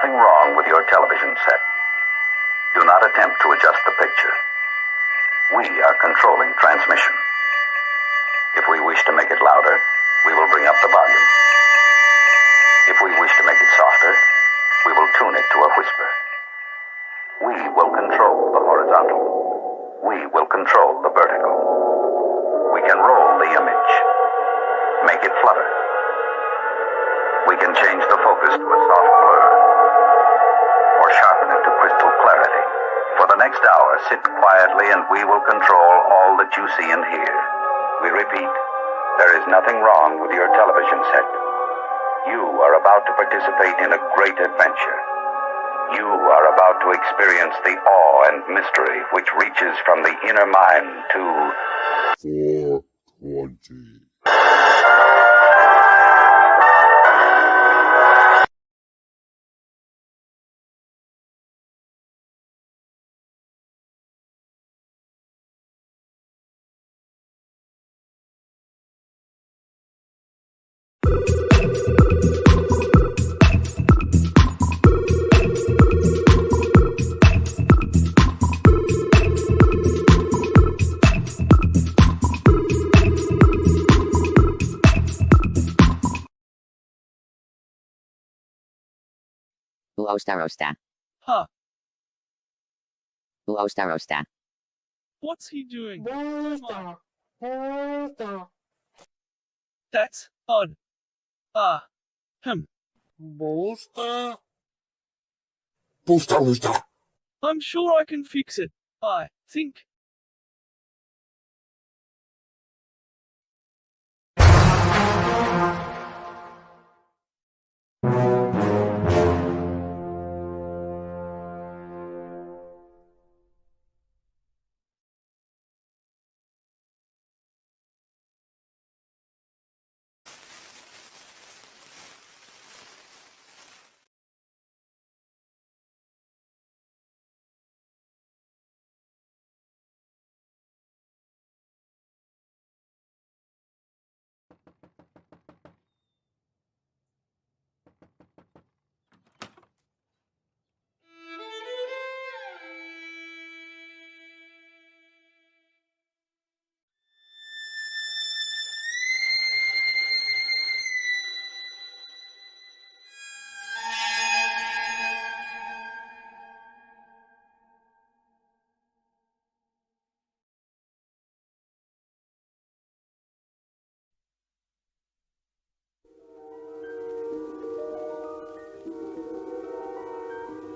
nothing wrong with your television set. Do not attempt to adjust the picture. We are controlling transmission. If we wish to make it louder, we will bring up the volume. If we wish to make it softer, we will tune it to a whisper. We will control the horizontal. We will control the vertical. We can roll the image, make it flutter. We can change the focus to a soft blur, or sharpen it to crystal clarity. For the next hour, sit quietly and we will control all that you see and hear. We repeat, there is nothing wrong with your television set. You are about to participate in a great adventure. You are about to experience the awe and mystery which reaches from the inner mind to 420. Rosta. Huh. Rosta. What's he doing? That's odd. Booster. I'm sure I can fix it. I think.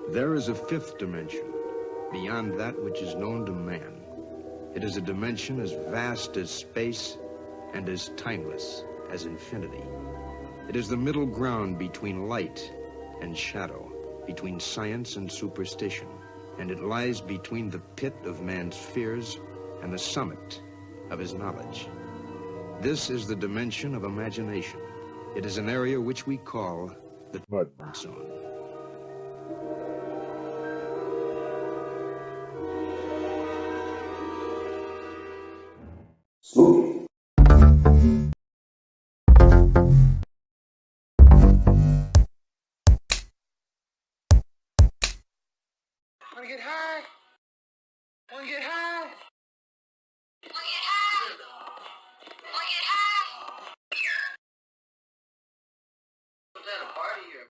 There is a fifth dimension, beyond that which is known to man. It is a dimension as vast as space and as timeless as infinity. It is the middle ground between light and shadow, between science and superstition, and it lies between the pit of man's fears and the summit of his knowledge. This is the dimension of imagination. It is an area which we call the mudmob zone. Spooky. Wanna get high? Wanna get high? Wanna get high? Wanna get high? Was that a party or?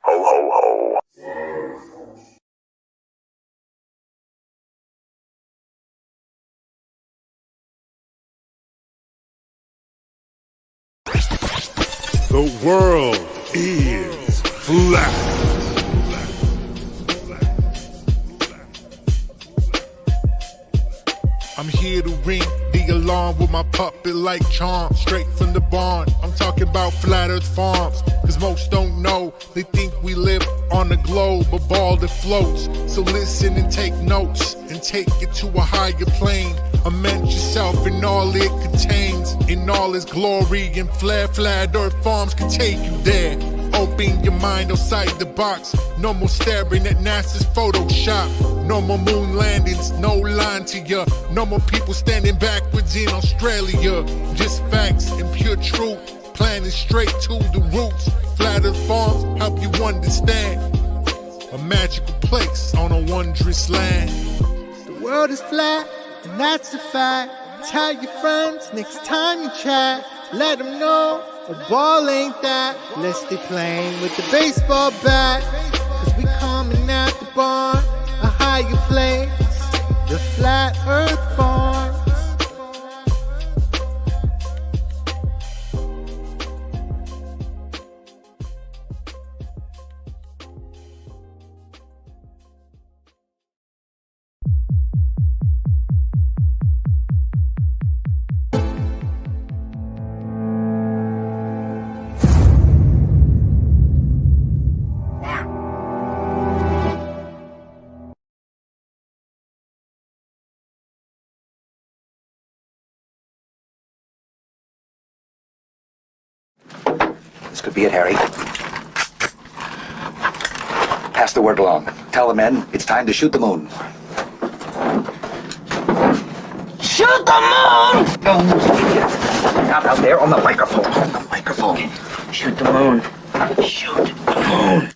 Ho, ho, ho. The world is flat. I'm here to ring the alarm with my puppet like charm, straight from the barn. I'm talking about Flat Earth Farms, cause most don't know. They think we live on a globe, a ball that floats. So listen and take notes, and take it to a higher plane. Immerse yourself in all it contains, in all its glory and flair. Flat Earth Farms can take you there. Open your mind outside the box. No more staring at NASA's Photoshop. No more moon landings, no line to ya. No more people standing backwards in Australia. Just facts and pure truth. Planning straight to the roots. Flat Earth farms help you understand. A magical place on a wondrous land. The world is flat, and that's a fact. Tell your friends next time you chat. Let them know a ball ain't that. Let's stay playing with the baseball bat. Cause we coming at the barn, a higher place, the Flat Earth Farm. This could be it, Harry. Pass the word along. Tell the men it's time to shoot the moon. Shoot the moon! No, idiot. Not out there on the microphone. On the microphone. Shoot the moon. Shoot the moon.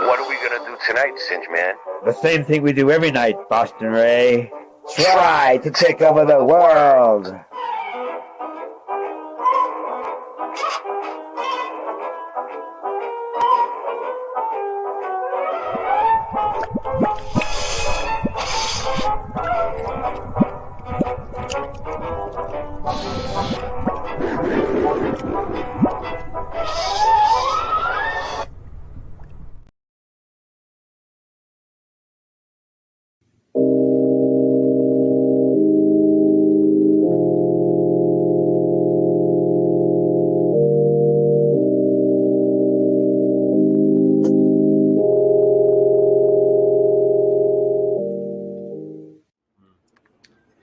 What are we gonna do tonight, Singe Man? The same thing we do every night, Boston Ray. Try to take over the world.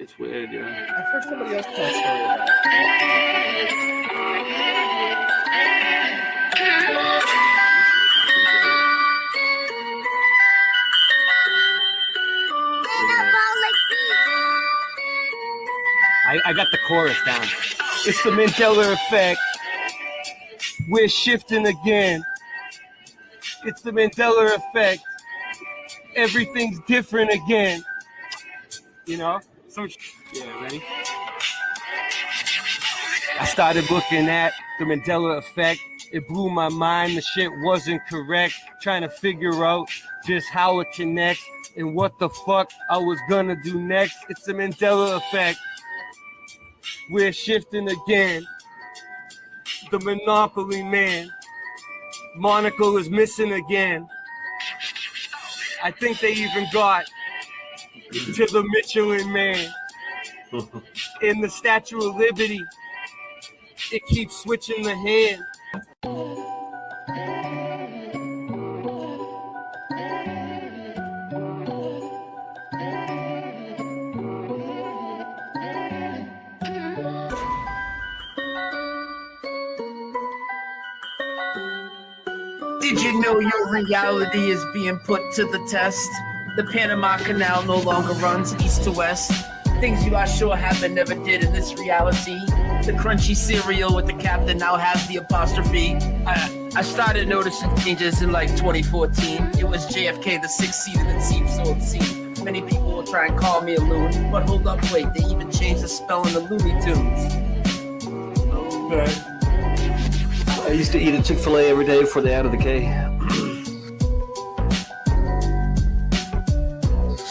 It's weird, yeah. I've heard somebody else tell a story about it. I got the chorus down. It's the Mandela effect. We're shifting again. It's the Mandela effect. Everything's different again. You know? So, yeah, ready? I started looking at the Mandela effect. It blew my mind. The shit wasn't correct. Trying to figure out just how it connects and what the fuck I was gonna do next. It's the Mandela effect. We're shifting again. The Monopoly man. Monocle is missing again. I think they even got to the Michelin man. In the Statue of Liberty, it keeps switching the hand. Did you know your reality is being put to the test? The Panama Canal no longer runs east to west. Things you are sure happened never did in this reality. The crunchy cereal with the captain now has the apostrophe. I started noticing changes in like 2014. It was JFK, the sixth seater that seemed so obscene. Many people will try and call me a loon, but hold up, wait, they even changed the spelling of Looney Tunes. Okay. I used to eat at Chick-fil-A every day before they added the K.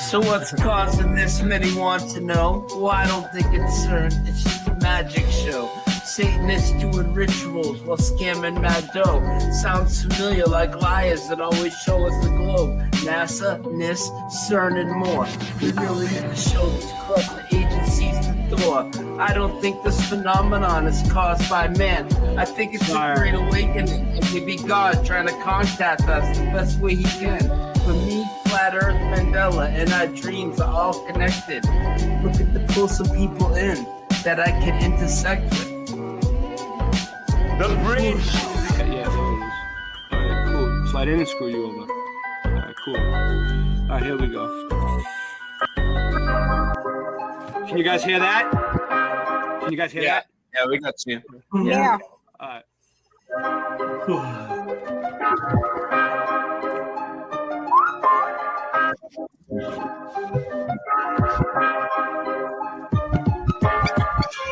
So what's causing this? Many want to know. Well, I don't think it's CERN. It's just a magic show. Satanists doing rituals while scamming mad dough. Sounds familiar, like liars that always show us the globe. NASA, NIST, CERN, and more. We really need to show these corrupt agencies the door. I don't think this phenomenon is caused by man. I think it's a great awakening, and maybe God trying to contact us the best way he can. For me, Flat Earth, Mandela, and our dreams are all connected. Look at the pull some people in that I can intersect with. The bridge! Yeah, there it is. Alright, cool. So I didn't screw you over. Alright, cool. Alright, here we go. Can you guys hear that? Can you guys hear that? Yeah, we got you. Yeah. Alright.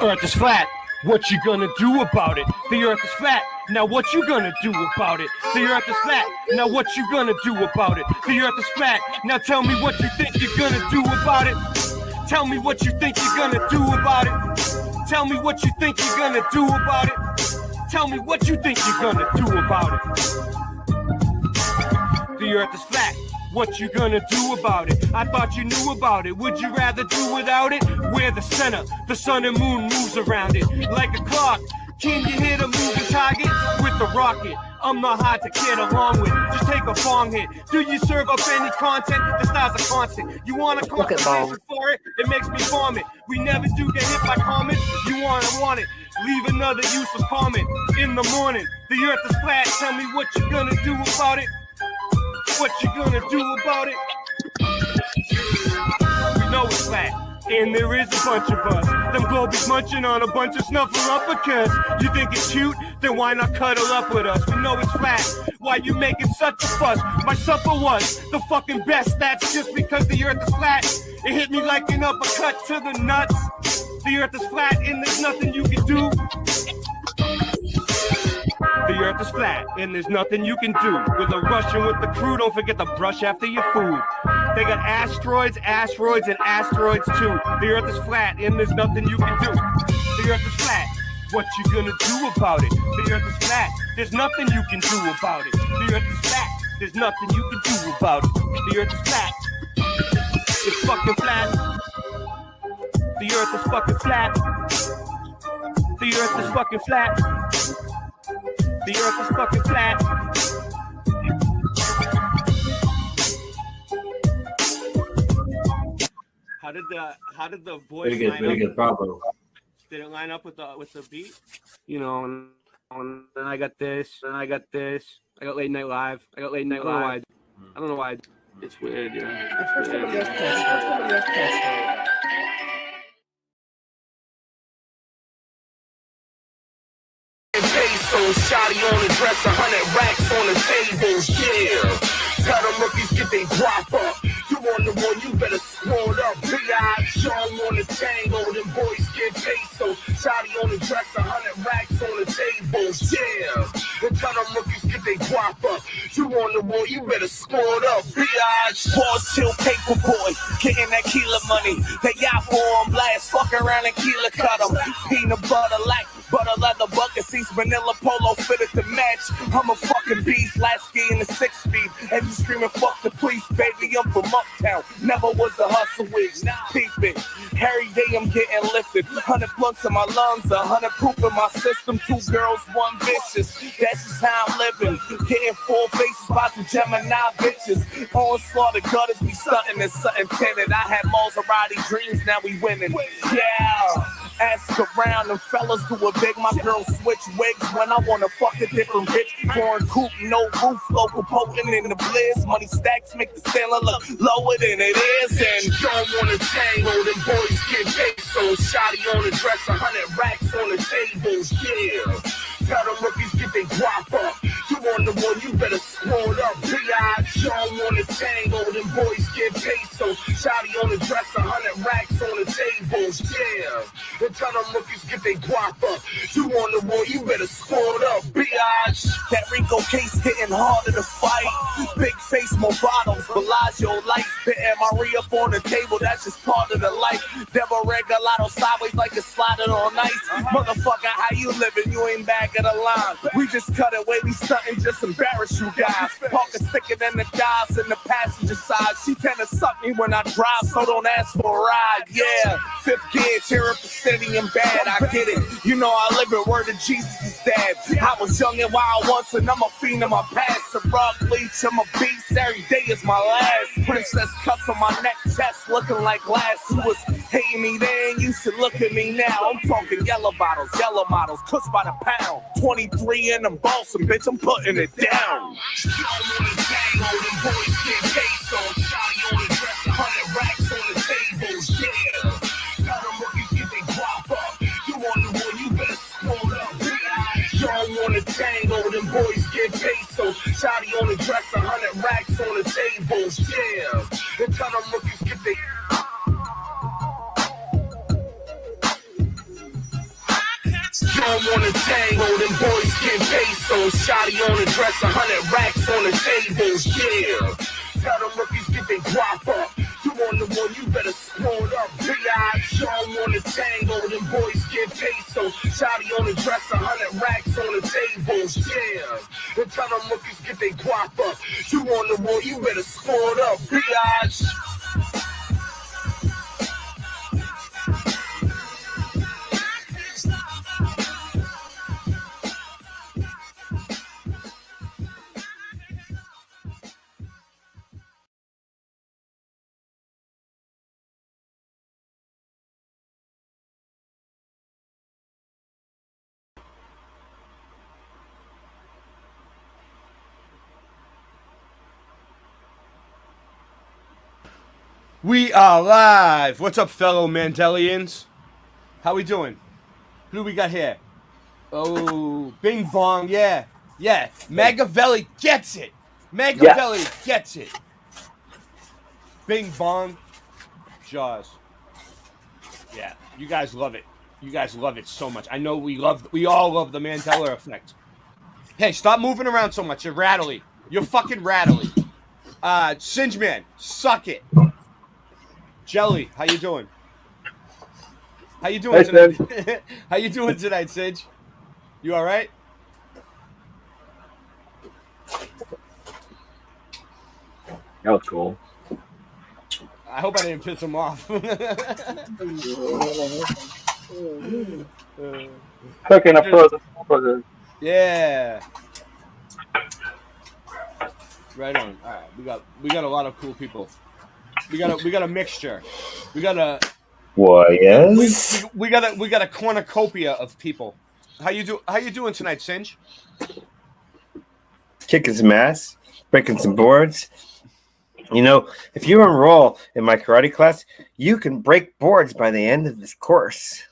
Earth is flat. What you gonna do about it? The earth is flat. Now what you gonna do about it? The earth is flat. Now what you gonna do about it? The earth is flat. Now tell me what you think you're gonna do about it. Tell me what you think you're gonna do about it. Tell me what you think you're gonna do about it. Tell me what you think you're gonna do about it. The earth is flat. What you gonna do about it? I thought you knew about it. Would you rather do without it? We're the center. The sun and moon moves around it like a clock. Can you hit a moving target with the rocket? I'm not hard to get along with. Just take a bong hit. Do you serve up any content? The stars are constant. You want a conversation for it? It makes me vomit. We never do get hit by comments. You want it. Leave another useless comment in the morning. The earth is flat. Tell me what you gonna do about it. What you gonna do about it? We know it's flat, and there is a bunch of us. Them globies munching on a bunch of snuffleupagus. You think it's cute? Then why not cuddle up with us? We know it's flat. Why you making such a fuss? My supper was the fucking best. That's just because the earth is flat. It hit me like an uppercut to the nuts. The earth is flat, and there's nothing you can do. The earth is flat, and there's nothing you can do. With a Russian with the crew, don't forget to brush after your food. They got asteroids, asteroids, and asteroids too. The earth is flat, and there's nothing you can do. The earth is flat. What you gonna do about it? The earth is flat. There's nothing you can do about it. The earth is flat. There's nothing you can do about it. The earth is flat. It's fucking flat. The earth is fucking flat. The earth is fucking flat. The earth is fucking flat. How did the voice line up? Very good, bravo. Did it line up with the beat? You know, and then I got this, and I got this. I got Late Night Live. I don't know why. It's weird, yeah. First somebody else passed. Pesos, shotty on the dress, 100 racks on the tables, yeah. Tell them rookies get they guap up. You on the one, you better squad up. Big eyes, Sean on the tango, them boys get pesos. Shotty on the dress, 100 racks on the tables, yeah. Tell them rookies get they guap up. You on the one, you better squad up. Big eyes, pause, chill, paper boy, getting that kilo money. They yacht for blast, fuck around and kilo cut them. Peanut butter like butter leather bucket seats, vanilla polo fitted to match. I'm a fucking beast, last ski in the 6-speed. And you screaming fuck the police, baby, I'm from uptown. Never was a hustle with, peep it. Every day I'm getting lifted. 100 blunts in my lungs, 100 poop in my system. 2 girls, 1 vicious. That's just how I'm living. Getting 4 faces by some Gemini bitches. Onslaught, the gutters be stunting and something tinted. I had Maserati dreams, now we winning. Yeah. Ask around, them fellas do a big. My girl switch wigs when I wanna fuck a different bitch. Foreign coupe, no roof, local potent in the blizz. Money stacks make the sailor look lower than it is. And don't wanna tango, them boys get pesos. Shotty on the dress, 100 racks on the tables, yeah. Tell them rookies get they guap up. You on the one, you better squad up. Big eyes, Sean on the tango, them boys get pesos. Shotty on the dress, 100 racks on the tables, yeah. Tell them rookies get they guap up. You on the wall, you better squad up, biatch. That Rico case getting harder to fight. Big face, more bottles, Bellagio lights. Hitting Marie up on the table, that's just part of the life. Devil regalado sideways like it's sliding on ice. Motherfucker, how you living? You ain't back of the line. We just cut away, we stunting, just embarrass you guys. Pockets thicker than the guys in the passenger side. She tend to suck me when I drive, so don't ask for a ride. Yeah, fifth gear, tear up the city and bad. I get it. You know I live it. Word of Jesus is dead. I was young and wild once, and I'm a fiend in my past. The rock bleach, I'm a beast. Every day is my last. Princess cuts on my neck, chest looking like glass. Who was hating me then? You should look at me now. I'm talking yellow bottles, yellow models, cooks by the pound. 23 in them Boston, bitch. I'm putting it down. Racks on the tables, yeah. Tell them rookies get they guap up. You on the wall, you better scroll up. You don't wanna tango, them boys get peso. Shotty on the dress, 100 racks on the tables, yeah. And tell them rookies get they. You don't wanna tango, them boys get peso. Shotty on the dress, 100 racks on the tables, yeah. Tell them rookies get they guap up. You on the wall, you better squad up. Biatch, you don't wanna tango, them boys get peso. Shotty on the dress, 100 racks on the tables, yeah. And tell them rookies get they guap up. You on the wall, you better squad up. Biatch. We are live. What's up, fellow Mandelians? How we doing? Who do we got here? Oh, Bing Bong, yeah. Machiavelli gets it. Machiavelli gets it. Bing Bong, Jaws. Yeah, you guys love it. You guys love it so much. I know we all love the Mandela effect. Hey, stop moving around so much. You're rattly. You're fucking rattly. Singe Man, suck it. Jelly, how you doing? How you doing tonight? How you doing tonight, Singe? You all right? That was cool. I hope I didn't piss him off. Cooking a frozen hamburger. Yeah. Right on. All right, we got a lot of cool people. We got a mixture. We got a yes. We got a cornucopia of people. How you doing tonight, Singe? Kicking some ass, breaking some boards. You know, if you enroll in my karate class, you can break boards by the end of this course.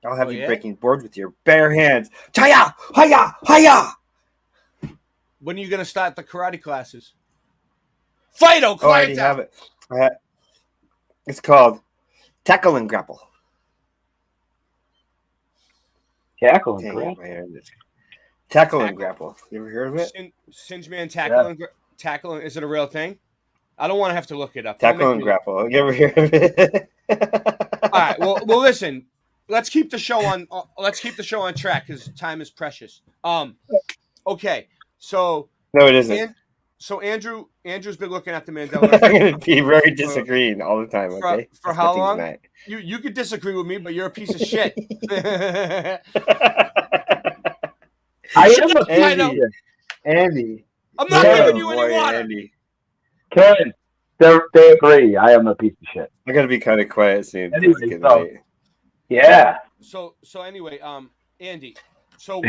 I'll have you breaking boards with your bare hands. Chaya! Hiya! Hiya! When are you gonna start the karate classes? Fido, I already have it. It's called Tackle and Grapple. Tackle and Grapple. Tackle and Grapple. You ever heard of it? Singe Man Tackle. Is it a real thing? I don't want to have to look it up. Tackle and Grapple. You ever heard of it? All right. Well, listen. Let's keep the show on. Let's keep the show on track because time is precious. Okay. So no, it isn't. So Andrew's been looking at the Mandela. I'm going to be very disagreeing all the time. Okay. For how long? You could disagree with me, but you're a piece of shit. I am Andy. I'm not giving you any water. Andy. Kevin, they agree. I am a piece of shit. I got to be kind of quiet soon. Anyway, yeah. So anyway, Andy. So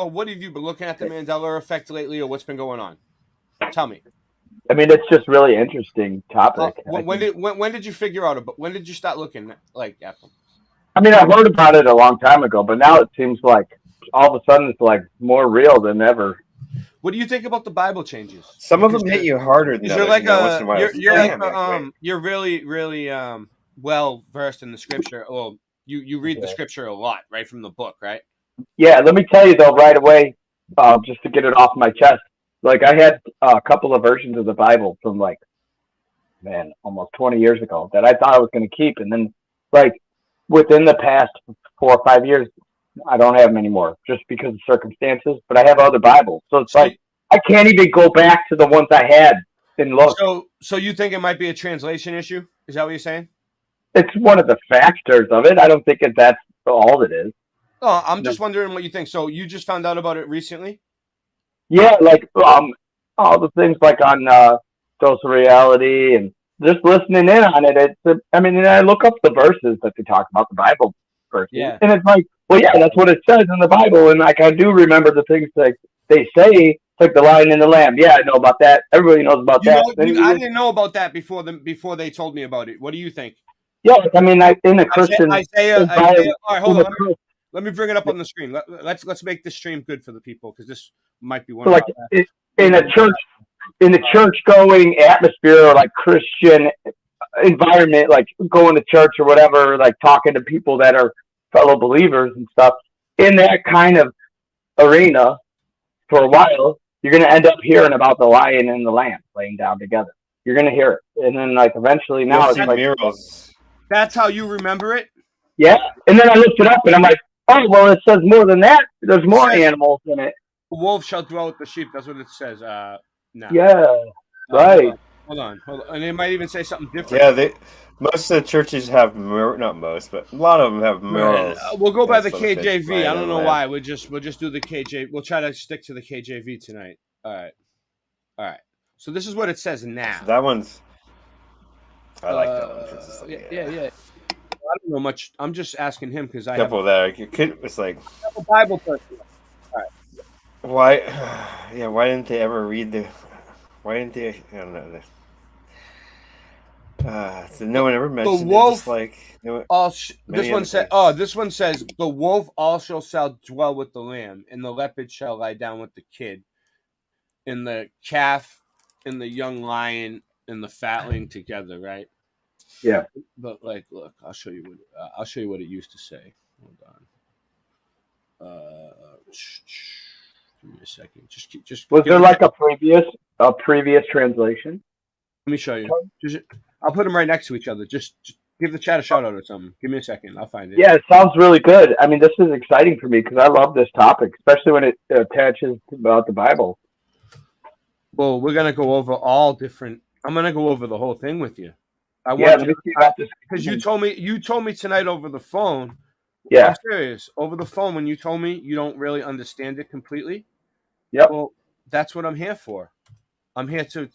what have you been looking at the Mandela effect lately, or what's been going on? Tell me. I mean, it's just really interesting topic. When did you figure out about? When did you start looking at them? I mean, I heard about it a long time ago, but now it seems like all of a sudden it's like more real than ever. What do you think about the Bible changes? Some of them hit you harder than others. You're really well versed in the scripture. Well, You read the scripture a lot, right, from the book, right? Yeah, let me tell you though right away, just to get it off my chest. Like I had a couple of versions of the Bible from like, man, almost 20 years ago that I thought I was going to keep, and then like within the past 4 or 5 years, I don't have them anymore just because of circumstances. But I have other Bibles, so it's like I can't even go back to the ones I had and look. So you think it might be a translation issue? Is that what you're saying? It's one of the factors of it. I don't think that's all it is. Oh, I'm just wondering what you think. So you just found out about it recently? Yeah, like all the things like on social reality and just listening in on it. I mean, and I look up the verses that they talk about, the Bible verses, and it's like, well, yeah, that's what it says in the Bible, and like I do remember the things like they say, like the lion and the lamb. Yeah, I know about that. Everybody knows about that. I didn't know about that before they told me about it. What do you think? Yeah, I mean, in a Christian Isaiah. All right, hold on. Let me bring it up on the screen. Let's make this stream good for the people because this might be one. So like in a church going atmosphere or like Christian environment, like going to church or whatever, like talking to people that are fellow believers and stuff. In that kind of arena, for a while, you're going to end up hearing about the lion and the lamb laying down together. You're going to hear it, and then like eventually now it's like miracles. That's how you remember it. Yeah, and then I looked it up and I'm like, oh, well, it says more than that. There's more animals in it. The wolf shall dwell with the sheep. That's what it says. Now. Yeah, right. Hold on. And it might even say something different. Yeah, most of the churches have not most, but a lot of them have murals. We'll go by the KJV. I don't know why. We'll just do the KJV. We'll try to stick to the KJV tonight. All right. So this is what it says now. That one's. I like that one. Yeah. I don't know much. I'm just asking him because I couple have there. Your kid was like a Bible person. All right. Why? Yeah. Why didn't they ever read the? Why didn't they? I don't know. So no one ever mentioned the wolf. It, just like this one said. Oh, this one says the wolf also shall dwell with the lamb, and the leopard shall lie down with the kid, and the calf, and the young lion, and the fatling together. Right. Yeah. But like, look, I'll show you what it used to say. Hold on. Give me a second. Just. Was there like a previous translation? Let me show you. I'll put them right next to each other. Just give the chat a shout out or something. Give me a second. I'll find it. Yeah, it sounds really good. I mean, this is exciting for me because I love this topic, especially when it attaches about the Bible. Well, we're gonna go over all different. I'm gonna go over the whole thing with you. Because you told me tonight over the phone. Yeah, I'm serious. Over the phone, when you told me you don't really understand it completely. Yep. Well, that's what I'm here for. I'm here to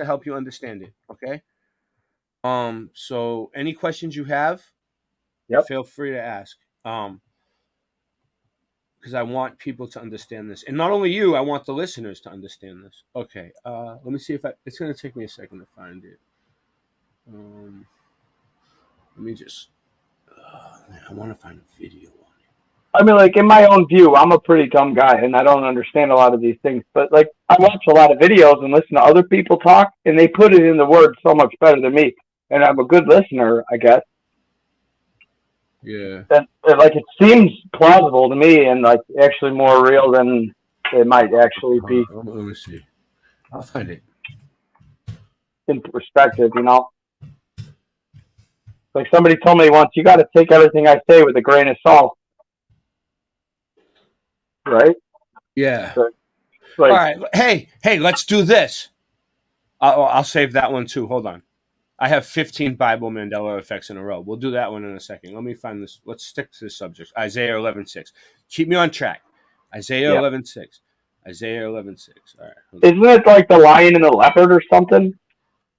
help you understand it. Okay. So any questions you have, feel free to ask. Because I want people to understand this, and not only you, I want the listeners to understand this. Okay. Let me see if it's going to take me a second to find it. Let me just. I want to find a video on it. I mean, like in my own view, I'm a pretty dumb guy, and I don't understand a lot of these things. But like, I watch a lot of videos and listen to other people talk, and they put it in the words so much better than me. And I'm a good listener, I guess. Yeah. And like it seems plausible to me, and like actually more real than it might actually be. Let me see. I'll find it. In perspective, you know. Like somebody told me once, you got to take everything I say with a grain of salt. Right? Yeah. So, like, all right. Hey, let's do this. I'll save that one too. Hold on. I have 15 Bible Mandela effects in a row. We'll do that one in a second. Let me find this. Let's stick to this subject. Isaiah 11:6. Keep me on track. Isaiah 11:6. Isaiah 11:6. All right. Isn't it like the lion and the leopard or something?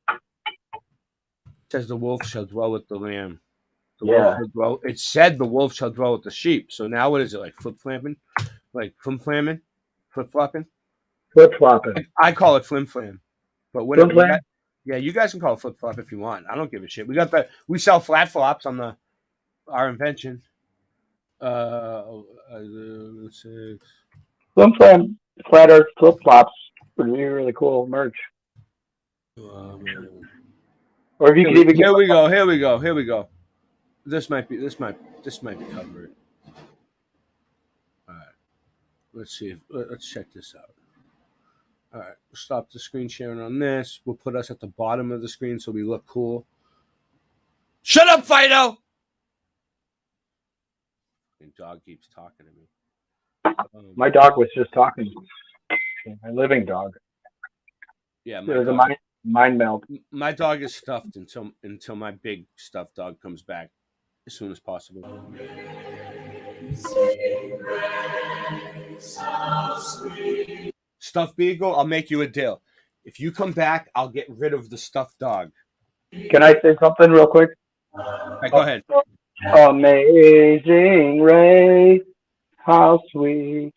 It says the wolf shall dwell with the lamb. Wolf shall dwell. It said the wolf shall dwell with the sheep. So now what is it, like flip-flapping? Like flim-flamming? Flip-flopping? Flip-flopping. I call it flim-flam. But whatever. You guys can call it flip-flop if you want. I don't give a shit. We sell flat flops on our invention. Flim-flam, flat earth flip-flops would be really cool merch. Or if you could even Here we go. This might cover it. All right. Let's see. Let's check this out. All right. We'll stop the screen sharing on this. We'll put us at the bottom of the screen so we look cool. Shut up, Fido! And dog keeps talking to me. My dog was just talking. My living dog. Yeah, there was a mind meld. My dog is stuffed until my big stuffed dog comes back as soon as possible. Stuffed beagle, I'll make you a deal. If you come back, I'll get rid of the stuffed dog. Can I say something real quick? Right, go ahead. Amazing Race, how sweet.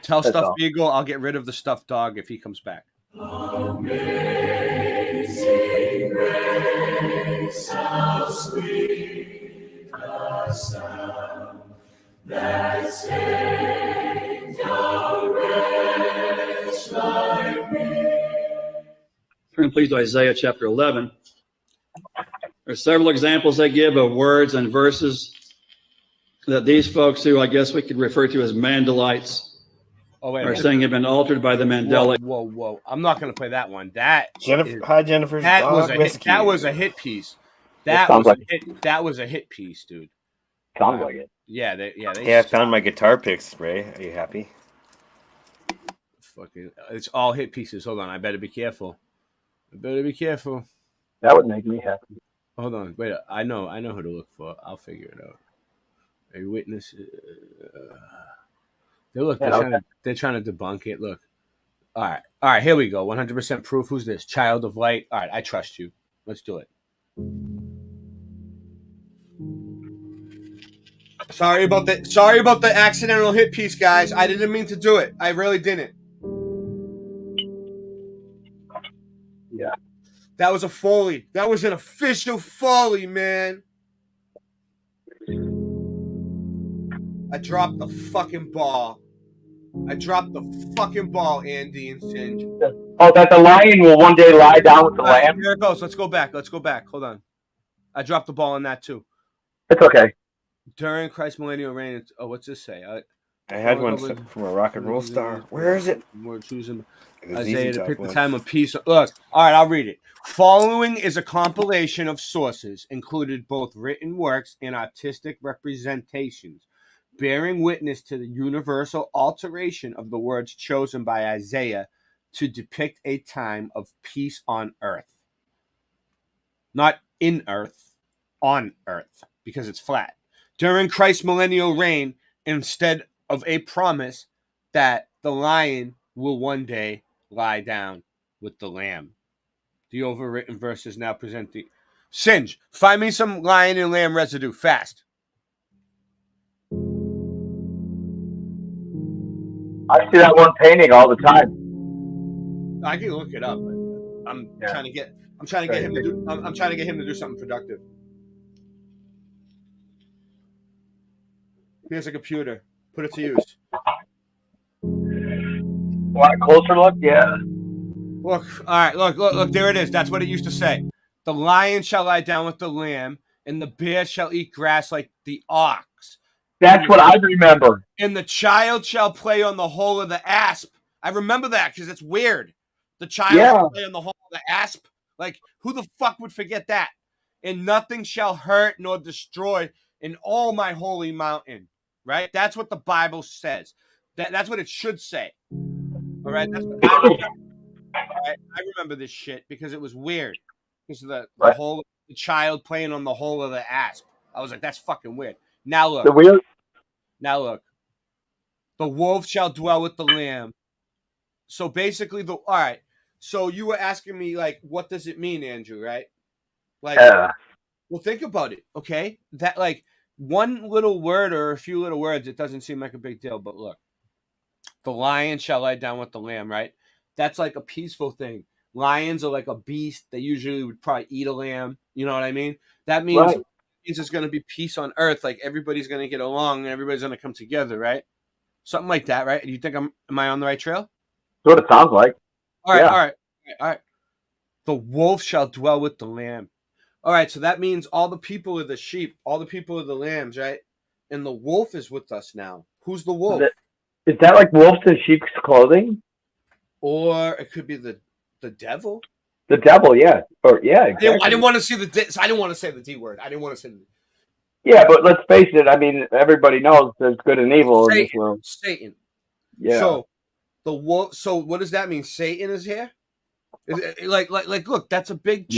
Tell Stuffed Beagle I'll get rid of the stuffed dog if he comes back. Amazing grace, how sweet the sound that saved a wretch like me. Turn please to Isaiah chapter 11. There are several examples they give of words and verses that these folks, who I guess we could refer to as Mandelites, are saying have been altered by the Mandela. Whoa. I'm not going to play that one. Hi, Jennifer's that dog was a whiskey. That was a hit piece. That was a hit piece, dude. Sounds like it. Yeah, I found my guitar picks, Ray. Are you happy? Fucking, it's all hit pieces. Hold on, I better be careful. That would make me happy. Hold on, wait. I know who to look for. I'll figure it out. A witness. They're trying to debunk it. Look. All right. Here we go. 100% proof. Who's this? Child of Light. All right, I trust you. Let's do it. Sorry about the accidental hit piece, guys. I didn't mean to do it. I really didn't. Yeah. That was a Foley. That was an official Foley, man. I dropped the fucking ball. Andy and Singe. Oh, that the lion will one day lie down with the lamb? Here it goes. Let's go back. Hold on. I dropped the ball on that, too. It's okay. During Christ's millennial reign. Oh, what's this say? I had one from a rock and roll star. Where is it? We're choosing Isaiah to pick the time of peace. Look, all right, I'll read it. Following is a compilation of sources, included both written works and artistic representations, bearing witness to the universal alteration of the words chosen by Isaiah to depict a time of peace on earth. Not in earth, on earth, because it's flat. During Christ's millennial reign, instead of a promise that the lion will one day lie down with the lamb. The overwritten verses now present the... Singe, find me some lion and lamb residue, fast. I see that one painting all the time. I can look it up, but I'm trying to get him to do something productive. Here's a computer. Put it to use. Want a closer look? Yeah. Look, all right, look, there it is. That's what it used to say. The lion shall lie down with the lamb, and the bear shall eat grass like the ox. That's what I remember. And the child shall play on the hole of the asp. I remember that because it's weird. The child shall play on the hole of the asp. Like, who the fuck would forget that? And nothing shall hurt nor destroy in all my holy mountain. Right? That's what the Bible says. That's what it should say. All right? That's what I remember. All right? I remember this shit because it was weird. Because of the child playing on the hole of the asp. I was like, that's fucking weird. Now look. The wolf shall dwell with the lamb. So basically, all right. So you were asking me, like, what does it mean, Andrew, right? Like, well, think about it, okay? That, like, one little word or a few little words, it doesn't seem like a big deal. But look, the lion shall lie down with the lamb, right? That's like a peaceful thing. Lions are like a beast. They usually would probably eat a lamb. You know what I mean? That means, it's going to be peace on earth. Like, everybody's going to get along and everybody's going to come together, right? Something like that, right? Do you think am I on the right trail? That's what it sounds like. All right. The wolf shall dwell with the lamb. All right, so that means all the people are the sheep, all the people are the lambs, right? And the wolf is with us now. Who's the wolf? Is that like wolves in sheep's clothing? Or it could be the devil. The devil, yeah, or yeah, exactly. I didn't want to see I didn't want to say the D word. I didn't want to say the. Yeah, but let's face it. I mean, everybody knows there's good and evil in this world. Satan. Yeah. So the wolf. So what does that mean? Satan is here. Like, look, that's a big.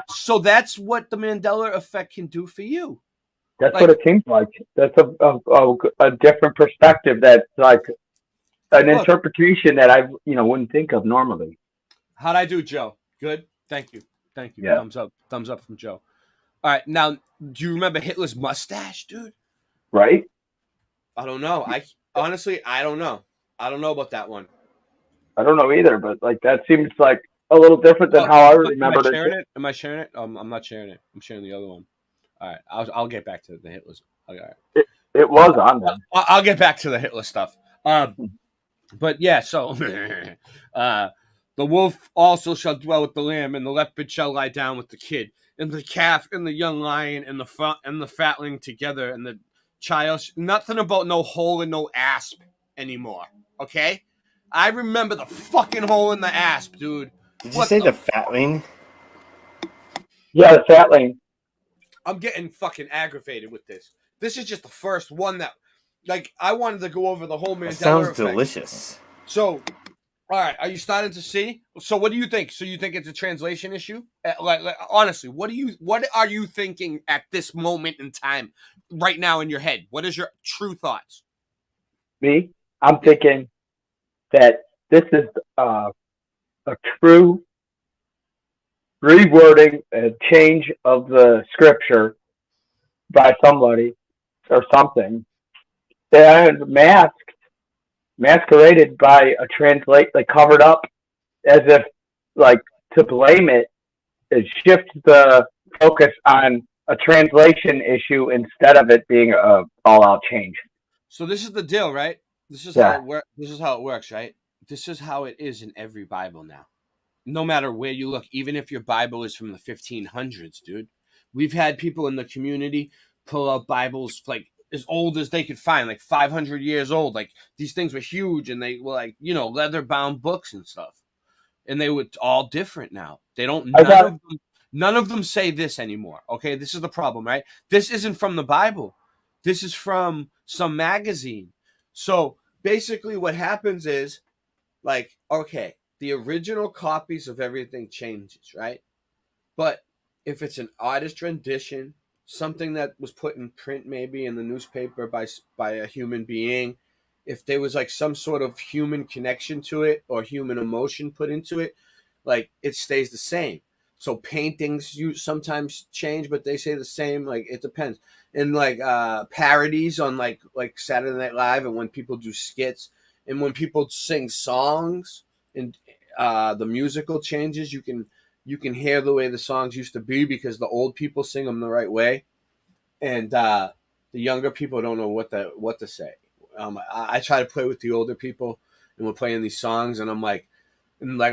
So that's what the Mandela effect can do for you. That's what it seems like. That's a different perspective. That's like an interpretation that I wouldn't think of normally. How'd I do, Joe? Good. Thank you. Yeah. Thumbs up from Joe. All right, now do you remember Hitler's mustache, dude? Right. I don't know. Honestly, I don't know. I don't know about that one. I don't know either, but like that seems like a little different than how I remembered it. Am I sharing it? I'm not sharing it. I'm sharing the other one. All right, I'll get back to the Hitler's. All right. It was on them. I'll get back to the Hitler stuff. But yeah, so the wolf also shall dwell with the lamb, and the leopard shall lie down with the kid, and the calf and the young lion and the fatling together, and the child. Nothing about no hole and no asp anymore. Okay, I remember the fucking hole in the asp, dude. Did you say the fatling? Yeah, the fatling. I'm getting fucking aggravated with this. This is just the first one that, like, I wanted to go over the whole Mandela sounds effect. Delicious. So, all right, are you starting to see? So, what do you think? So, you think it's a translation issue? Like honestly, what are you thinking at this moment in time, right now in your head? What is your true thoughts? Me, I'm thinking that this is a true rewording and change of the scripture by somebody or something, and masqueraded by a like covered up as if like to blame it and shift the focus on a translation issue instead of it being a all-out change. So this is the deal, right? This is how it works, right? This is how it is in every Bible now. No matter where you look, even if your Bible is from the 1500s, dude. We've had people in the community pull out Bibles like as old as they could find, like 500 years old. Like these things were huge, and they were like, leather-bound books and stuff. And they were all different now. They don't. None of them say this anymore. Okay, this is the problem, right? This isn't from the Bible. This is from some magazine. So basically, what happens is, like, okay, the original copies of everything changes, right? But if it's an artist rendition, something that was put in print maybe in the newspaper by a human being, if there was like some sort of human connection to it or human emotion put into it, like it stays the same. So paintings you sometimes change, but they say the same. Like it depends. And like parodies on like Saturday Night Live, and when people do skits, and when people sing songs, and the musical changes, you can hear the way the songs used to be because the old people sing them the right way, and the younger people don't know what to say. I try to play with the older people, and we're playing these songs, and I'm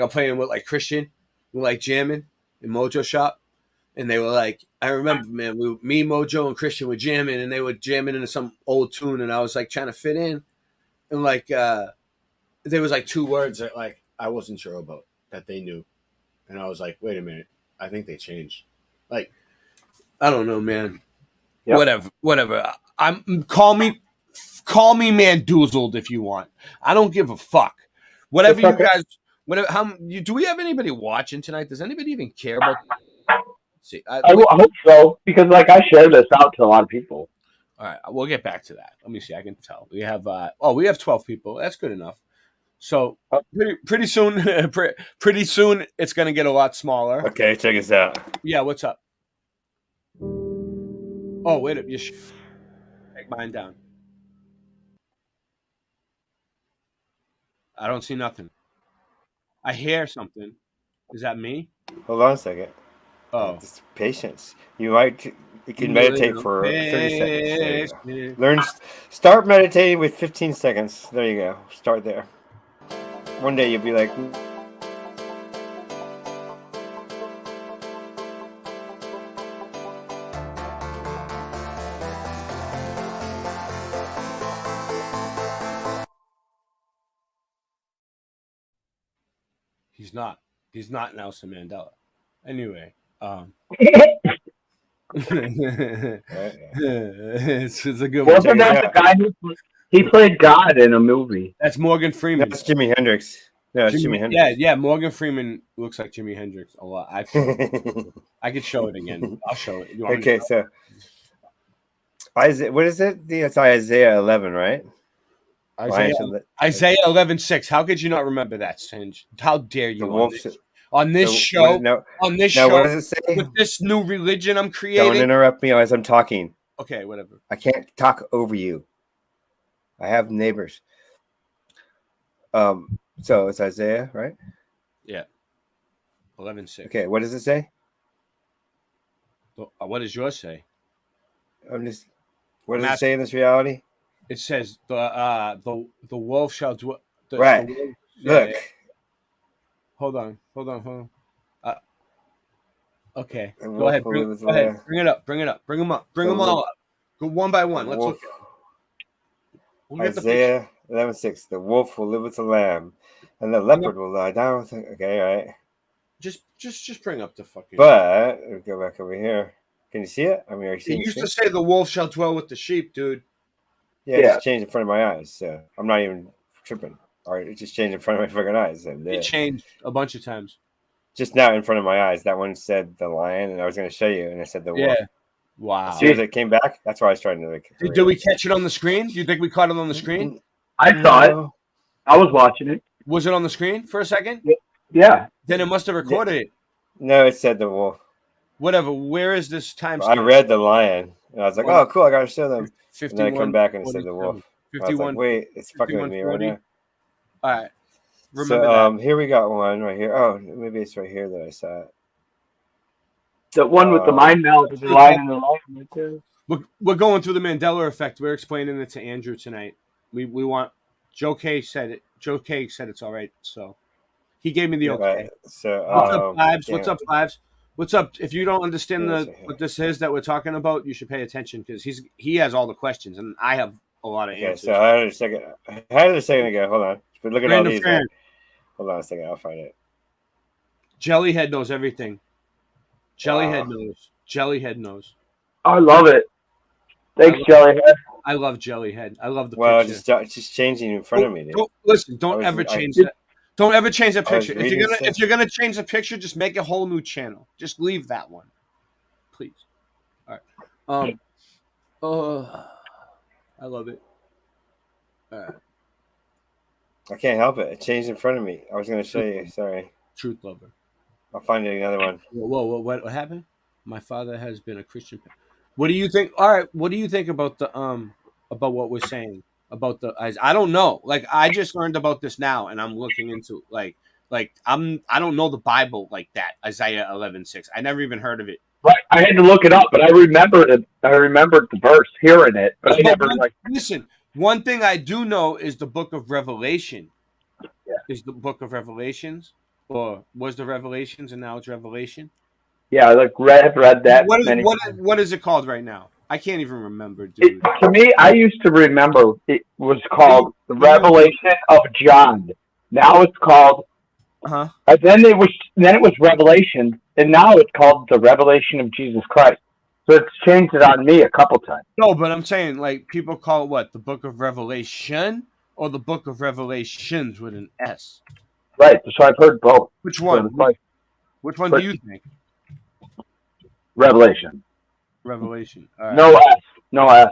playing with like Christian, we're like jamming in Mojo Shop, and they were like, I remember, man, me, Mojo, and Christian were jamming, and they were jamming into some old tune, and I was like trying to fit in, and like there was like two words that like I wasn't sure about that they knew. And I was like, wait a minute, I think they changed. Like, I don't know, man. Yep. Whatever. Call me Mandoozled if you want. I don't give a fuck. Whatever you guys. Do we have anybody watching tonight? Does anybody even care about? See, I hope so, because like I share this out to a lot of people. All right, we'll get back to that. Let me see. I can tell we have. We have 12 people. That's good enough. So pretty soon, it's going to get a lot smaller. Okay, check us out. Yeah, what's up? Oh, wait a minute. Take mine down. I don't see nothing. I hear something. Is that me? Hold on a second. Oh. Just patience. You can meditate for 30 seconds. There you go. Start meditating with 15 seconds. There you go. Start there. One day you'll be like, He's not. He's not Nelson Mandela. Anyway, it's a good one. Wasn't that the guy he played God in a movie? That's Morgan Freeman. That's Jimi Hendrix. No, it's Jimi Hendrix. Yeah. Morgan Freeman looks like Jimi Hendrix a lot. I could show it again. I'll show it. Okay, so Isaiah, what is it? It's Isaiah 11, right? Isaiah 11:6. How could you not remember that, Singe? How dare you? On this show, what does it say? With this new religion I'm creating. Don't interrupt me as I'm talking. Okay, whatever. I can't talk over you. I have neighbors. So it's Isaiah, right? Yeah. 11:6. Okay, what does it say? What does yours say? What does it say in this reality? It says the wolf shall dwell. Right. Look. Hold on. Okay. Go ahead. Bring it up. Bring them up. Bring them all up. Go one by one. Let's look at them. Isaiah 11:6. The wolf will live with the lamb, and the leopard will lie down with the... Okay, all right. Just bring up the fucking... But, we'll go back over here. Can you see it? I mean, are you seeing it? Used to say the wolf shall dwell with the sheep, dude. Yeah, it just changed in front of my eyes, so I'm not even tripping. Or it just changed in front of my fucking eyes. It changed a bunch of times. Just now in front of my eyes. That one said the lion, and I was going to show you, and I said the wolf. Yeah. Wow. As soon as it came back, that's why I was trying to... Did we catch it on the screen? Do you think we caught it on the screen? I saw it. I was watching it. Was it on the screen for a second? Yeah. Then it must have recorded it. No, it said the wolf. Whatever. Where is this time? I read the lion, and I was like, "Oh, cool! I gotta show them." And then I come back and it said the wolf. 51. I was like, "Wait, it's fucking with me right now." All right. Remember that. Here we got one right here. Oh, maybe it's right here that I saw it. The one with the mind meld is the lion and the lion right there. We're going through the Mandela effect. We're explaining it to Andrew tonight. We want... Joe K said it. Joe K said it's all right, so he gave me the okay. Right. So what's up, Fives? What's up, Fives? What's up? If you don't understand what this is that we're talking about, you should pay attention because he has all the questions and I have a lot of answers. So I had it a second ago. Hold on. But look at all these. Right? Hold on a second. I'll find it. Jellyhead knows everything. Jellyhead knows. Jellyhead knows. I love it. Thanks, Jellyhead. I love Jellyhead. I love the picture. It's just changing in front of me, dude. Don't ever change that. Don't ever change that picture. If you're gonna change the picture, just make a whole new channel. Just leave that one, please. All right. I love it. All right. I can't help it. It changed in front of me. I was gonna show you. Sorry. Truth lover. I'll find you another one. Whoa! What happened? My father has been a Christian. What do you think? All right. What do you think about the about what we're saying about the eyes? I don't know. Like I just learned about this now, and I'm looking into I don't know the Bible like that. Isaiah 11:6. I never even heard of it. Right. I had to look it up, but I remembered it. I remembered the verse, hearing it, but I never listen. One thing I do know is the Book of Revelation. Yeah. Is the Book of Revelations, or was the Revelations, and now it's Revelation? Yeah, I've read that. What is it called right now? I can't even remember, dude. To me, I used to remember it was called the Revelation of John. Now it's called. Then it was Revelation, and now it's called the Revelation of Jesus Christ. So it's changed it on me a couple times. No, but I'm saying like people call it what, the Book of Revelation or the Book of Revelations with an S. Right. So I've heard both. Which one? Which one do you think? Revelation. Revelation. All right. No S. No S.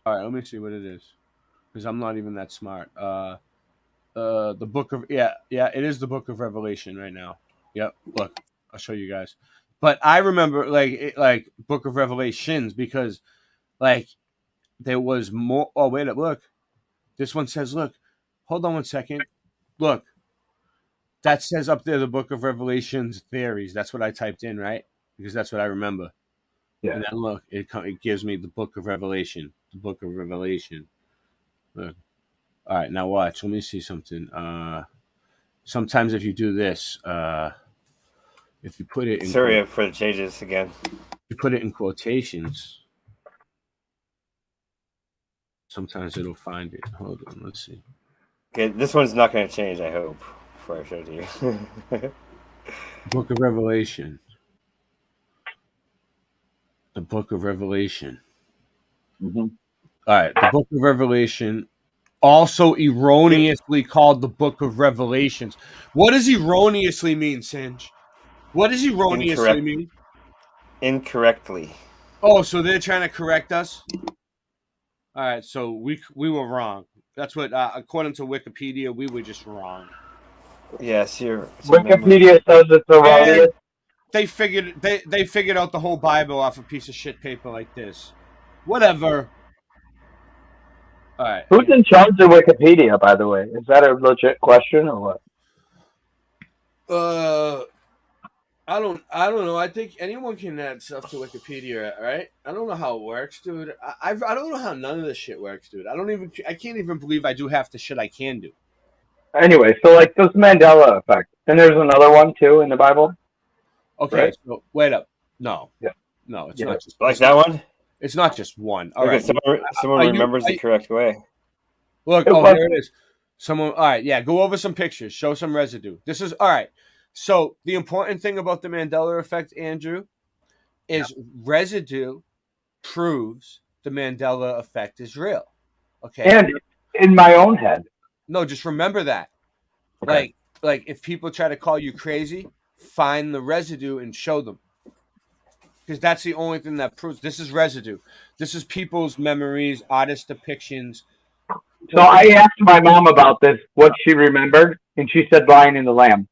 All right. Let me see what it is, because I'm not even that smart. The Book of it is the Book of Revelation right now. Yep. Look, I'll show you guys. But I remember like Book of Revelations because like there was more. Oh wait up, look. This one says, look. Hold on one second. Look. That says up there the Book of Revelations theories. That's what I typed in, right? Because that's what I remember. Yeah. And then look, it gives me the Book of Revelation. The Book of Revelation. Look. All right, now watch. Let me see something. Sometimes if you do this, if you put it in... Sorry for the changes again. You put it in quotations. Sometimes it'll find it. Hold on, let's see. Okay, this one's not going to change, I hope. before I showed you. Book of Revelation. The Book of Revelation. Mm-hmm. All right, the Book of Revelation, also erroneously called the Book of Revelations. What does erroneously mean, Singe? What does erroneously mean? Incorrectly. Oh, so they're trying to correct us? All right, so we were wrong. That's what, according to Wikipedia, we were just wrong. Yes, Wikipedia says it's erroneous. They figured out the whole Bible off a piece of shit paper like this. Whatever. All right. Who's in charge of Wikipedia, by the way? Is that a legit question or what? I don't know. I think anyone can add stuff to Wikipedia, right? I don't know how it works, dude. I don't know how none of this shit works, dude. I can't even believe I do half the shit I can do. Anyway, so like this Mandela effect. And there's another one too in the Bible. Okay, right? so wait up. No. Yeah. No, it's Yeah. not just Like that one? It's not just one. All Okay, right. someone remembers the correct way. Look, It oh, was- there it is. Someone, all right, yeah, go over some pictures, show some residue. This is, all right. So the important thing about the Mandela effect, Andrew, is residue proves the Mandela effect is real. Okay. And in my own head. No, just remember that. Okay. Like if people try to call you crazy, find the residue and show them. Because that's the only thing that proves this is residue. This is people's memories, artist depictions. So I asked my mom about this, what she remembered, and she said Lion and the Lamb.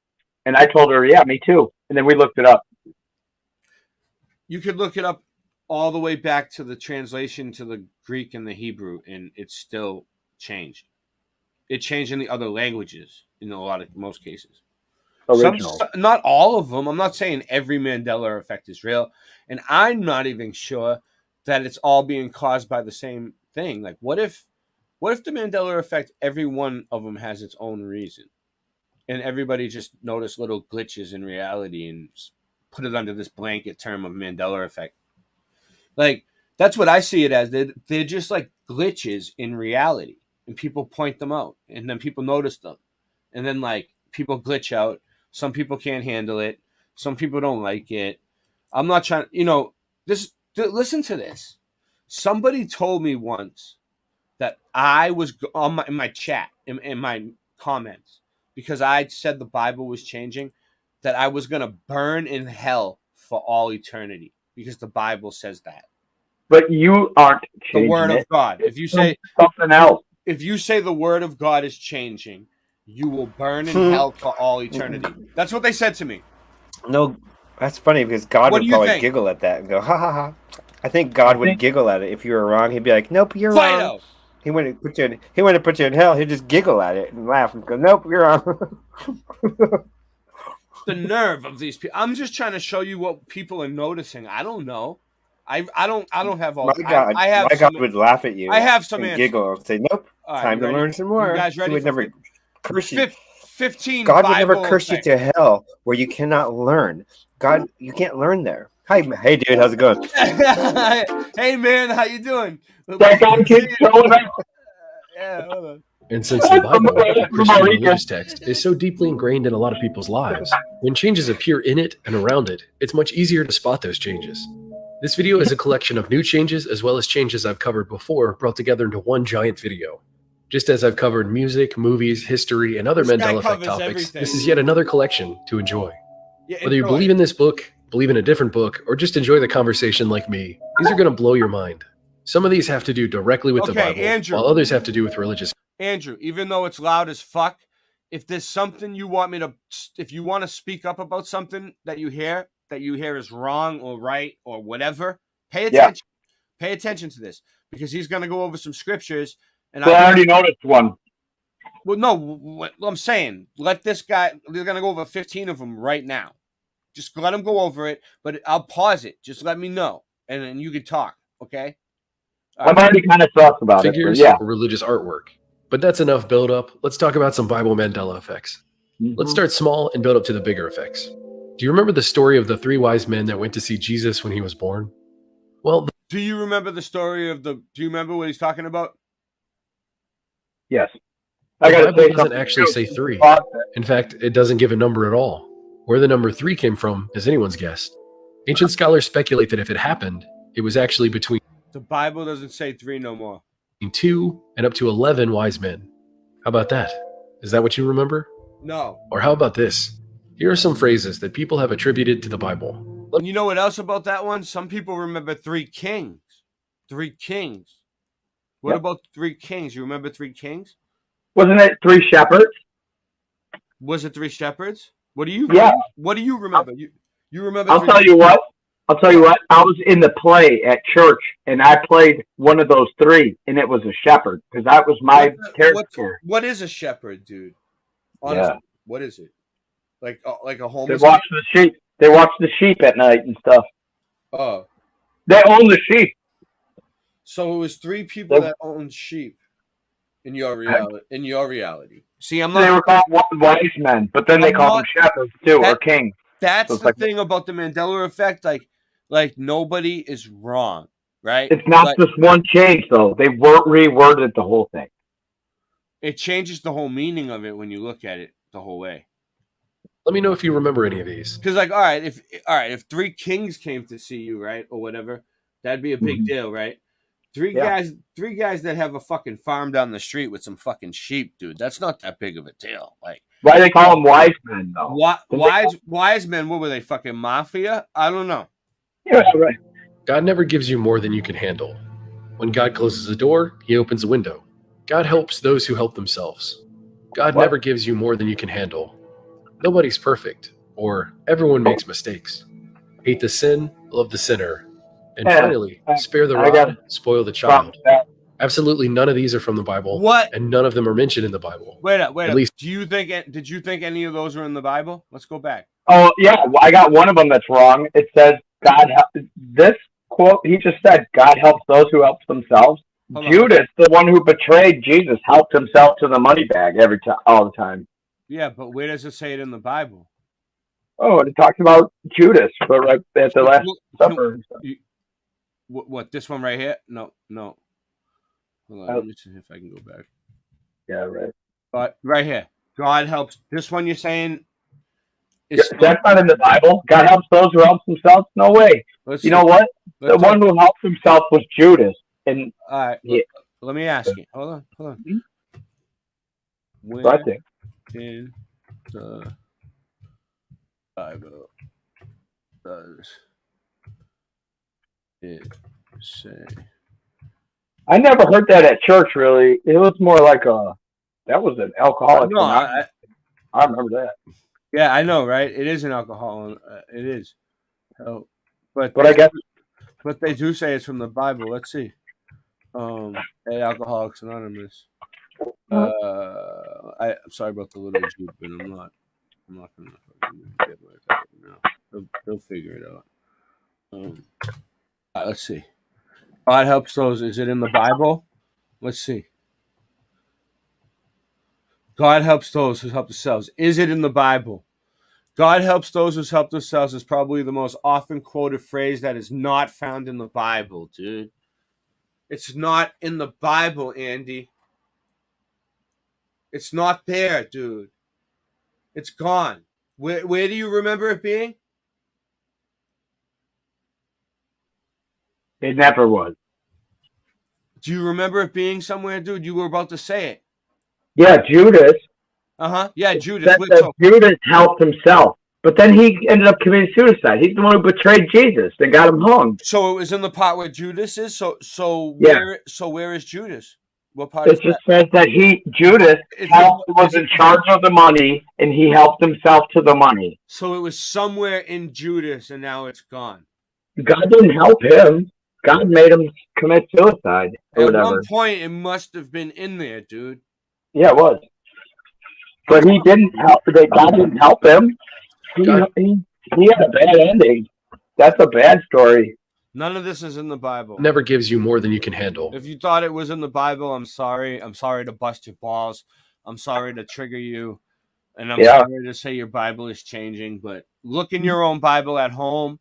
And I told her, yeah, me too. And then we looked it up. You could look it up all the way back to the translation to the Greek and the Hebrew, and it's still changed. It changed in the other languages in most cases. Original. Not all of them. I'm not saying every Mandela effect is real, and I'm not even sure that it's all being caused by the same thing. Like, what if the Mandela effect, every one of them has its own reason, and everybody just noticed little glitches in reality and put it under this blanket term of Mandela effect? Like, that's what I see it as. They're just like glitches in reality, and people point them out, and then people notice them, and then like people glitch out. Some people can't handle it. Some people don't like it. I'm not trying, listen to this. Somebody told me once that I was in my chat, in my comments, because I said the Bible was changing, that I was going to burn in hell for all eternity because the Bible says that. But you aren't changing the word it. of God. If you say something else, if you say the word of God is changing, you will burn in hell for all eternity. That's what they said to me. No, that's funny because God What would do you probably think? giggle at that and go, ha ha ha. I think God would giggle at it. If you were wrong, he'd be like, nope, you're wrong. Fido! He wouldn't put you in hell. He'd just giggle at it and laugh and go, nope, you're wrong. The nerve of these people. I'm just trying to show you what people are noticing. I don't know. I don't have all. My God, I have my God some, would laugh at you. I have some and answers. giggle and say, nope, All right, time to ready? learn some more. You guys ready? He would for never curse you. 15 God would Bible never curse you effects. to hell where you cannot learn. God, you can't learn there. Hi, hey, dude, how's it going? Hey, man, how you doing? that guy keeps showing up. Yeah, hold on. And since the Bible, a Christian religious text, is so deeply ingrained in a lot of people's lives, when changes appear in it and around it, it's much easier to spot those changes. This video is a collection of new changes as well as changes I've covered before brought together into one giant video. Just as I've covered music, movies, history, and other This guy Mandela effect covers topics, everything. this is yet another collection to enjoy. Yeah, Whether you enjoy. believe in this book, believe in a different book, or just enjoy the conversation like me, these are going to blow your mind. Some of these have to do directly with the Okay, Bible, Andrew. while others have to do with religious. Andrew, even though it's loud as fuck, if there's something you want me to, if you want to speak up about something that you hear is wrong or right or whatever, pay attention. Pay attention to this because he's going to go over some scriptures. And So I already noticed one. Well, no, what I'm saying, let this guy, they're going to go over 15 of them right now. Just let him go over it, but I'll pause it. Just let me know, and then you can talk, okay? I'm already kind of sus about figures it, but yeah. or religious artwork. But that's enough build up. Let's talk about some Bible Mandela effects. Let's start small and build up to the bigger effects. Do you remember the story of the 3 wise men that went to see Jesus when he was born? Well, do you remember the story of do you remember what he's talking about? Yes. I The gotta Bible say doesn't something actually too. say 3. In fact, it doesn't give a number at all. Where the number 3 came from is anyone's guess. Ancient scholars speculate that if it happened, it was actually between The Bible doesn't say 3 no more. 2 and up to 11 wise men. How about that? Is that what you remember? No. Or how about this? Here are some phrases that people have attributed to the Bible. And you know what else about that one? Some people remember 3 kings. 3 kings. What Yep. about 3 kings? You remember 3 kings? Wasn't it 3 shepherds? Was it 3 shepherds? What do you? Yeah. What do you remember? You remember? I'll 3 tell you what. I'll tell you what. I was in the play at church, and I played one of those 3, and it was a shepherd because that was my character. What is a shepherd, dude? Honestly, Yeah. what is it? Like a They homeless? watch the sheep. They watch the sheep at night and stuff. Oh, They own the sheep. so it was 3 people that owned sheep in your reality. See, I'm not. They were called wise men, but then they called them shepherds too, or kings. That's So it's the like- thing about the Mandela effect. Like nobody is wrong, right? It's not just one change though. They reworded the whole thing. It changes the whole meaning of it when you look at it the whole way. Let me know if you remember any of these. Because, like, all right, if 3 kings came to see you, right, or whatever, that'd be a big deal, right? Three guys that have a fucking farm down the street with some fucking sheep, dude. That's not that big of a deal. Like, why do they call them wise men though? Wise men? What were they? Fucking mafia? I don't know. Yeah, right. God never gives you more than you can handle. When God closes a door, he opens a window. God helps those who help themselves. God never gives you more than you can handle. Nobody's perfect, or everyone makes mistakes. Hate the sin, love the sinner. And finally, spare the rod, spoil the child. Absolutely none of these are from the Bible. What? And none of them are mentioned in the Bible. Wait up. At least, did you think any of those were in the Bible? Let's go back. Oh yeah, I got one of them that's wrong. It says this quote he just said, God helps those who help themselves. Judas, the one who betrayed Jesus, helped himself to the money bag all the time. Yeah, but where does it say it in the Bible? Oh, it talks about Judas, but right at the Last Supper. What, this one right here? No. Hold on, let me see if I can go back. Yeah, right. But right here, God helps. This one you're saying that's not in the Bible. God helps those who help themselves. No way. You know what? The one who helped himself was Judas. And all right, let me ask you. Hold on. Where so I think in the Bible does it say? I never heard that at church. Really, it was more like that was an alcoholic. No, I remember that. Yeah, I know, right? It is an alcohol. It is. Oh, but I guess. But they do say it's from the Bible. Let's see. Alcoholics Anonymous. I'm sorry about the little Jew, but I'm not gonna get with that now. They'll figure it out. Let's see. God helps those. Is it in the Bible? Let's see. God helps those who help themselves. Is it in the Bible? God helps those who help themselves is probably the most often quoted phrase that is not found in the Bible, dude. It's not in the Bible, Andy. It's not there, dude. It's gone. Where do you remember it being? It never was. Do you remember it being somewhere, dude? You were about to say it. Yeah, Judas. Yeah, Judas. Judas helped himself, but then he ended up committing suicide. He's the one who betrayed Jesus and got him hung. So it was in the part where Judas is. So where is Judas? What part? It just says that Judas was in charge of the money, and he helped himself to the money. So it was somewhere in Judas, and now it's gone. God didn't help him. God made him commit suicide or whatever. At one point, it must have been in there, dude. Yeah, it was. But he didn't help. God didn't help him. He had a bad ending. That's a bad story. None of this is in the Bible. Never gives you more than you can handle. If you thought it was in the Bible, I'm sorry. I'm sorry to bust your balls. I'm sorry to trigger you. And I'm sorry to say your Bible is changing. But look in your own Bible at home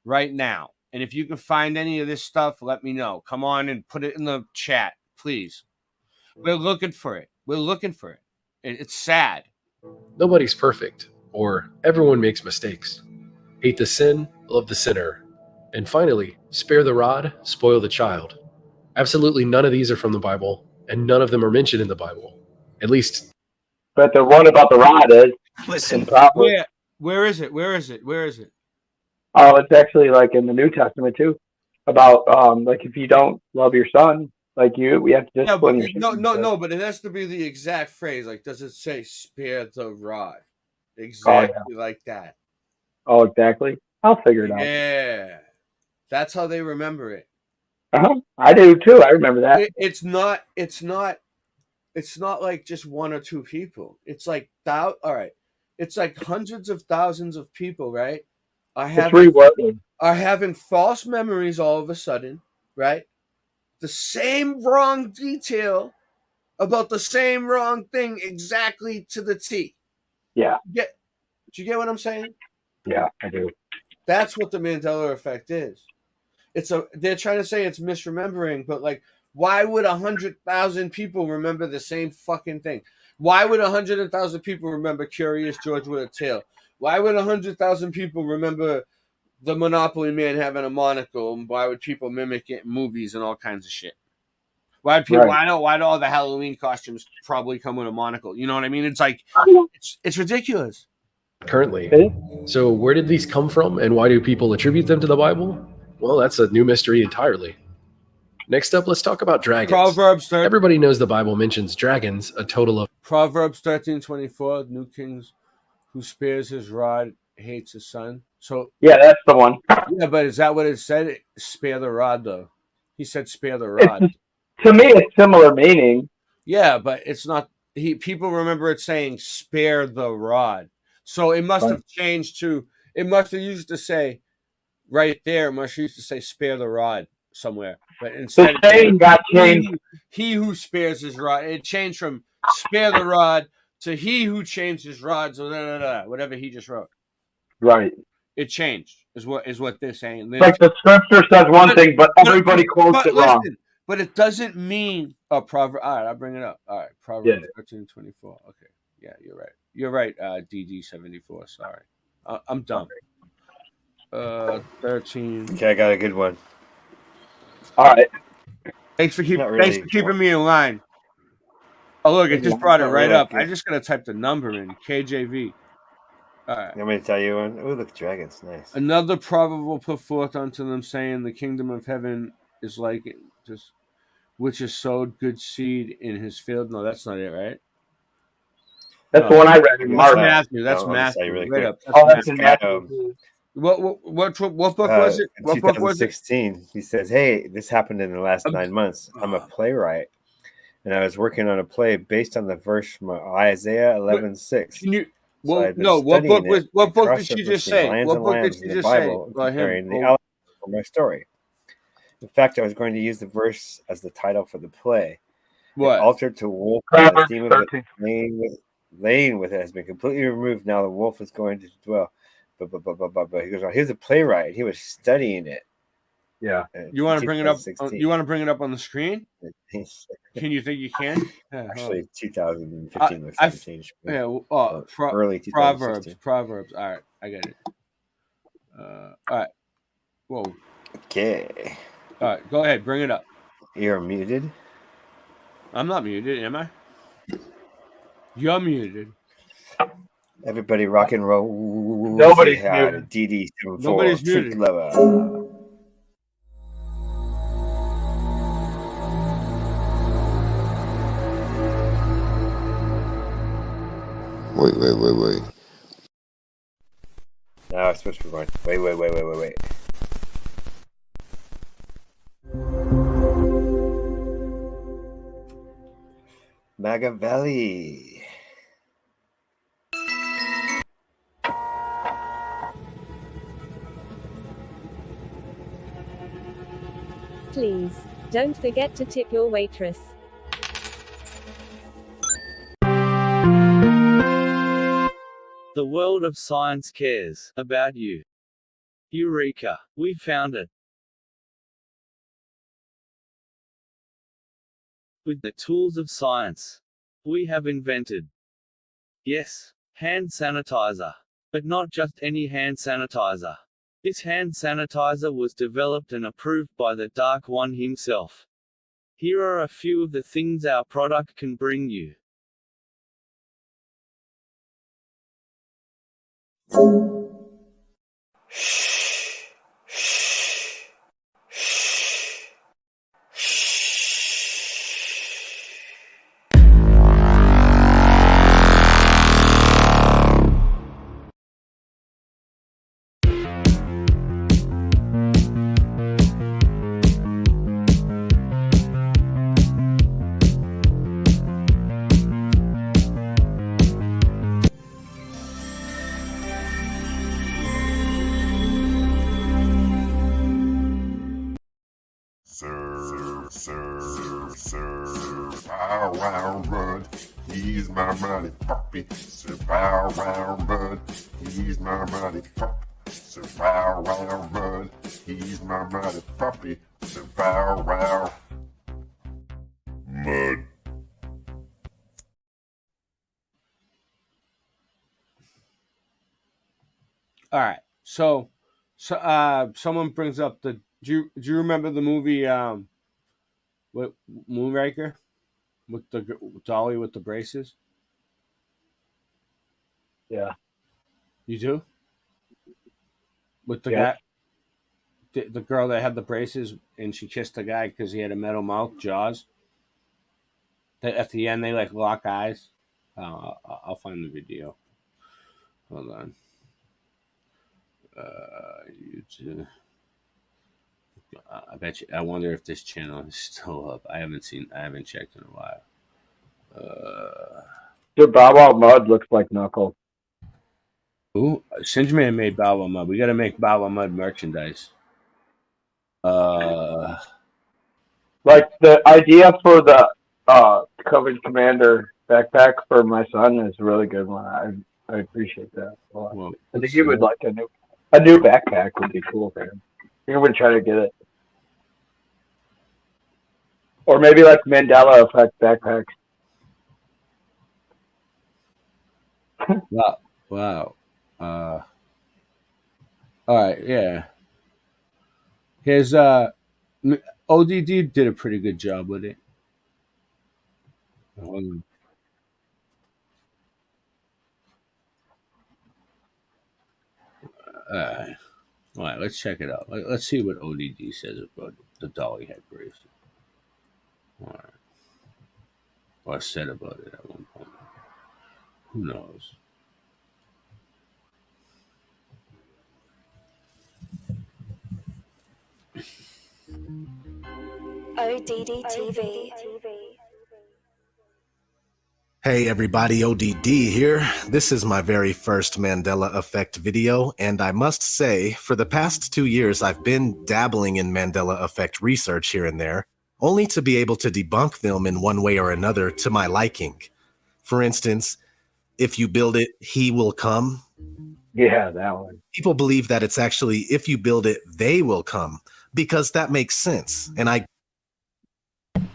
right now. And if you can find any of this stuff, let me know. Come on and put it in the chat, please. We're looking for it. We're looking for it. It's sad. Nobody's perfect, or everyone makes mistakes. Hate the sin, love the sinner. And finally, spare the rod, spoil the child. Absolutely none of these are from the Bible, and none of them are mentioned in the Bible. At least. But the one about the rod is. Listen, where is it? Where is it? Where is it? Oh, it's actually like in the New Testament too. About like if you don't love your son, like we have to discipline your son. No, but it has to be the exact phrase. Like, does it say spare the rod? Exactly like that. Oh, exactly. I'll figure it out. Yeah. That's how they remember it. I do too. I remember that. It's not like just one or two people. It's like all right. It's like hundreds of thousands of people, right? Are having false memories all of a sudden, right? The same wrong detail about the same wrong thing exactly to the T. Yeah. Do you get what I'm saying? Yeah, I do. That's what the Mandela effect is. They're trying to say it's misremembering, but like, why would 100,000 people remember the same fucking thing? Why would 100,000 people remember Curious George with a tail? Why would 100,000 people remember the Monopoly Man having a monocle? And why would people mimic it in movies and all kinds of shit? Why do all the Halloween costumes probably come with a monocle? You know what I mean? It's like it's ridiculous. Currently. So where did these come from, and why do people attribute them to the Bible? Well, that's a new mystery entirely. Next up, let's talk about dragons. Proverbs 13. Everybody knows the Bible mentions dragons a total of. Proverbs 13:24. New Kings, who spares his rod hates his son. So yeah, that's the one. Yeah, but is that what it said? Spare the rod, though. He said spare the rod. To me, it's similar meaning. Yeah, but it's not. People remember it saying spare the rod. So it must have changed to. It must have used to say. Right there, must used to say "spare the rod" somewhere, but instead the saying got changed. He who spares his rod. It changed from "spare the rod" to "he who changed his rod." So whatever he just wrote. Right. It changed. Is what they're saying. Like the scripture says one thing, but everybody quotes it wrong. But it doesn't mean a proverb. All right, I'll bring it up. All right, Proverbs 13:24. Okay, yeah, you're right. You're right. DD74. Sorry, I'm dumb. 13. Okay, I got a good one. All right. Thanks for keeping me in line. Oh, look, it just brought it right up. I just gotta type the number in KJV. All right. I'm going to tell you one. Oh, look, dragons, nice. Another proverb will put forth unto them, saying, "The kingdom of heaven is like just which has sowed good seed in his field." No, that's not it, right? That's the one I read in Mark. Matthew. That's Matthew. Really right up. That's in Matthew. What book was it? What book was it? 2016. He says, "Hey, this happened in the last 9 months. I'm a playwright, and I was working on a play based on the verse from Isaiah 11:6." What book did she just say? What book did she just say? Comparing the elements for my story. In fact, I was going to use the verse as the title for the play. What? Altered to wolf. The theme of it laying with it has been completely removed. Now the wolf is going to dwell. But he goes on. He was a playwright. He was studying it. Yeah. You want to bring it up? You want to bring it up on the screen? Can you think you can? Actually, 2015 looks like changed. Yeah. Early 2016. Proverbs. All right, I got it. All right. Whoa. Okay. All right, go ahead. Bring it up. You're muted. I'm not muted, am I? You're muted. Everybody rock and roll. Nobody's muted. DD74. Nobody's muted. Wait. Now it's supposed to be going. Wait. Machiavelli. Please, don't forget to tip your waitress. The world of science cares about you. Eureka! We found it. With the tools of science, We have invented, yes, hand sanitizer. But not just any hand sanitizer. This hand sanitizer was developed and approved by the Dark One himself. Here are a few of the things our product can bring you. Bow wow run, he's my mighty puppy. So bow wow run, he's my mighty puppy. So bow wow run, he's my mighty puppy. So bow wow. Mud. All right. So someone brings up the. Do you remember the movie what Moonraker with the dolly with the braces? Yeah. You do? With the Yes. guy, the girl that had the braces, and she kissed the guy because he had a metal mouth, Jaws. At the end, they like lock eyes. I'll find the video. Hold on. YouTube. I bet you. I wonder if this channel is still up. I haven't checked in a while. Dude, Bow Wow Mud looks like Knuckles. Ooh, Singeman made Bow Wow Mud. We got to make Bow Wow Mud merchandise. Like the idea for the COVID Commander backpack for my son is a really good one. I appreciate that a lot. Well, I think he would like a new backpack would be cool for him. He would try to get it. Or maybe like Mandela effect backpacks. Wow. All right, yeah. His ODD did a pretty good job with it. All right, let's check it out. Let's see what ODD says about the dolly head bracelet. All right. Or said about it at one point. Who knows? ODD TV. Hey everybody, ODD here. This is my very first Mandela Effect video, and I must say, for the past 2 years I've been dabbling in Mandela Effect research here and there, only to be able to debunk them in one way or another to my liking. For instance, if you build it, he will come. Yeah, that one. People believe that it's actually, if you build it, they will come, because that makes sense, and I...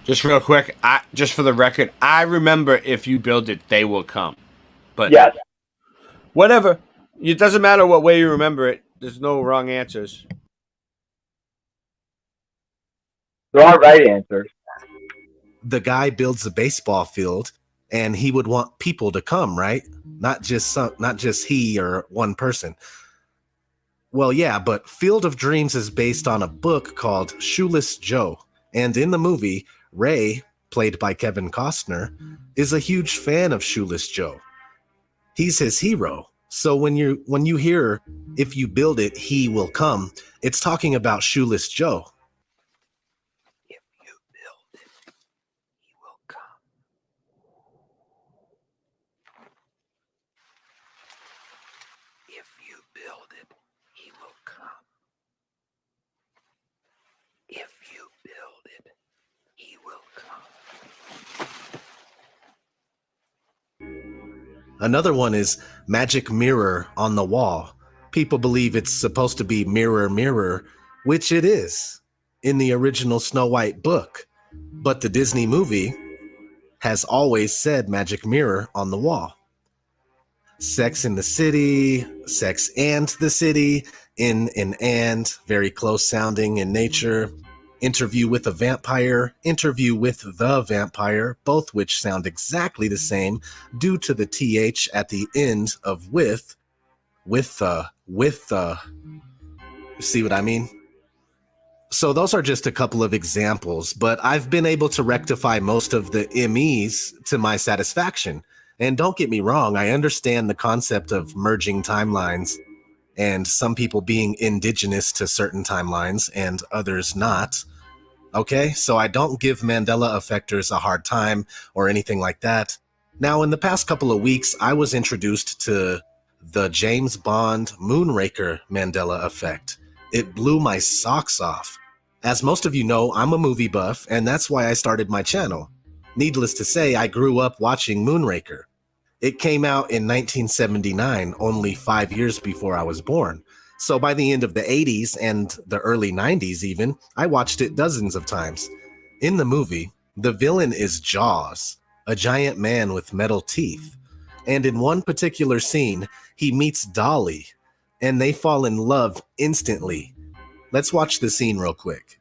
Just real quick, just for the record, I remember if you build it, they will come. But yes. Whatever. It doesn't matter what way you remember it. There's no wrong answers. There are right answers. The guy builds a baseball field, and he would want people to come, right? Not just he or one person. Well, yeah, but Field of Dreams is based on a book called Shoeless Joe, and in the movie, Ray, played by Kevin Costner, is a huge fan of Shoeless Joe. He's his hero. So when you hear, if you build it, he will come, it's talking about Shoeless Joe. If you build it, he will come. If you build it, he will come. If you build it, he will come. Another one is Magic Mirror on the Wall. People believe it's supposed to be mirror, mirror, which it is in the original Snow White book. But the Disney movie has always said magic mirror on the wall. Sex in the City, Sex and the City, in and, very close sounding in nature. Interview with a Vampire, Interview with the Vampire, both which sound exactly the same due to the TH at the end of with the. See what I mean? So those are just a couple of examples, but I've been able to rectify most of the MEs to my satisfaction. And don't get me wrong, I understand the concept of merging timelines and some people being indigenous to certain timelines and others not. Okay, so I don't give Mandela effectors a hard time or anything like that. Now, in the past couple of weeks, I was introduced to the James Bond Moonraker Mandela effect. It blew my socks off. As most of you know, I'm a movie buff, and that's why I started my channel. Needless to say, I grew up watching Moonraker. It came out in 1979, only 5 years before I was born. So by the end of the 80s and the early 90s even, I watched it dozens of times. In the movie, the villain is Jaws, a giant man with metal teeth. And in one particular scene, he meets Dolly, and they fall in love instantly. Let's watch the scene real quick.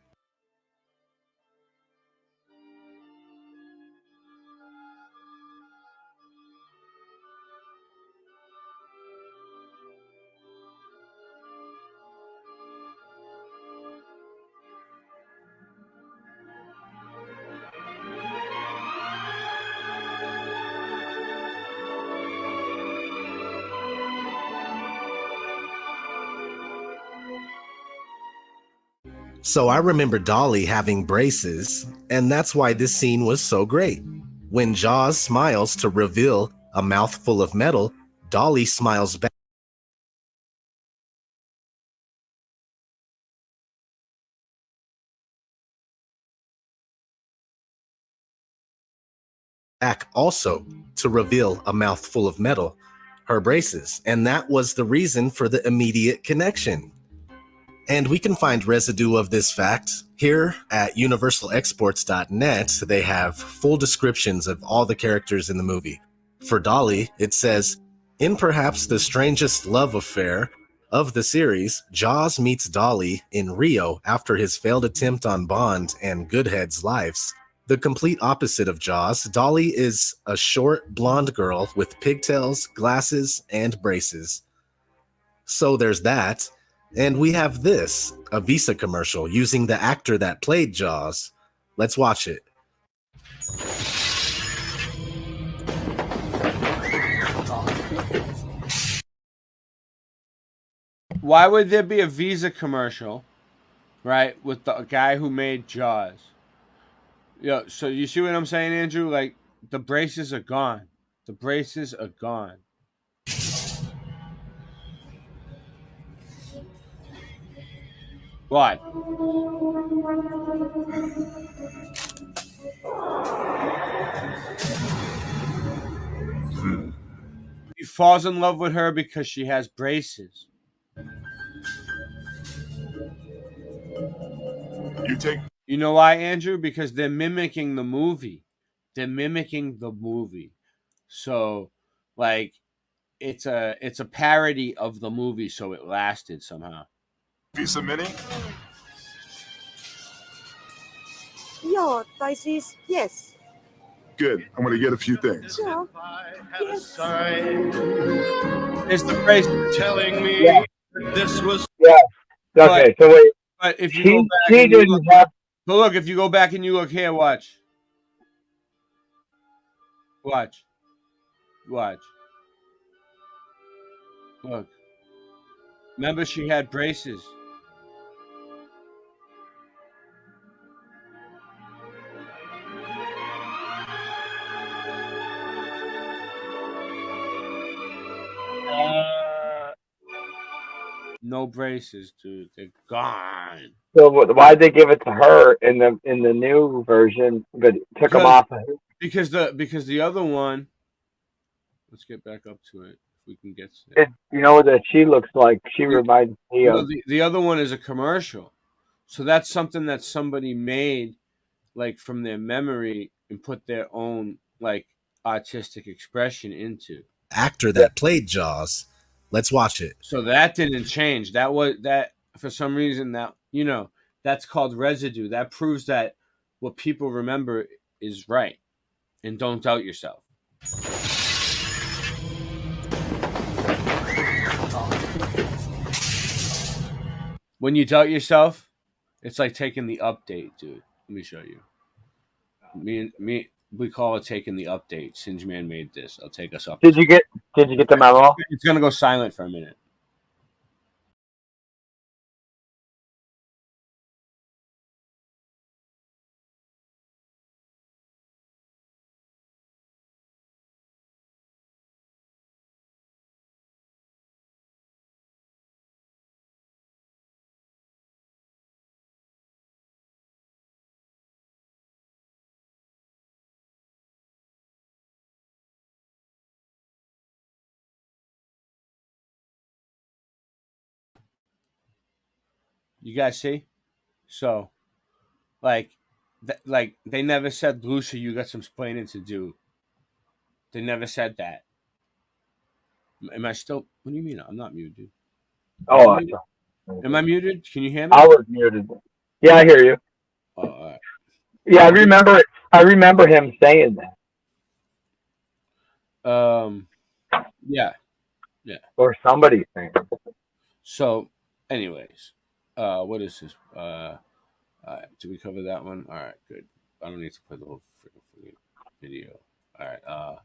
So I remember Dolly having braces, and that's why this scene was so great. When Jaws smiles to reveal a mouthful of metal, Dolly smiles back also to reveal a mouthful of metal, her braces, and that was the reason for the immediate connection. And we can find residue of this fact here at universalexports.net. They have full descriptions of all the characters in the movie. For Dolly, it says, in perhaps the strangest love affair of the series, Jaws meets Dolly in Rio after his failed attempt on Bond and Goodhead's lives. The complete opposite of Jaws, Dolly is a short, blonde girl with pigtails, glasses, and braces. So there's that. And we have this, a Visa commercial using the actor that played Jaws. Let's watch it. Why would there be a Visa commercial, right, with the guy who made Jaws? Yeah, so you see what I'm saying, Andrew? Like, the braces are gone. The braces are gone. What? He falls in love with her because she has braces. You know why, Andrew? Because they're mimicking the movie. They're mimicking the movie. So, like, it's a parody of the movie, so it lasted somehow. Visa Mini? Ja, das ist yes. Good. I'm going to get a few things. Ja. Yes. It's the brace telling me this was. Yeah. Okay. So wait. But if you go back, she didn't look, have. But look, if you go back and you look here, watch. Watch. Look. Remember, she had braces. No braces, dude. They're gone. So why'd they give it to her in the new version, but took them off? Because the other one. Let's get back up to it. If we can get to it. You know what that she looks like? She reminds me of. The other one is a commercial, so that's something that somebody made, like from their memory, and put their own like artistic expression into. Actor that played Jaws. Let's watch it. So that didn't change. That was that for some reason that that's called residue. That proves that what people remember is right, and don't doubt yourself. When you doubt yourself, it's like taking the update, dude. Let me show you. We call it taking the update. Singe Man made this. I'll take us up. Did you get the memo? It's gonna go silent for a minute. You guys see? So, like they never said, Lucia, you got some explaining to do. They never said that. Am I still? What do you mean? I'm not muted. Oh, am I muted? Can you hear me? I was muted. Yeah, I hear you. Oh, all right. Yeah, I remember it. I remember him saying that. Yeah. Or somebody saying it. So, anyways, what is this? Did we cover that one? All right, good. I don't need to play the whole freaking video. All right.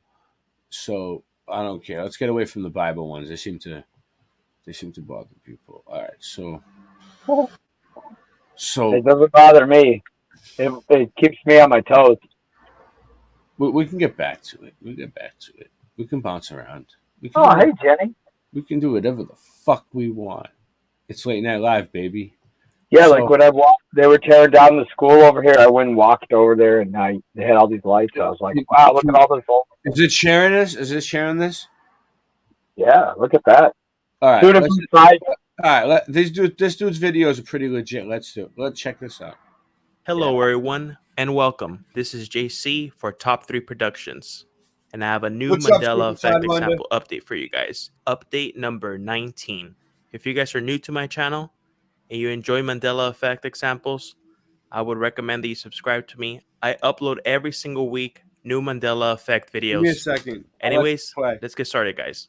So I don't care. Let's get away from the Bible ones. They seem to bother people. All right. So It doesn't bother me. It keeps me on my toes. We can get back to it. We can bounce around. Hey, Jenny. We can do whatever the fuck we want. It's Late Night Live, baby. Yeah, like when they were tearing down the school over here. I went and walked over there, and they had all these lights. I was like, "Wow, look at all this!" Is it sharing this? Is it sharing this? Yeah, look at that. All right. All right. This dude's videos are pretty legit. Let's check this out. Hello, everyone, and welcome. This is JC for Top 3 Productions, and I have a new Mandela Effect example update for you guys. Update number 19. If you guys are new to my channel and you enjoy Mandela Effect examples, I would recommend that you subscribe to me. I upload every single week new Mandela Effect videos. Give me a second. Anyways, let's get started, guys.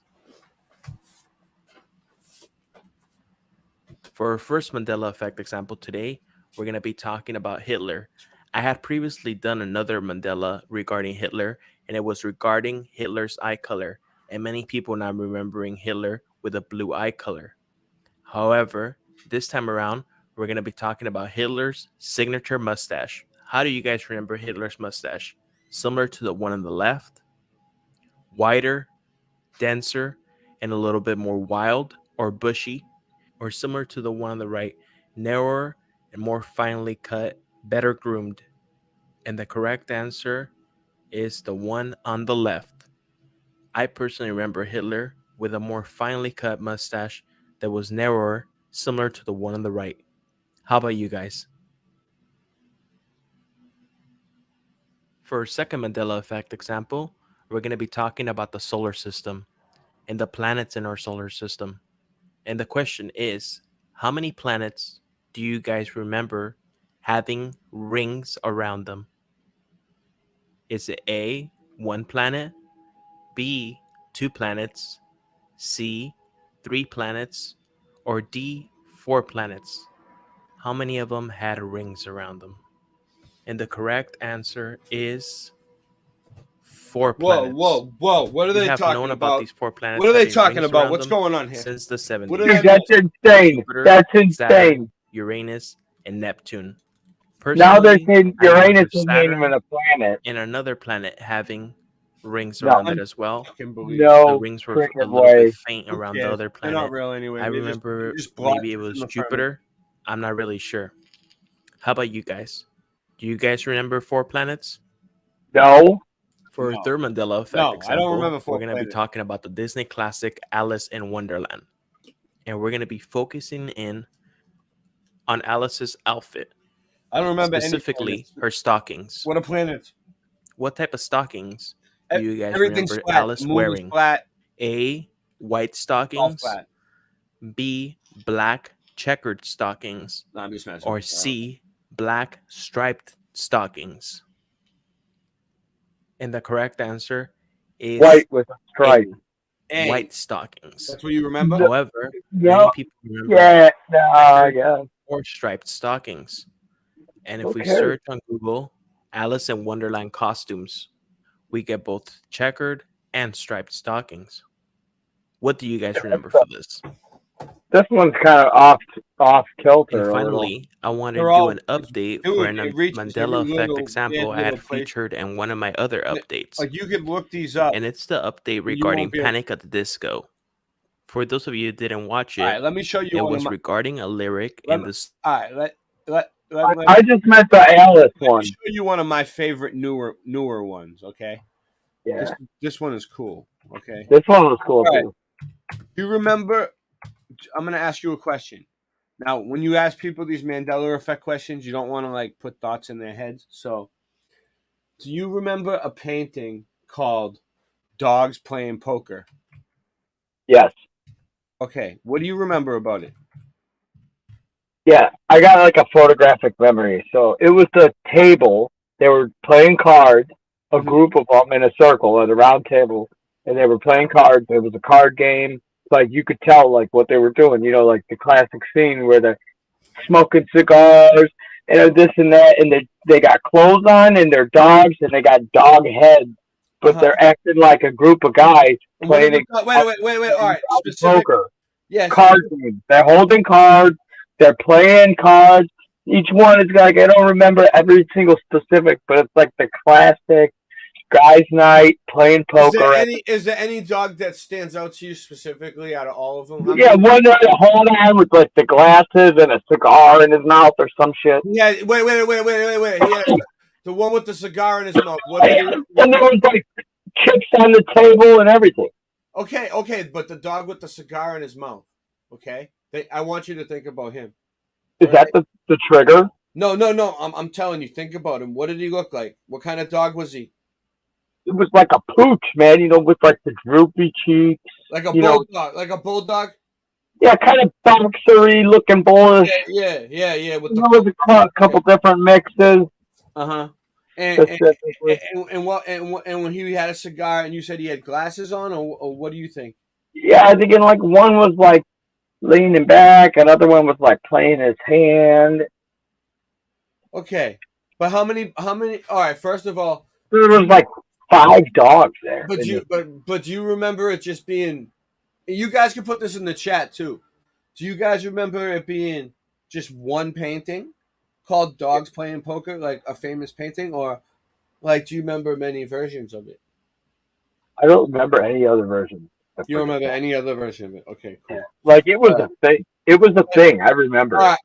For our first Mandela Effect example today, we're going to be talking about Hitler. I had previously done another Mandela regarding Hitler, and it was regarding Hitler's eye color, and many people now remembering Hitler with a blue eye color. However, this time around, we're going to be talking about Hitler's signature mustache. How do you guys remember Hitler's mustache? Similar to the one on the left, wider, denser, and a little bit more wild or bushy, or similar to the one on the right, narrower and more finely cut, better groomed? And the correct answer is the one on the left. I personally remember Hitler with a more finely cut mustache that was narrower, similar to the one on the right. How about you guys? For our second Mandela Effect example, we're going to be talking about the solar system and the planets in our solar system. And the question is, how many planets do you guys remember having rings around them? Is it A, 1 planet, B, 2 planets, C, 3 planets, or D, 4 planets? How many of them had rings around them? And the correct answer is 4 planets. Whoa! What are they talking about? These 4 planets? What are they talking about? What's going on here? Since the 70s. Dude, that's insane. Jupiter, That's insane. Saturn, Uranus, and Neptune. Now they're saying Uranus isn't even a planet. And another planet having rings around it as well. No, the rings were a little bit faint around the other planet. They're not real anyway. I remember maybe it was Jupiter. I'm not really sure. How about you guys? Do you guys remember 4 planets? No. For our third Mandela Effect example, I don't remember 4 we're going to be talking about the Disney classic Alice in Wonderland. And we're going to be focusing in on Alice's outfit. I don't remember specifically her stockings. What are planets? What type of stockings Do you guys Everything's remember flat. Alice The moon is wearing flat. A, white All stockings, flat. B, black checkered stockings, No, I'm just messing or with you. C, black striped stockings? And the correct answer is White with a stripe. A. white stockings. That's what you remember? However, No. many people remember Yeah, nah, checkered yeah. or striped stockings. And if we Okay. search on Google Alice in Wonderland costumes, we get both checkered and striped stockings. What do you guys remember for this? This one's kind of off kilter And a little. finally, I wanted They're to do all- an update dude, for it reaches Mandela every effect little example I little had place. featured in one of my other updates. Like you could look these up. And it's the update You regarding won't be able- Panic at the Disco. For those of you who didn't watch it, All right, let me show you it one was of my. regarding a lyric Let in me- this. All right, let I just meant the Alice Let one. me show you one of my favorite newer ones. Okay. Yeah. This one is cool. Okay. This one was cool All right. too. You remember? I'm gonna ask you a question. Now, when you ask people these Mandela effect questions, you don't want to like put thoughts in their heads. So, do you remember a painting called "Dogs Playing Poker"? Yes. Okay. What do you remember about it? Yeah, I got like a photographic memory. So it was the table. They were playing cards, a group of them in a circle at a round table, and they were playing cards. It was a card game. Like you could tell like what they were doing. You know, like the classic scene where they're smoking cigars and this and that, and they got clothes on and they're dogs and they got dog heads, but they're acting like a group of guys playing. Wait. All right. Specific. Poker. Yes. Card games. They're holding cards. They're playing cards. Each one is like, I don't remember every single specific, but it's like the classic guys' night playing poker. Is there any dog that stands out to you specifically out of all of them? Yeah, one that hold on with like the glasses and a cigar in his mouth or some shit. Yeah, wait. He had the one with the cigar in his mouth. What did he, And there was like chips on the table and everything. Okay, but the dog with the cigar in his mouth. Okay, I want you to think about him. Is that the trigger? No. I'm telling you, think about him. What did he look like? What kind of dog was he? It was like a pooch, man. You know, with like the droopy cheeks. Like a bulldog. Like a bulldog. Yeah, kind of boxery looking boys. Yeah. With there was a couple different mixes. And when he had a cigar, and you said he had glasses on, or what do you think? Yeah, I think like one was like leaning back, another one was like playing his hand. Okay, but how many? All right, first of all, there was like 5 dogs there. But do you remember it just being? You guys can put this in the chat too. Do you guys remember it being just one painting called "Dogs Playing Poker," like a famous painting, or like do you remember many versions of it? I don't remember any other version. You don't remember any other version of it? Okay, cool. Like it was a thing. It was a thing. I remember. All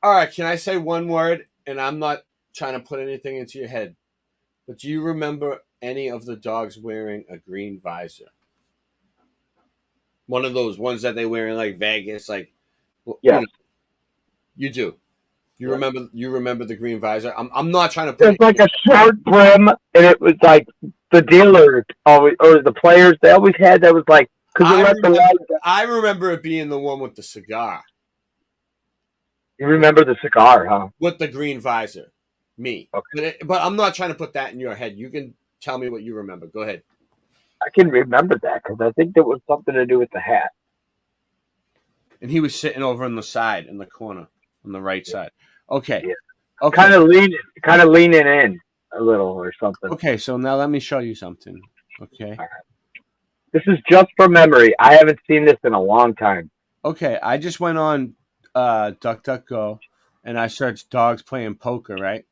right. Can I say one word? And I'm not trying to put anything into your head, but do you remember any of the dogs wearing a green visor? One of those ones that they wear in like Vegas, like yeah, you do. You remember the green visor? I'm not trying to put it's like a short brim, and it was like the dealers always, or the players, they always had that was like I remember it being the one with the cigar. You remember the cigar, huh? With the green visor. Me. Okay. But I'm not trying to put that in your head. You can tell me what you remember. Go ahead. I can remember that because I think there was something to do with the hat. And he was sitting over on the side, in the corner, on the right side. Okay. Yeah. Okay. Kind of leaning in a little or something. Okay, so now let me show you something. Okay. All right. This is just from memory. I haven't seen this in a long time. Okay, I just went on DuckDuckGo and I searched dogs playing poker, right?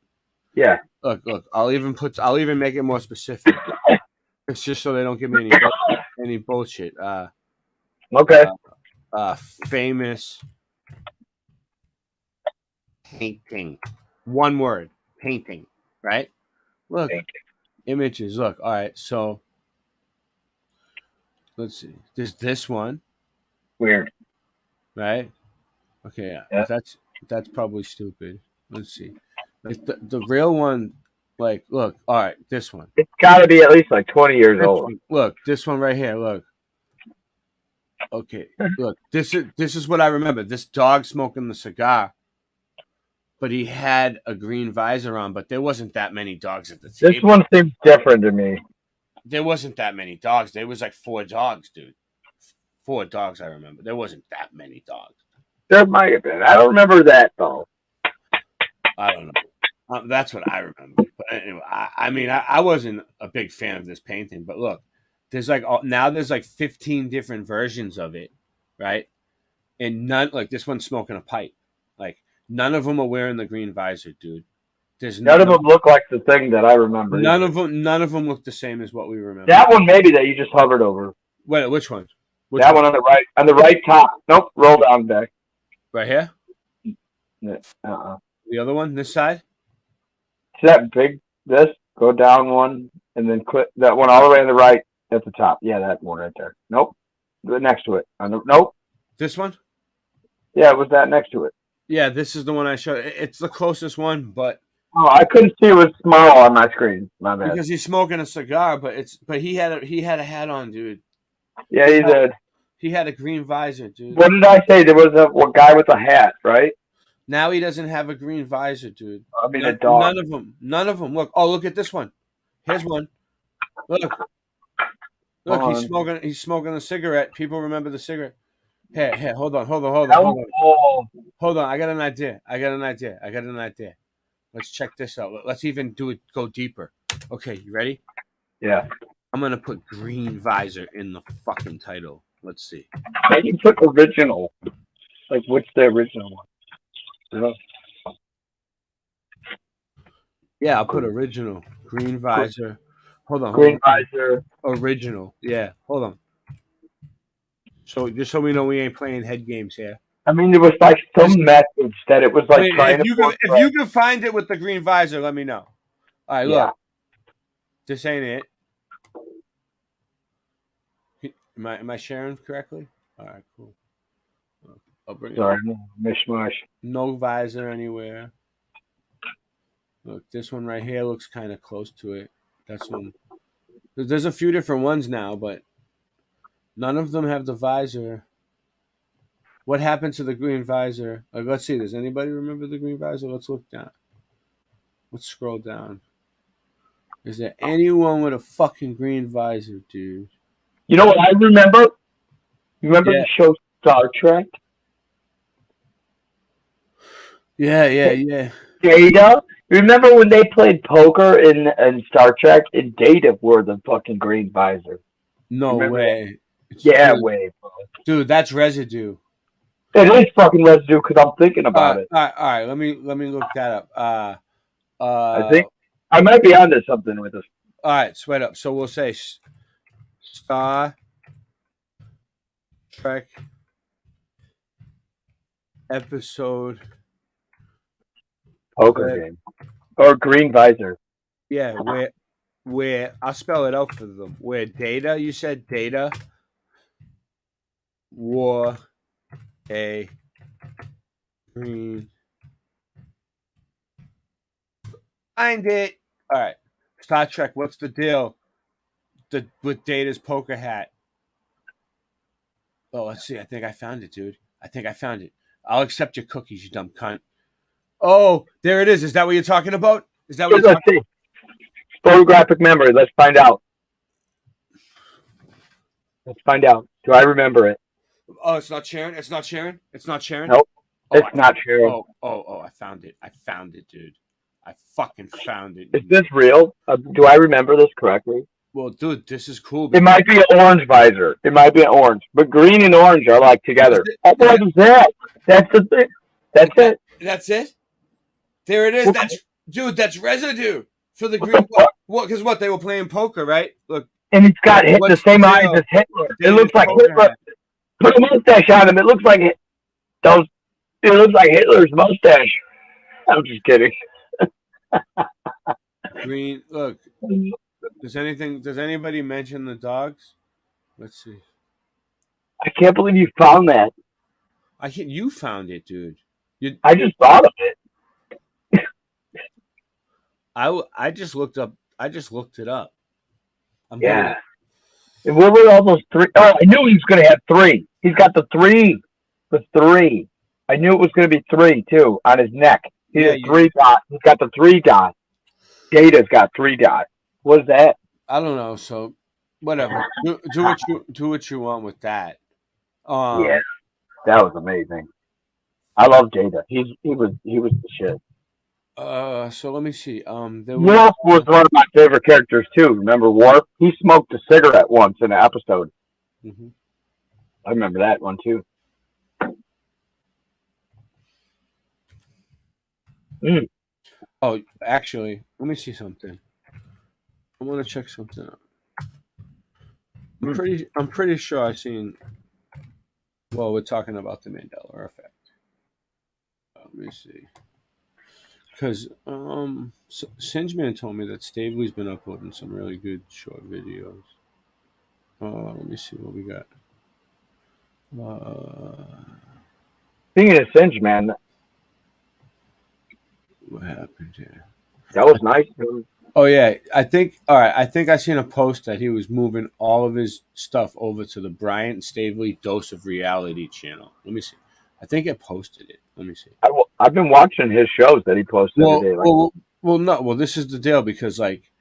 Yeah. Look, I'll even make it more specific. It's just so they don't give me any bullshit. Okay. Famous painting. One word. Painting. Right? Look. Painting. Images. Look. All right. So let's see. There's this one. Weird. Right? Okay. Yeah. That's probably stupid. Let's see. Like the real one Like, look, all right, this one. It's got to be at least like 20 years This old. one, look, this one right here. Look. Okay, look, this is what I remember. This dog smoking the cigar, but he had a green visor on. But there wasn't that many dogs at the table. This one seems different to me. There wasn't that many dogs. There was like 4 dogs, dude. 4 dogs, I remember. There wasn't that many dogs. There might have been. I don't remember that though. I don't know. That's what I remember. But anyway, I wasn't a big fan of this painting. But look, there's like now there's like 15 different versions of it, right? And none, like this one's smoking a pipe. Like none of them are wearing the green visor, dude. There's None of them look like the thing that I remember. None of them look the same as what we remember. That one maybe that you just hovered over. Wait, which one? That one on the right top. Nope, roll down back. Right here? Uh-uh. The other one, this side? See that big, go down one, and then click that one all the way on the right at the top. Yeah, that one right there. Nope. Next to it. Nope. This one? Yeah, it was that next to it. Yeah, this is the one I showed. It's the closest one, but... Oh, I couldn't see it was small on my screen. My bad. Because he's smoking a cigar, but he had a hat on, dude. Yeah, he did. He had a green visor, dude. What did I say? There was a guy with a hat, right? Now he doesn't have a green visor, dude. I mean, a dog. None of them. Look. Oh, look at this one. Here's one. Look. Look, he's smoking a cigarette. People remember the cigarette. Here, hold on. Hold on. I got an idea. Let's check this out. Let's even go deeper. Okay, you ready? Yeah. I'm gonna put green visor in the fucking title. Let's see. How do you put original? Like, what's the original one? Yeah, I'll put original. Green visor. Hold on. Green visor. Original. Yeah, hold on. So just so we know we ain't playing head games here. I mean, there was like some message that it was like trying if you can find it with the green visor, let me know. All right, look. This ain't it. Am I sharing correctly? All right, cool. I'll bring it up. Mishmash. No visor anywhere. Look, this one right here looks kind of close to it. That's one. There's a few different ones now, but none of them have the visor. What happened to the green visor? Like, let's see. Does anybody remember the green visor? Let's look down. Let's scroll down. Is there anyone with a fucking green visor, dude? You know what I remember? Remember the show Star Trek? Yeah. Data? Remember when they played poker in Star Trek? And Data wore the fucking green visor. No way. Yeah, way, bro. Dude, that's residue. It is fucking residue because I'm thinking about it. All right. Let me look that up. I think I might be onto something with this. All right, sweat up. So we'll say Star Trek episode poker game or green visor. Yeah, where I'll spell it out for them. Where Data, you said Data wore a green. Find it. All right, Star Trek. What's the deal? With Data's poker hat. Oh, let's see. I think I found it, dude. I'll accept your cookies, you dumb cunt. Oh, there it is. Is that what you're talking about? Photographic memory. Let's find out. Do I remember it? Oh, it's not sharing. Nope. It's not sharing. Oh, I found it, dude. I fucking found it. Is this real? Do I remember this correctly? Well, dude, this is cool. It might be an orange visor. It might be an orange, but green and orange are like together. What is that? That's the thing. That's it. That's it. There it is. That's residue for the green. What? Because they were playing poker, right? Look. And it's got the same eyes as Hitler. It looks like Hitler. Put a mustache on him. It looks like Hitler's mustache. I'm just kidding. Green. Look. Does anybody mention the dogs? Let's see. I can't believe you found that. You found it, dude. I just thought of it. I just looked up. I just looked it up. I'm Yeah. And what were all those three? Oh, I knew he was going to have three. He's got the three. The three. I knew it was going to be three too on his neck. He Yeah, has three dots. He's got the three dots. Data's got three dots. What is that? I don't know. So whatever. Do what you want with that. Yeah, that was amazing. I love Data. He was the shit. So let me see. There Worf was one of my favorite characters too. Remember Worf? He smoked a cigarette once in an episode. Mhm. I remember that one too. Mm. Oh, actually, let me see something. I want to check something out. I'm pretty sure I've seen. Well, we're talking about the Mandela effect. Let me see. Because Singeman told me that Staveley's been uploading some really good short videos. Let me see what we got. Speaking of Singe, man, What happened here? that was nice. Oh yeah, I think. All right, I think I seen a post that he was moving all of his stuff over to the Bryant Staveley Dose of Reality channel. Let me see. I think I posted it. Let me see. I've been watching his shows that he posts every day. No. Well, this is the deal because like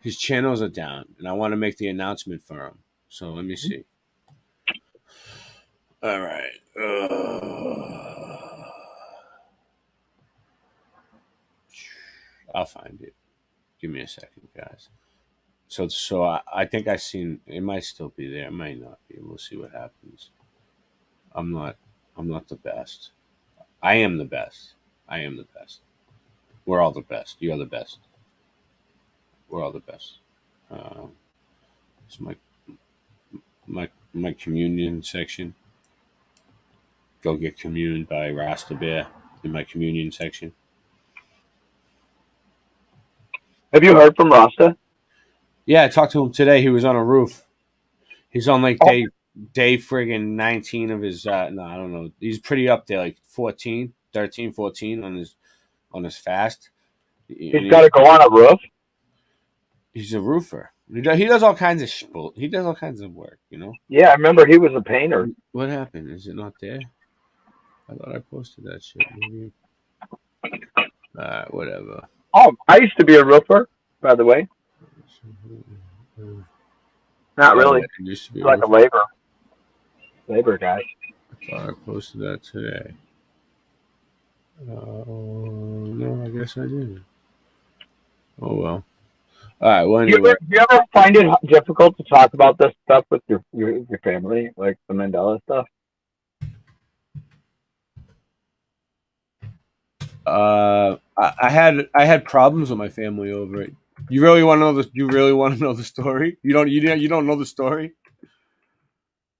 his channels are down, and I want to make the announcement for him. So let me see. All right. I'll find it. Give me a second, guys. So I think I seen it. Might still be there. It might not be. We'll see what happens. I'm not the best. I am the best. I am the best. We're all the best. You're the best. We're all the best. It's my communion section. Go get communed by Rasta Bear in my communion section. Have you heard from Rasta? Yeah, I talked to him today. He was on a roof. He's on like day friggin' 19 of his no, I don't know. He's pretty up there, like 14, 13, 14 on his fast. He's got to go on a roof. He's a roofer. He does all kinds of he does all kinds of work, you know. Yeah, I remember he was a painter. What happened? Is it not there? I thought I posted that shit. Maybe. Whatever. Oh, I used to be a roofer, by the way. Not really. Used to be like a labor guy. I thought I posted that today. No, I guess I didn't. Oh well. All right. Well, anyway. Do you ever find it difficult to talk about this stuff with your family, like the Mandela stuff? I had problems with my family over it. You really want to know You really want to know the story? You don't know the story?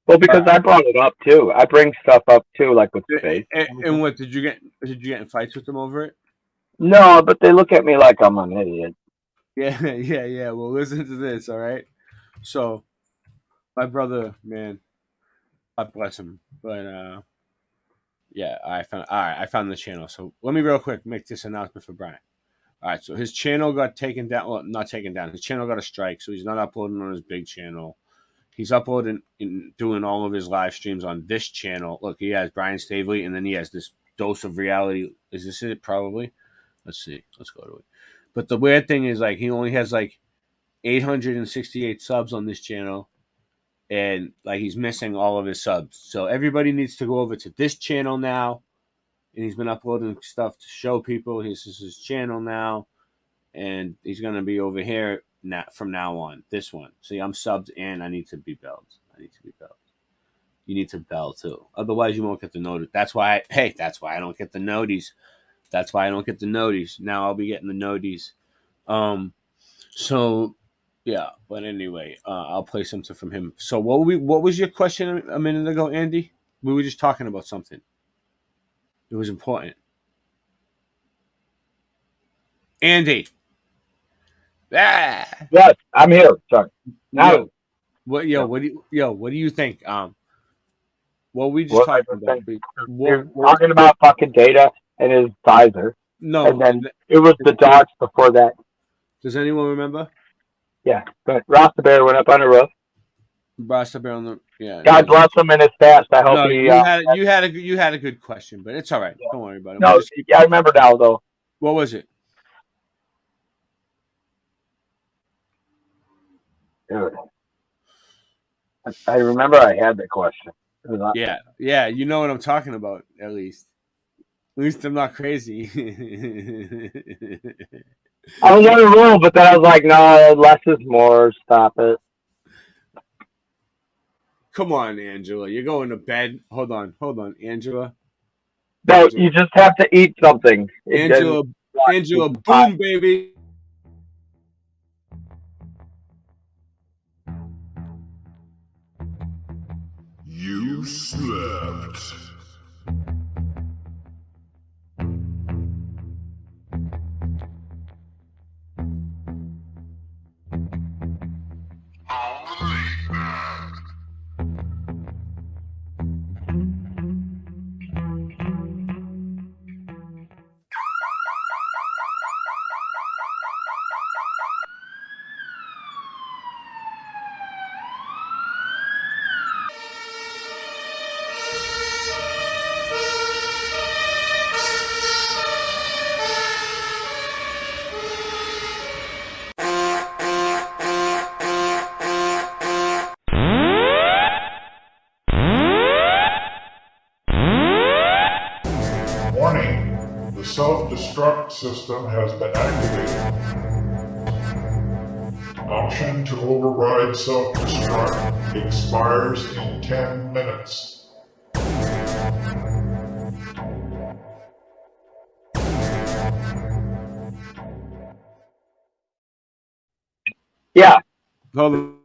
Well, because I brought it up too. I bring stuff up too, like with space. And what did you get? Did you get in fights with them over it? No, but they look at me like I'm an idiot. Yeah. Well, listen to this, all right? So, my brother, man, God bless him, but yeah, I found the channel. So let me real quick make this announcement for Brian. All right, so his channel got taken down. Well, not taken down. His channel got a strike, so he's not uploading on his big channel. He's uploading and doing all of his live streams on this channel. Look, he has Brian Staveley, and then he has this Dose of Reality. Is this it? Probably. Let's see. Let's go to it. But the weird thing is, like, he only has like 868 subs on this channel, and like he's missing all of his subs. So everybody needs to go over to this channel now, and he's been uploading stuff to show people. This is his channel now, and he's gonna be over here from now on. This one. See, I'm subbed, and I need to be belled. You need to bell too, otherwise you won't get the notice. That's why I don't get the noties. That's why I don't get the noties. Now I'll be getting the noties. So yeah, but anyway, I'll play something from him. So what was your question a minute ago, Andy? We were just talking about something. It was important. Andy. Yes, I'm here. Sorry. Now, what do you think? What we just talking about? We're talking about fucking Data and his visor. No. And then it was the dogs before that. Does anyone remember? Yeah, but Rasta Bear went up on a roof. Rasta Bear on the God bless him in his fast. I hope he. You had a good question, but it's all right. Don't worry about it. No, I remember now though. What was it? Dude, I remember I had the question. Yeah, you know what I'm talking about. At least I'm not crazy. I was on a roll, but then I was like, no, less is more. Stop it. Come on, Angela. You're going to bed. Hold on, Angela. No, you just have to eat something. Angela, boom, baby. You slept. Warning, the self-destruct system has been activated. Option to override self-destruct expires in 10 minutes. Yeah. Hold on.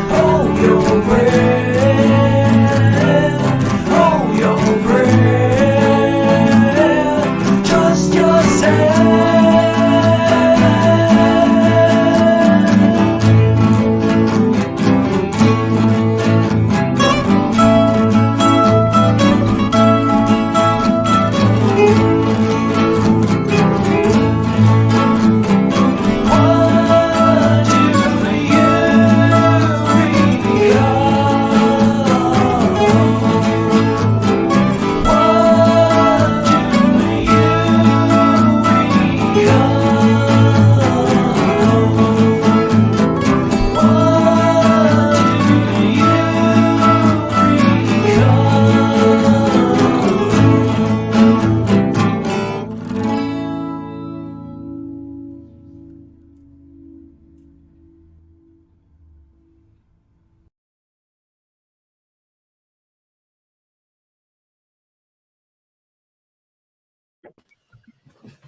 Hold your breath.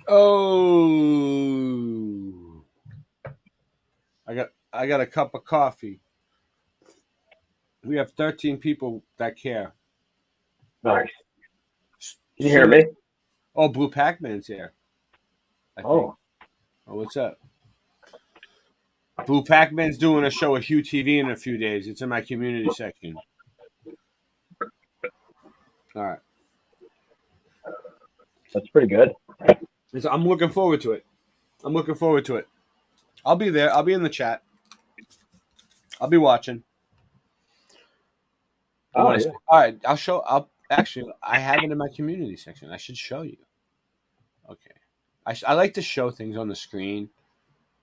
Oh, I got a cup of coffee. We have 13 people that care. Nice. Can you hear me? Oh, Blue Pac-Man's here. I think. Oh, what's up? Blue Pac-Man's doing a show at Hugh TV in a few days. It's in my community section. All right. That's pretty good. I'm looking forward to it. I'll be there. I'll be in the chat. I'll be watching. Oh, yeah. All right. Actually, I have it in my community section. I should show you. Okay. I like to show things on the screen,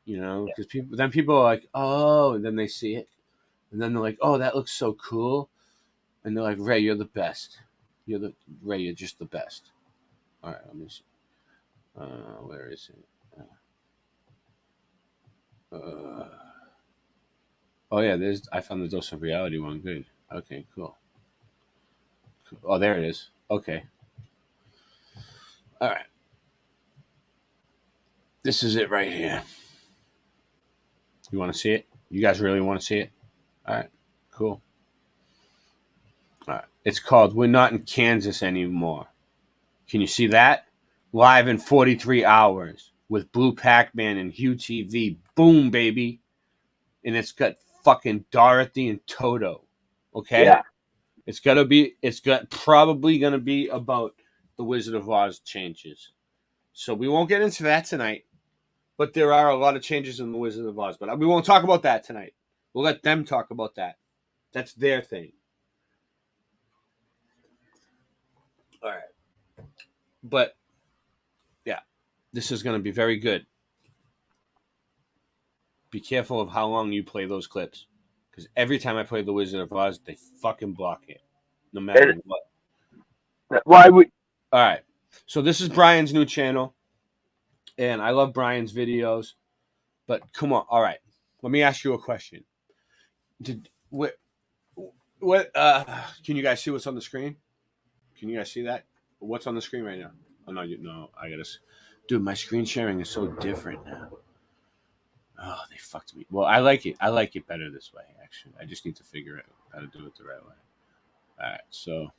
because people are like, oh, and then they see it. And then they're like, oh, that looks so cool. And they're like, Ray, you're the best. You're just the best. All right, let me see. Where is it? Oh yeah, I found the Dose of Reality one. Good. Okay, cool. Oh, there it is. Okay. All right. This is it right here. You want to see it? You guys really want to see it? All right. Cool. All right. It's called "We're Not in Kansas Anymore." Can you see that? Live in 43 hours with Blue Pac-Man and Hugh TV. Boom, baby. And it's got fucking Dorothy and Toto. Okay? Yeah. It's probably gonna be about the Wizard of Oz changes. So we won't get into that tonight. But there are a lot of changes in the Wizard of Oz. But we won't talk about that tonight. We'll let them talk about that. That's their thing. All right. But yeah, this is gonna be very good. Be careful of how long you play those clips. Because every time I play The Wizard of Oz, they fucking block it. No matter what. Why would... All right. So this is Brian's new channel. And I love Brian's videos. But come on. All right. Let me ask you a question. Can you guys see what's on the screen? Can you guys see that? What's on the screen right now? Oh, no. I got to... Dude, my screen sharing is so different now. Oh, they fucked me. Well, I like it. I like it better this way, actually. I just need to figure out how to do it the right way. All right, so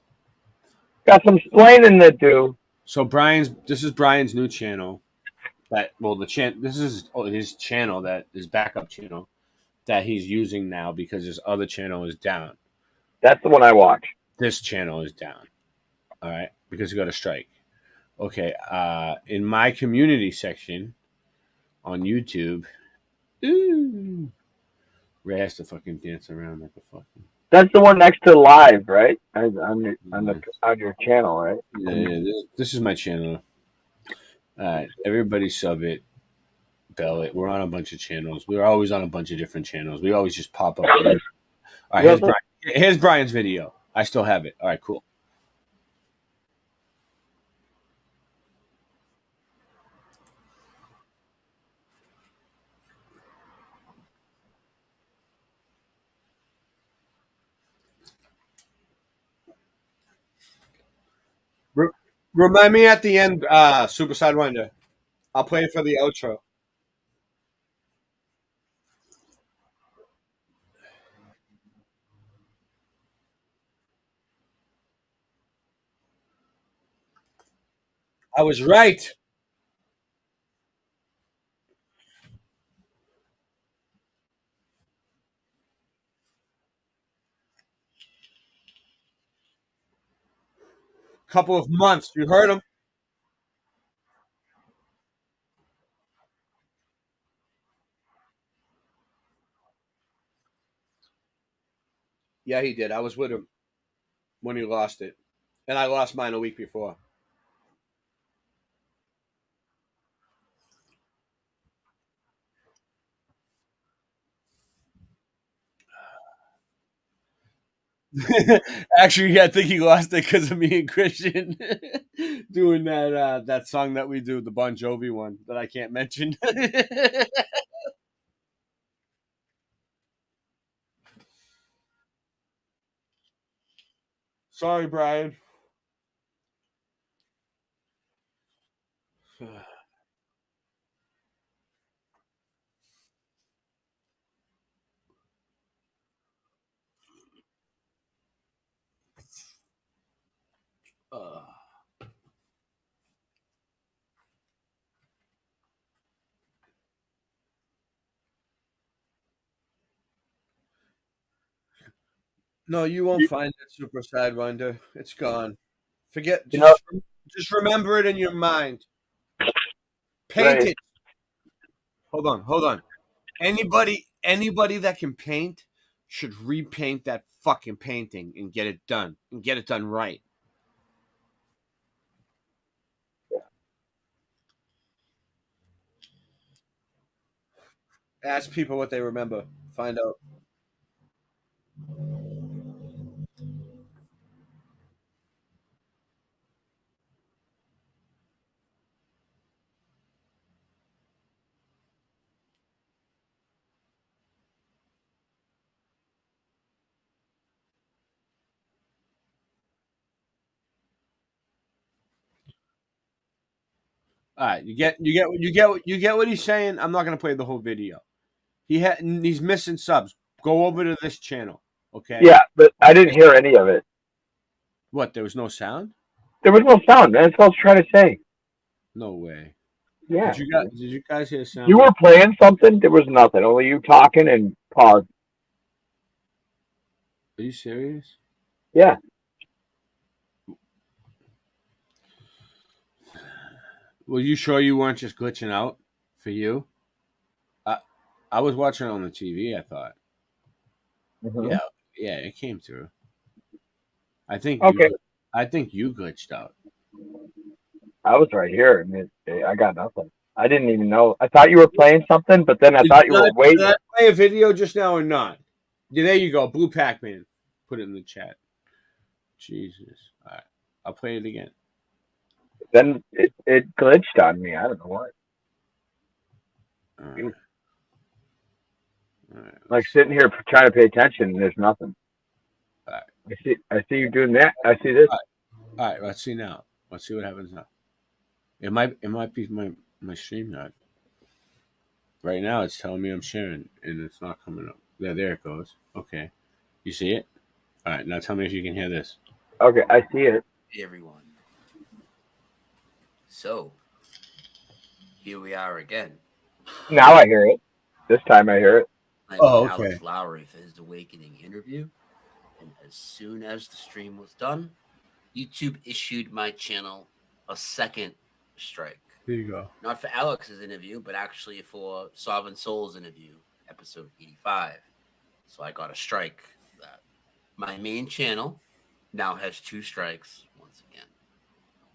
got some explaining to do. So this is Brian's new channel. This is his channel, that his backup channel that he's using now because his other channel is down. That's the one I watch. This channel is down. All right, because he got a strike. Okay, in my community section on YouTube. Ooh. Ray has to fucking dance around like a fucking... That's the one next to live, right? On your channel, right? Yeah, this is my channel. Everybody sub it, bell it. We're on a bunch of channels. We're always on a bunch of different channels. We always just pop up. All right, here's Brian's video. I still have it. All right, cool. Remind me at the end, Super Sidewinder. I'll play it for the outro. I was right. Couple of months. You heard him. Yeah, he did. I was with him when he lost it. And I lost mine a week before. Actually, I think he lost it because of me and Christian doing that song that we do, the Bon Jovi one that I can't mention. Sorry, Brian. No, you won't find it, Super Sidewinder. It's gone. Forget. You know, Just remember it in your mind. Paint right. it. Hold on. Anybody that can paint should repaint that fucking painting and get it done right. Ask people what they remember. Find out. All right, you get what he's saying. I'm not gonna play the whole video. He's missing subs. Go over to this channel, okay? Yeah, but I didn't hear any of it. What? There was no sound? There was no sound, man. That's what I was trying to say. No way. Yeah. Did you guys hear sound? You were playing something. There was nothing. Only you talking and pause. Are you serious? Yeah. Well, you sure you weren't just glitching out for you? I was watching it on the TV. I thought. Mhm. Yeah, it came through. I think. Okay. I think you glitched out. I was right here, and I got nothing. I didn't even know. I thought you were playing something, but then I thought you were waiting. Did I play a video just now or not? Yeah, there you go. Blue Pac-Man. Put it in the chat. Jesus. All right. I'll play it again. Then it glitched on me. I don't know what. All right. Like sitting here trying to pay attention, and there's nothing. All right. I see you doing that. I see this. All right. Let's see now. Let's see what happens now. It might be my stream guide. Right now, it's telling me I'm sharing, and it's not coming up. There it goes. Okay. You see it? All right. Now tell me if you can hear this. Okay, I see it. Hey everyone. So, here we are again. Now I hear it. This time I hear it. I'm okay. Alex Lowry for his Awakening interview. And as soon as the stream was done, YouTube issued my channel a second strike. Here you go. Not for Alex's interview, but actually for Sovereign Soul's interview, episode 85. So I got a strike for that. My main channel now has 2 strikes once again.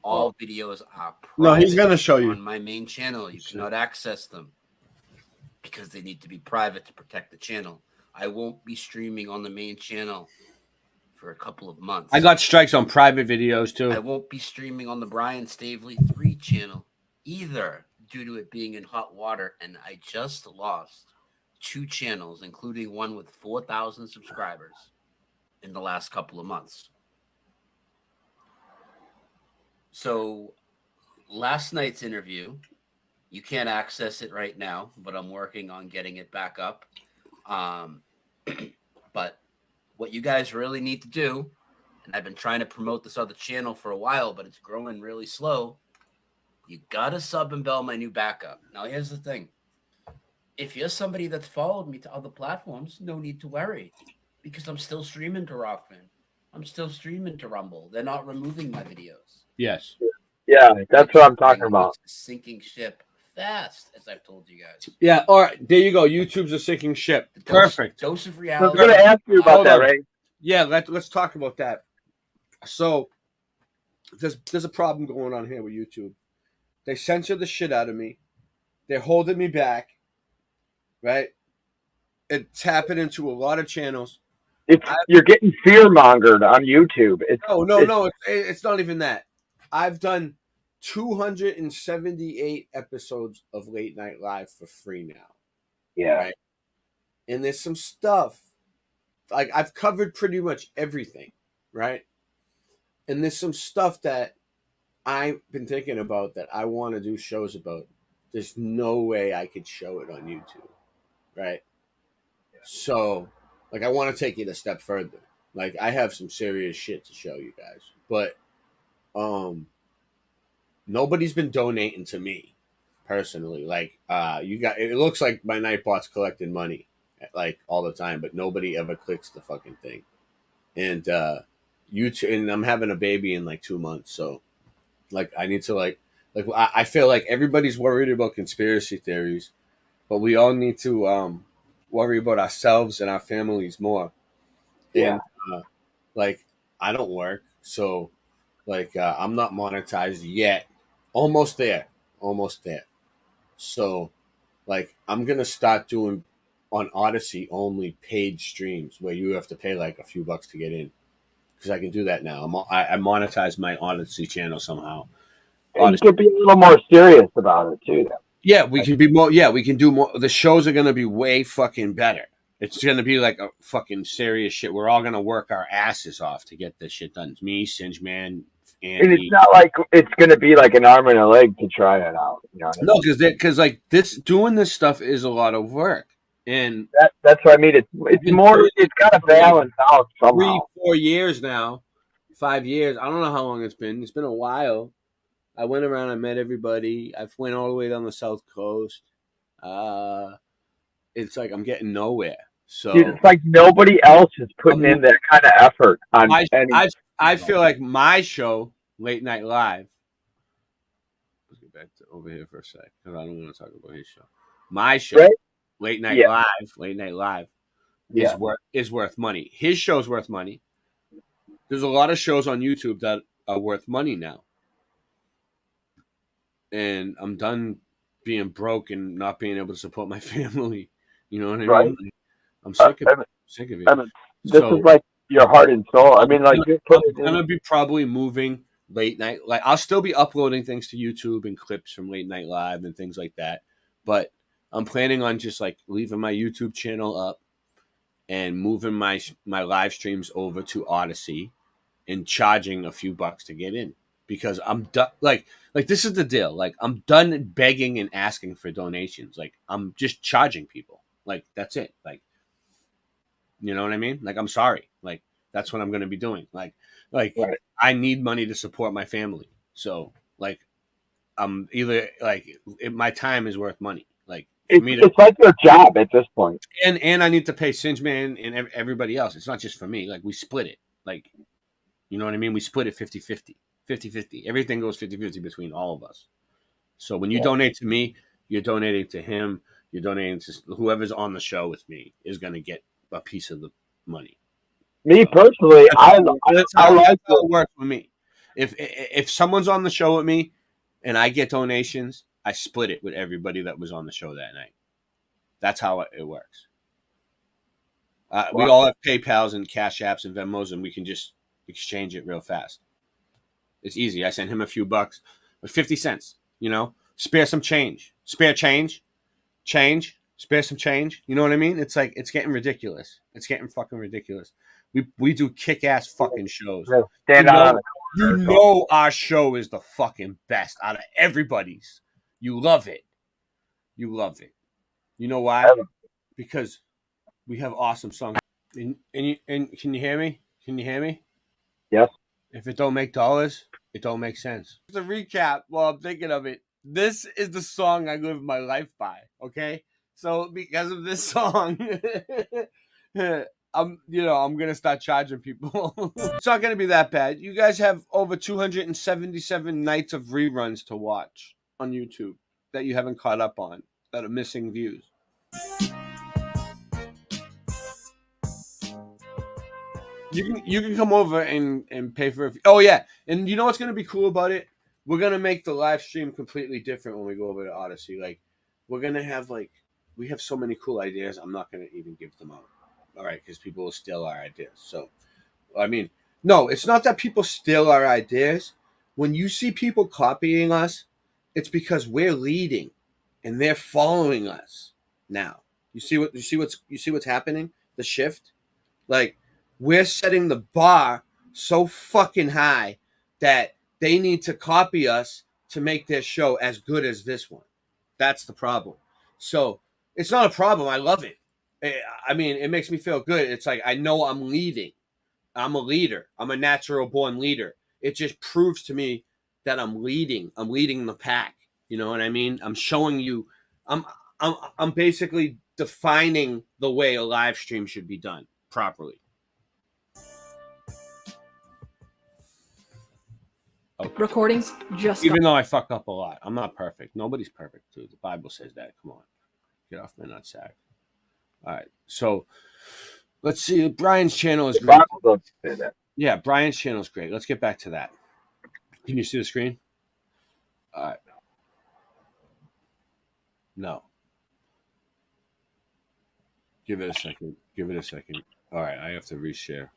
All videos are private. No, he's gonna show you. On my main channel, you cannot access them because they need to be private to protect the channel. I won't be streaming on the main channel for a couple of months. I got strikes on private videos too. I won't be streaming on the Brian Stavely 3 channel either due to it being in hot water, and I just lost 2 channels, including one with 4,000 subscribers in the last couple of months. So last night's interview, you can't access it right now, but I'm working on getting it back up. But what you guys really need to do, and I've been trying to promote this other channel for a while, but it's growing really slow. You gotta sub and bell my new backup. Now, here's the thing. If you're somebody that's followed me to other platforms, no need to worry, because I'm still streaming to Rockfin. I'm still streaming to Rumble. They're not removing my videos. Yes. Yeah, that's what I'm talking about. Sinking ship fast, as I've told you guys. Yeah. All right. There you go. YouTube's a sinking ship. Perfect. Dose of I was reality. going to ask you about that, Ray. Yeah. Let's talk about that. So there's a problem going on here with YouTube. They censor the shit out of me. They're holding me back. Right. It's happening to a lot of channels. You're getting fear mongered on YouTube. No. It's not even that. I've done 278 episodes of Late Night Live for free now. Yeah. Right? And there's some stuff, like I've covered pretty much everything, right? And there's some stuff that I've been thinking about that I want to do shows about. There's no way I could show it on YouTube, right? So, like, I want to take it a step further. Like, I have some serious shit to show you guys, but nobody's been donating to me personally. Like, it looks like my Nightbot's collecting money like all the time, but nobody ever clicks the fucking thing. and YouTube, and I'm having a baby in like 2 months, so like I need to I feel like everybody's worried about conspiracy theories, but we all need to worry about ourselves and our families more. Yeah. And like I don't work, so like I'm not monetized yet. Almost there, almost there. So like I'm gonna start doing on Odyssey only paid streams where you have to pay like a few bucks to get in, because I can do that now. I monetize my Odyssey channel somehow. And you could be a little more serious about it too. Then. Yeah, we can be more. Yeah, we can do more. The shows are gonna be way fucking better. It's gonna be like a fucking serious shit. We're all gonna work our asses off to get this shit done. It's me, Singe Man, And Andy. it's not like it's going to be like an arm and a leg to try it out. You know what I No, mean? because like doing this stuff is a lot of work, and that's what I mean. It's more. It's got to balance out somehow. 3-4 years now, 5 years. I don't know how long it's been. It's been a while. I went around. I met everybody. I went all the way down the South Coast. It's like I'm getting nowhere. So Dude, it's like nobody else is putting in that kind of effort on any. I feel like my show, Late Night Live. Let's get back to over here for a sec, because I don't want to talk about his show. My show, Right? Late Night Live, Yeah. is worth money. His show's worth money. There's a lot of shows on YouTube that are worth money now, and I'm done being broke and not being able to support my family. You know what I Right. mean? Like, I'm sick of it. Sick of it. I mean, this is like your heart and soul. I mean, like I'm gonna be probably moving late night. Like I'll still be uploading things to YouTube and clips from Late Night Live and things like that. But I'm planning on just like leaving my YouTube channel up and moving my live streams over to Odyssey and charging a few bucks to get in, because I'm done. Like this is the deal. Like I'm done begging and asking for donations. Like I'm just charging people. Like that's it. Like, you know what I mean? Like I'm sorry. Like that's what I'm going to be doing. Like right. I need money to support my family. So like I'm either like my time is worth money. Like it's like your job at this point. And I need to pay Singe Man and everybody else. It's not just for me. Like we split it. Like, you know what I mean? We split it 50-50. 50-50. Everything goes 50-50 between all of us. So when you donate to me, you're donating to him. You're donating to whoever's on the show with me is going to get a piece of the money. Me personally, that's how it works with me. If someone's on the show with me and I get donations, I split it with everybody that was on the show that night. That's how it works. We all have PayPals and Cash Apps and Venmos, and we can just exchange it real fast. It's easy. I send him a few bucks, with 50 cents. You know, spare some change. Spare change. Spare some change. You know what I mean? It's like it's getting ridiculous. It's getting fucking ridiculous. We do kick-ass fucking shows. You know our show is the fucking best out of everybody's. You love it. You love it. You know why? Because we have awesome songs. And can you hear me? Can you hear me? Yes. If it don't make dollars, it don't make sense. Just a recap while I'm thinking of it. This is the song I live my life by. Okay, so because of this song, I'm gonna start charging people. It's not gonna be that bad. You guys have over 277 nights of reruns to watch on YouTube that you haven't caught up on, that are missing views. You can come over and pay for it. Oh yeah, and you know what's gonna be cool about it? We're gonna make the live stream completely different when we go over to Odyssey. Like we're gonna have we have so many cool ideas. I'm not gonna even give them out. All right, because people will steal our ideas. So I mean, no, it's not that people steal our ideas. When you see people copying us, it's because we're leading and they're following us now. You see what's happening? The shift? Like we're setting the bar so fucking high that they need to copy us to make their show as good as this one. That's the problem. So it's not a problem. I love it. I mean, it makes me feel good. It's like I know I'm leading. I'm a leader. I'm a natural born leader. It just proves to me that I'm leading. I'm leading the pack. You know what I mean? I'm showing you. I'm basically defining the way a live stream should be done properly. Okay. Recordings just Even though I fuck up a lot. I'm not perfect. Nobody's perfect, dude. The Bible says that. Come on. Get off my nutsack. All right. So let's see. Brian's channel is great. Yeah, Brian's channel is great. Let's get back to that. Can you see the screen? All right. No. Give it a second. Give it a second. All right. I have to reshare.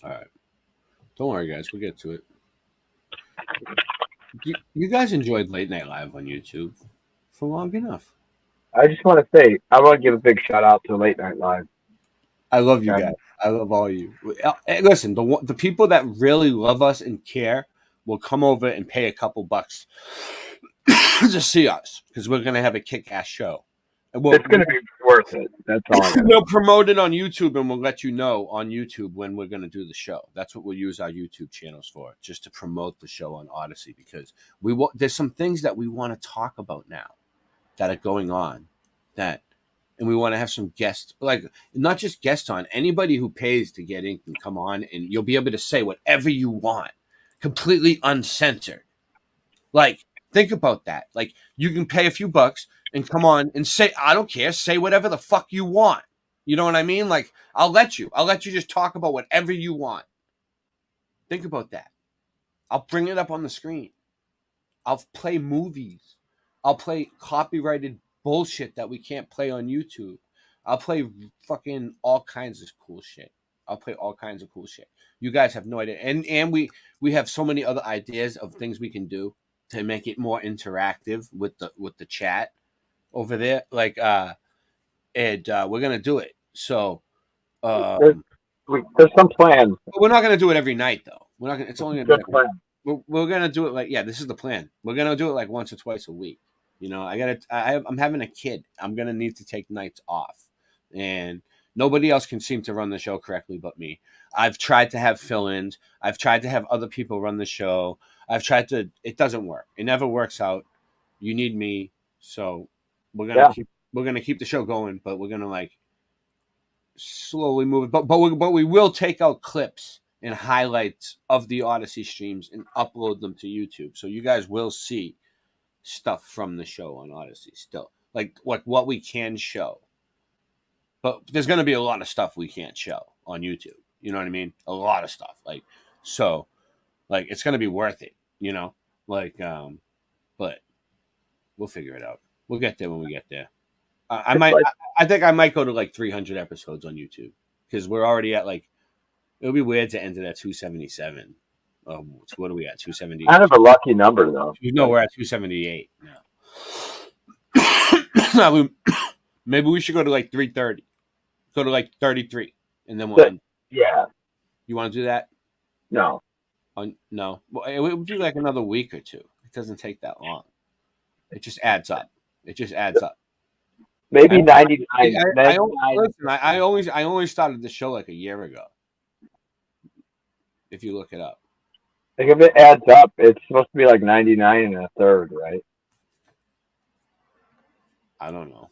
All right. Don't worry, guys. We'll get to it. You guys enjoyed Late Night Live on YouTube for long enough. I just want to say, I want to give a big shout out to Late Night Live. I love you guys. I love all you. Hey, listen, the people that really love us and care will come over and pay a couple bucks to see us because we're gonna have a kick-ass show. And It's going to be worth it. That's all. We'll promote it on YouTube and we'll let you know on YouTube when we're going to do the show. That's what we'll use our YouTube channels for, just to promote the show on Odyssey, because there's some things that we want to talk about now that are going on and we want to have some guests, like not just guests on, anybody who pays to get in can come on and you'll be able to say whatever you want, completely uncensored. Like, think about that. Like, you can pay a few bucks and come on and say, I don't care, say whatever the fuck you want. You know what I mean? Like, I'll let you just talk about whatever you want. Think about that. I'll bring it up on the screen. I'll play movies. I'll play copyrighted bullshit that we can't play on YouTube. I'll play fucking all kinds of cool shit. I'll play all kinds of cool shit. You guys have no idea. And we have so many other ideas of things we can do to make it more interactive with the chat over there. Like we're gonna do it. So there's some plans. But we're not gonna do it every night though. We're not gonna it's only gonna be we're gonna do it like, yeah, this is the plan. We're gonna do it like once or twice a week. You know, I'm having a kid. I'm gonna need to take nights off. And nobody else can seem to run the show correctly but me. I've tried to have fill-ins. I've tried to have other people run the show. It doesn't work. It never works out. You need me. So we're gonna keep the show going, but we're gonna like slowly move it. But we will take out clips and highlights of the Odyssey streams and upload them to YouTube. So you guys will see stuff from the show on Odyssey still. Like what we can show. But there's gonna be a lot of stuff we can't show on YouTube. You know what I mean? A lot of stuff. Like, so like it's gonna be worth it, you know? Like but we'll figure it out. We'll get there when we get there. I think I might go to like 300 episodes on YouTube because we're already at like, it'll be weird to end it at 277. What are we at? 270. Kind of a lucky number though. You know, we're at 278 now. Maybe we should go to like 330. Go to like 33, and then we'll end. Yeah. You want to do that? No. No. Well, it would be like another week or two. It doesn't take that long. It just adds up. Maybe 99. I only started the show like a year ago. If you look it up. Like if it adds up, it's supposed to be like 99 and a third, right? I don't know.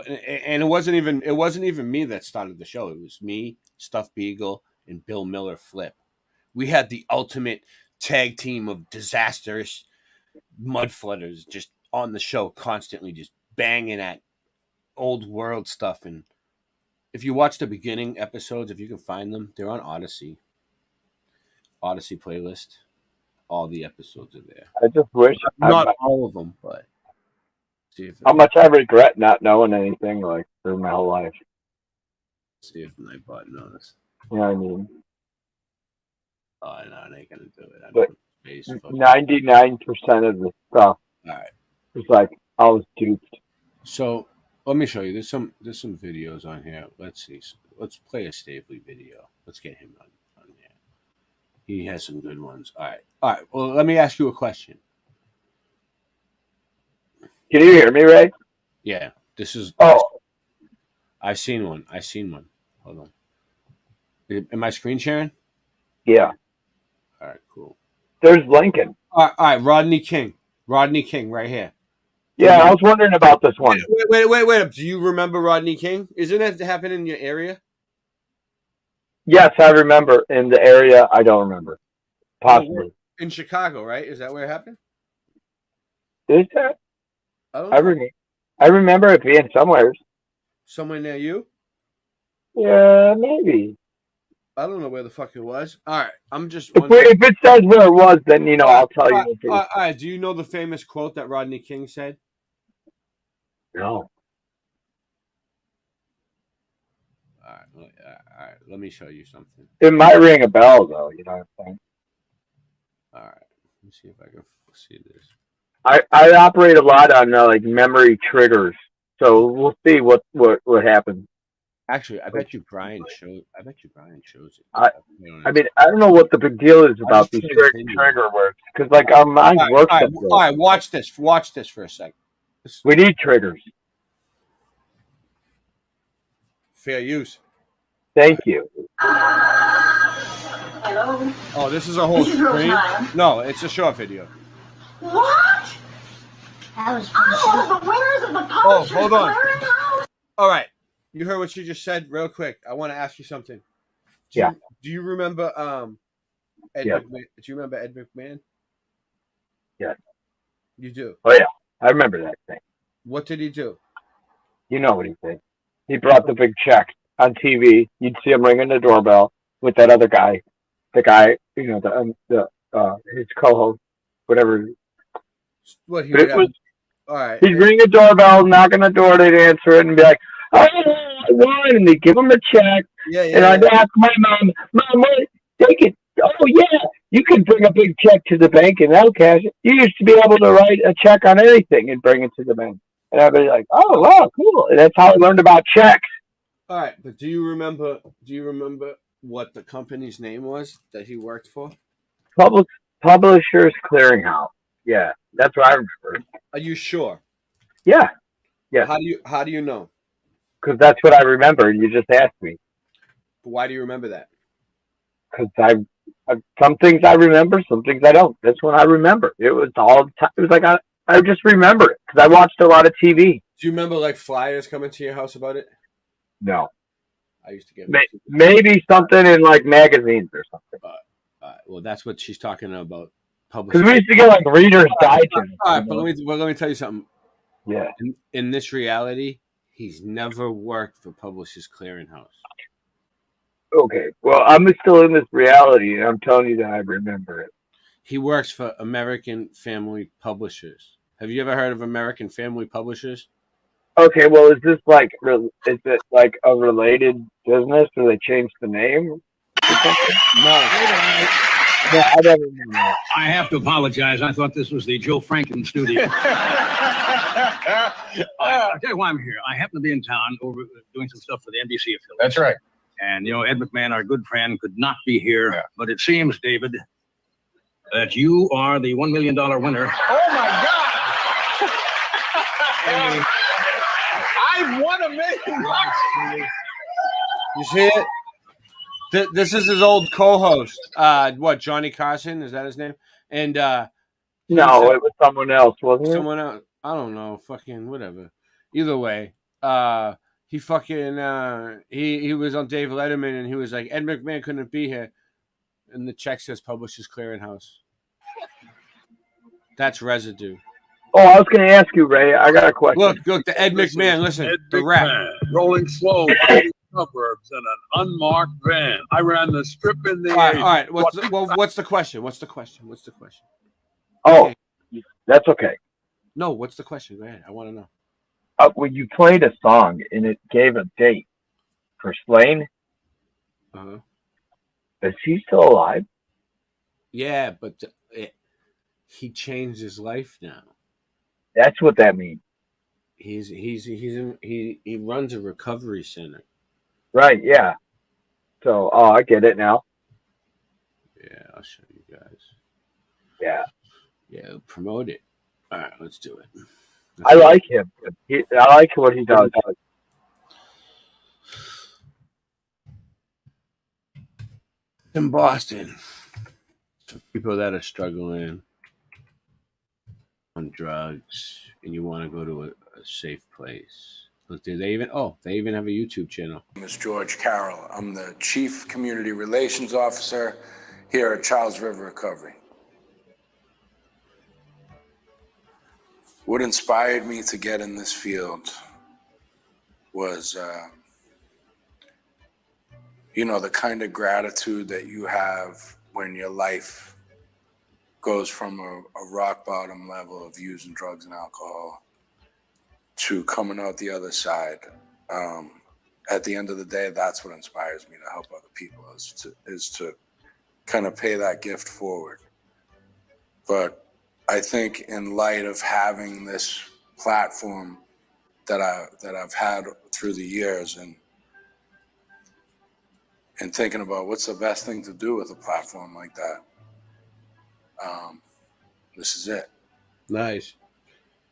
And it wasn't even me that started the show. It was me, Stuff Beagle, and Bill Miller Flip. We had the ultimate tag team of disastrous mud flooders just on the show, constantly just banging at old world stuff. And if you watch the beginning episodes, if you can find them, they're on Odyssey playlist. All the episodes are there. I just wish not all of them, but see if how much I regret not knowing anything like through my whole life. See if Nightbot knows. You know what I mean? Oh no, they ain't gonna do it. But 99% of the stuff, it's like I was duped. So let me show you. There's some videos on here. Let's see. Let's play a Stavely video. Let's get him on here. He has some good ones. All right. Well, let me ask you a question. Can you hear me, Ray? Yeah. This is. I've seen one. Hold on. Am I screen sharing? Yeah. All right. Cool. There's Lincoln. All right. Rodney King, right here. Yeah, I was wondering about this one. Wait. Do you remember Rodney King? Isn't that happen in your area? Yes, I remember. In the area, I don't remember. Possibly. In Chicago, right? Is that where it happened? Is that? I don't know. I remember it being somewhere. Somewhere near you? Yeah, maybe. I don't know where the fuck it was. All right, I'm just. If it says where it was, then I'll tell you. All right. Do you know the famous quote that Rodney King said? No. All right. Let me show you something. It might ring a bell, though. You know what I'm saying? All right. Let me see if I can see this. I operate a lot on like memory triggers, so we'll see what happens. Actually, I bet you Brian shows it. I mean, I don't know what the big deal is about these trigger words, because like our mind works. All right, watch this. Watch this for a second. We need triggers. Fair use. Thank you. Hello. Oh, this is a whole screen? No, it's a short video. What? Oh, the winners of the Publishers hold on. Clearinghouse? All right. You heard what she just said real quick. I want to ask you something. Do you remember Ed McMahon? Do you remember Ed McMahon? Yes. You do? Oh, yeah. I remember that thing. What did he do? You know what he did. He brought the big check on TV. You'd see him ringing the doorbell with that other guy. The guy, his co-host, whatever. What he would was, all right. He'd ring a doorbell, knock on the door, they'd answer it, and be like, "Oh, I won!" And they'd give him a check. And I'd ask my mom, "What? Take it." "Oh yeah, you can bring a big check to the bank and they'll cash it." You used to be able to write a check on anything and bring it to the bank. And I'd be like, "Oh wow, cool." And that's how I learned about checks. All right, but do you remember what the company's name was that he worked for? Publishers Clearinghouse. Yeah, that's what I remember. Are you sure? Yeah. Yeah. How do you know? Because that's what I remember. You just asked me. But why do you remember that? Because some things I remember, some things I don't. That's what I remember. It was all the time. It was like I just remember it because I watched a lot of TV. Do you remember like flyers coming to your house about it? No. I used to get maybe something in like magazines or something. Well, that's what she's talking about. Because we used to get like Reader's Digest. All right, but let me tell you something. Yeah. In this reality, he's never worked for Publishers Clearinghouse. Okay. Well, I'm still in this reality, and I'm telling you that I remember it. He works for American Family Publishers. Have you ever heard of American Family Publishers? Okay. Well, is it like a related business, or they changed the name? No. No, I don't remember. I have to apologize. I thought this was the Joe Franken studio. I'll tell you why I'm here. I happen to be in town over doing some stuff for the NBC affiliate. That's right. And, Ed McMahon, our good friend, could not be here. Yeah. But it seems, David, that you are the $1 million winner. Oh, my God. I've won $1 million. You see it? This is his old co-host. Johnny Carson? Is that his name? And no, it was someone else, wasn't it? Someone else. I don't know. Fucking whatever. Either way, he fucking he was on Dave Letterman, and he was like, Ed McMahon couldn't be here, and the check says Publishers Clearinghouse. That's residue. Oh, I was going to ask you, Ray. I got a question. Look, the Ed McMahon. Listen, the rap. Rolling slow. Suburbs in an unmarked van. I ran the strip in the. All right. What's the question? Oh, that's okay. No, what's the question? Go ahead. I want to know. When you played a song and it gave a date for Slaine, is he still alive? Yeah, but he changed his life now. That's what that means. He runs a recovery center. Right, yeah. So, I get it now. Yeah, I'll show you guys. Yeah. Yeah, promote it. All right, let's do it. I like him. I like what he does. In Boston, for people that are struggling on drugs and you want to go to a safe place. Look, they even have a YouTube channel. My name is George Carroll. I'm the Chief Community Relations Officer here at Charles River Recovery. What inspired me to get in this field was, the kind of gratitude that you have when your life goes from a rock bottom level of using drugs and alcohol to coming out the other side. At the end of the day, that's what inspires me to help other people, is to kind of pay that gift forward. But I think in light of having this platform that I've had through the years, and thinking about what's the best thing to do with a platform like that, this is it. Nice.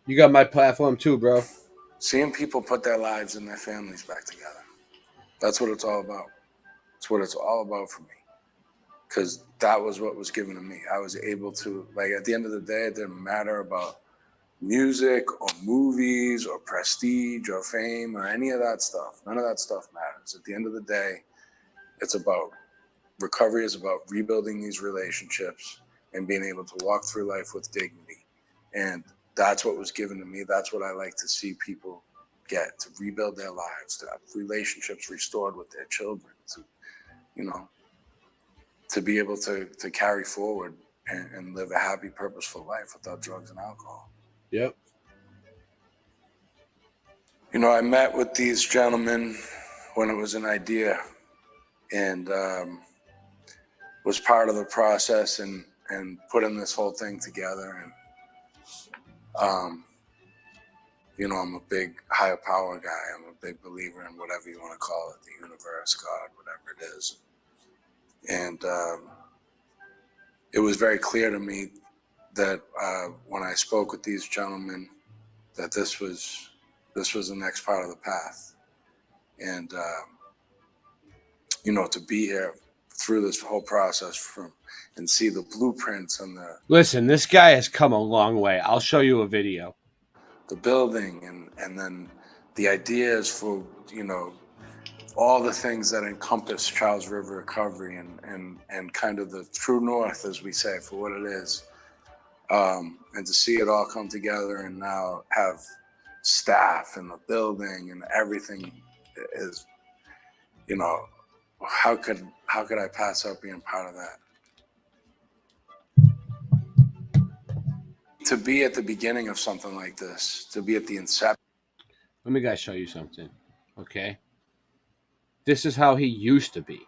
You got my platform too, bro. Seeing people put their lives and their families back together. That's what it's all about. It's what it's all about for me. Because that was what was given to me. I was able to, at the end of the day, it didn't matter about music or movies or prestige or fame or any of that stuff. None of that stuff matters. At the end of the day, recovery is about rebuilding these relationships and being able to walk through life with dignity. And that's what was given to me. That's what I like to see people get, to rebuild their lives, to have relationships restored with their children, to be able to carry forward and live a happy, purposeful life without drugs and alcohol. Yep. I met with these gentlemen when it was an idea, and was part of the process and putting this whole thing together. And I'm a big higher power guy. I'm a big believer in whatever you want to call it, the universe, God, whatever it is. And it was very clear to me that when I spoke with these gentlemen, that this was the next part of the path. And to be here through this whole process and see the blueprints and Listen, this guy has come a long way. I'll show you a video. The building and then the ideas for, all the things that encompass Charles River Recovery and kind of the true north, as we say, for what it is. And to see it all come together and now have staff and the building and everything is, how could I pass up being part of that? To be at the beginning of something like this, to be at the inception. Let me guys show you something, okay? This is how he used to be.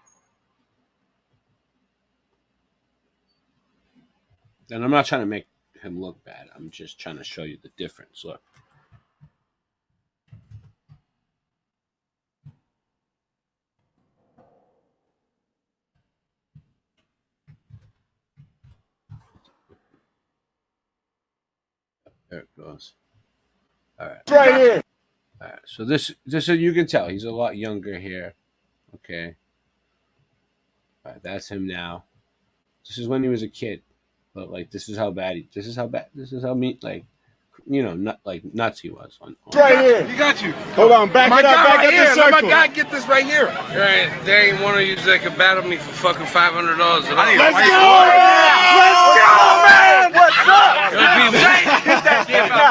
And I'm not trying to make him look bad. I'm just trying to show you the difference. Look. There it goes. All right. Right here. All right. So this you can tell he's a lot younger here. Okay. All right, that's him now. This is when he was a kid. But this is how mean, nuts he was on. Right here. You got you. Hold on, back it up, back up the circle. Let my guy get this right here. Right, there ain't one of you that can battle me for fucking $500. Let's go, man! What's up?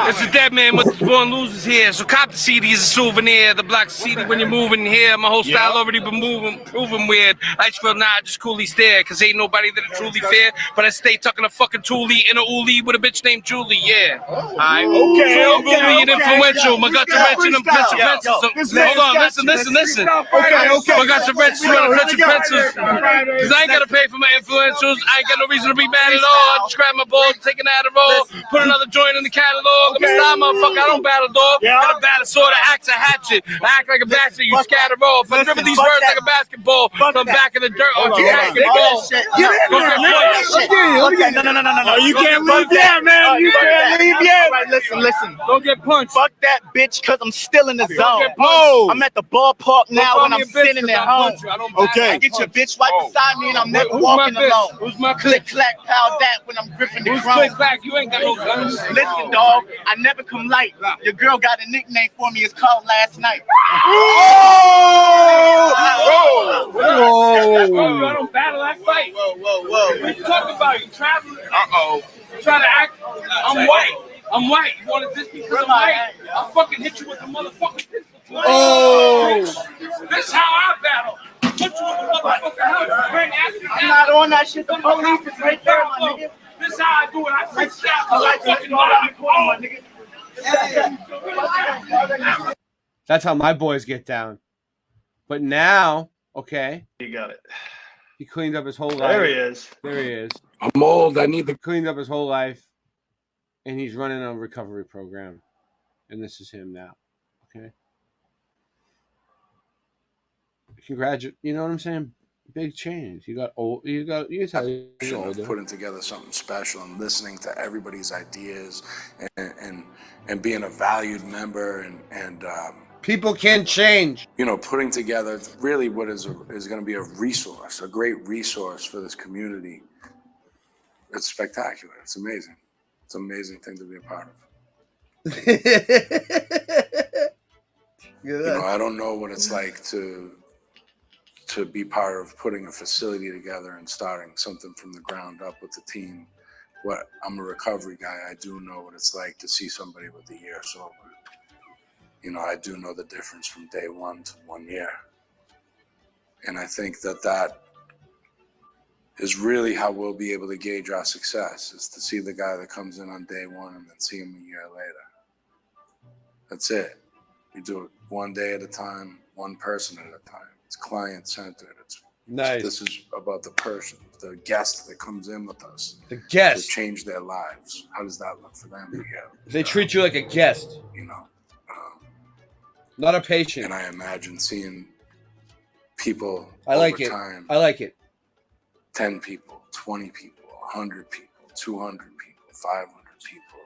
It's a dead man with the born losers here. So cop the CD as a souvenir. The block's CD when you're moving here. My whole style already been proving weird. I just feel I just coolly stare. Cause ain't nobody that I truly fear. But I stay tucking a fucking toolie in a oolie with a bitch named Julie. Yeah. Alright. Okay. And influential. My guts are wrenching them pencil pencils. Hold on, listen. Okay. My guts are wrenching them pencil pencils. Cause I ain't gotta pay for my influentials. I ain't got no reason to be mad at all. I just grab my balls, take an Adderall, put another joint in the catalog. I'm a style motherfucker, I don't battle dog. Got a battle sword, I axe a hatchet. I act like a bastard, you scatter roll. If I dribble these words like a basketball, from back in the dirt, or you basketball. No, you can't leave yet, man. You can't leave yet. All right, listen. Don't get punched. Fuck that bitch, cause I'm still in the zone. Oh. I'm at the ballpark now and I'm sitting at home. Okay. I get your bitch right beside me and I'm never walking alone. Who's my Click, clack, pow, that when I'm gripping the Who's chrome. click clack? You ain't got no guns. Listen, dog, I never come light. Your girl got a nickname for me. It's called Last Night. Whoa! I don't battle, I fight. Whoa. What are you talking about? You traveling? You trying to act? I'm white. You want to diss me because I'm white? I'll fucking hit you with a motherfucking pistol. This is how I battle. Put you in the motherfucking house. I'm not on that shit. The police is right there, my nigga. This is how I do it. I freestyle. That's how my boys get down. But now, okay. You got it. He cleaned up his whole life. There he is. There he is. I'm old. I need He cleaned up his whole life. And he's running a recovery program. And this is him now. Okay. Congratulations. You know what I'm saying? Big change. You got old. You can tell you're older. putting together something special and listening to everybody's ideas and being a valued member and people can change. You know, putting together really what is going to be a resource, a great resource for this community. It's spectacular. It's amazing. It's an amazing thing to be a part of. You know, I don't know what it's like to be part of putting a facility together and starting something from the ground up with the team. I'm a recovery guy. I do know what it's like to see somebody with a year sober. You know, I do know the difference from day one to 1 year. And I think that is really how we'll be able to gauge our success, is to see the guy that comes in on day one and then see him a year later. That's it. We do it one day at a time, one person at a time. It's client-centered. Nice. This is about the person, the guest that comes in with us. The guest. To change their lives. How does that look for them? They treat you like a guest. You know. Not a patient. And I imagine seeing people I like over it. time. I like it. 10 people, 20 people, 100 people, 200 people, 500 people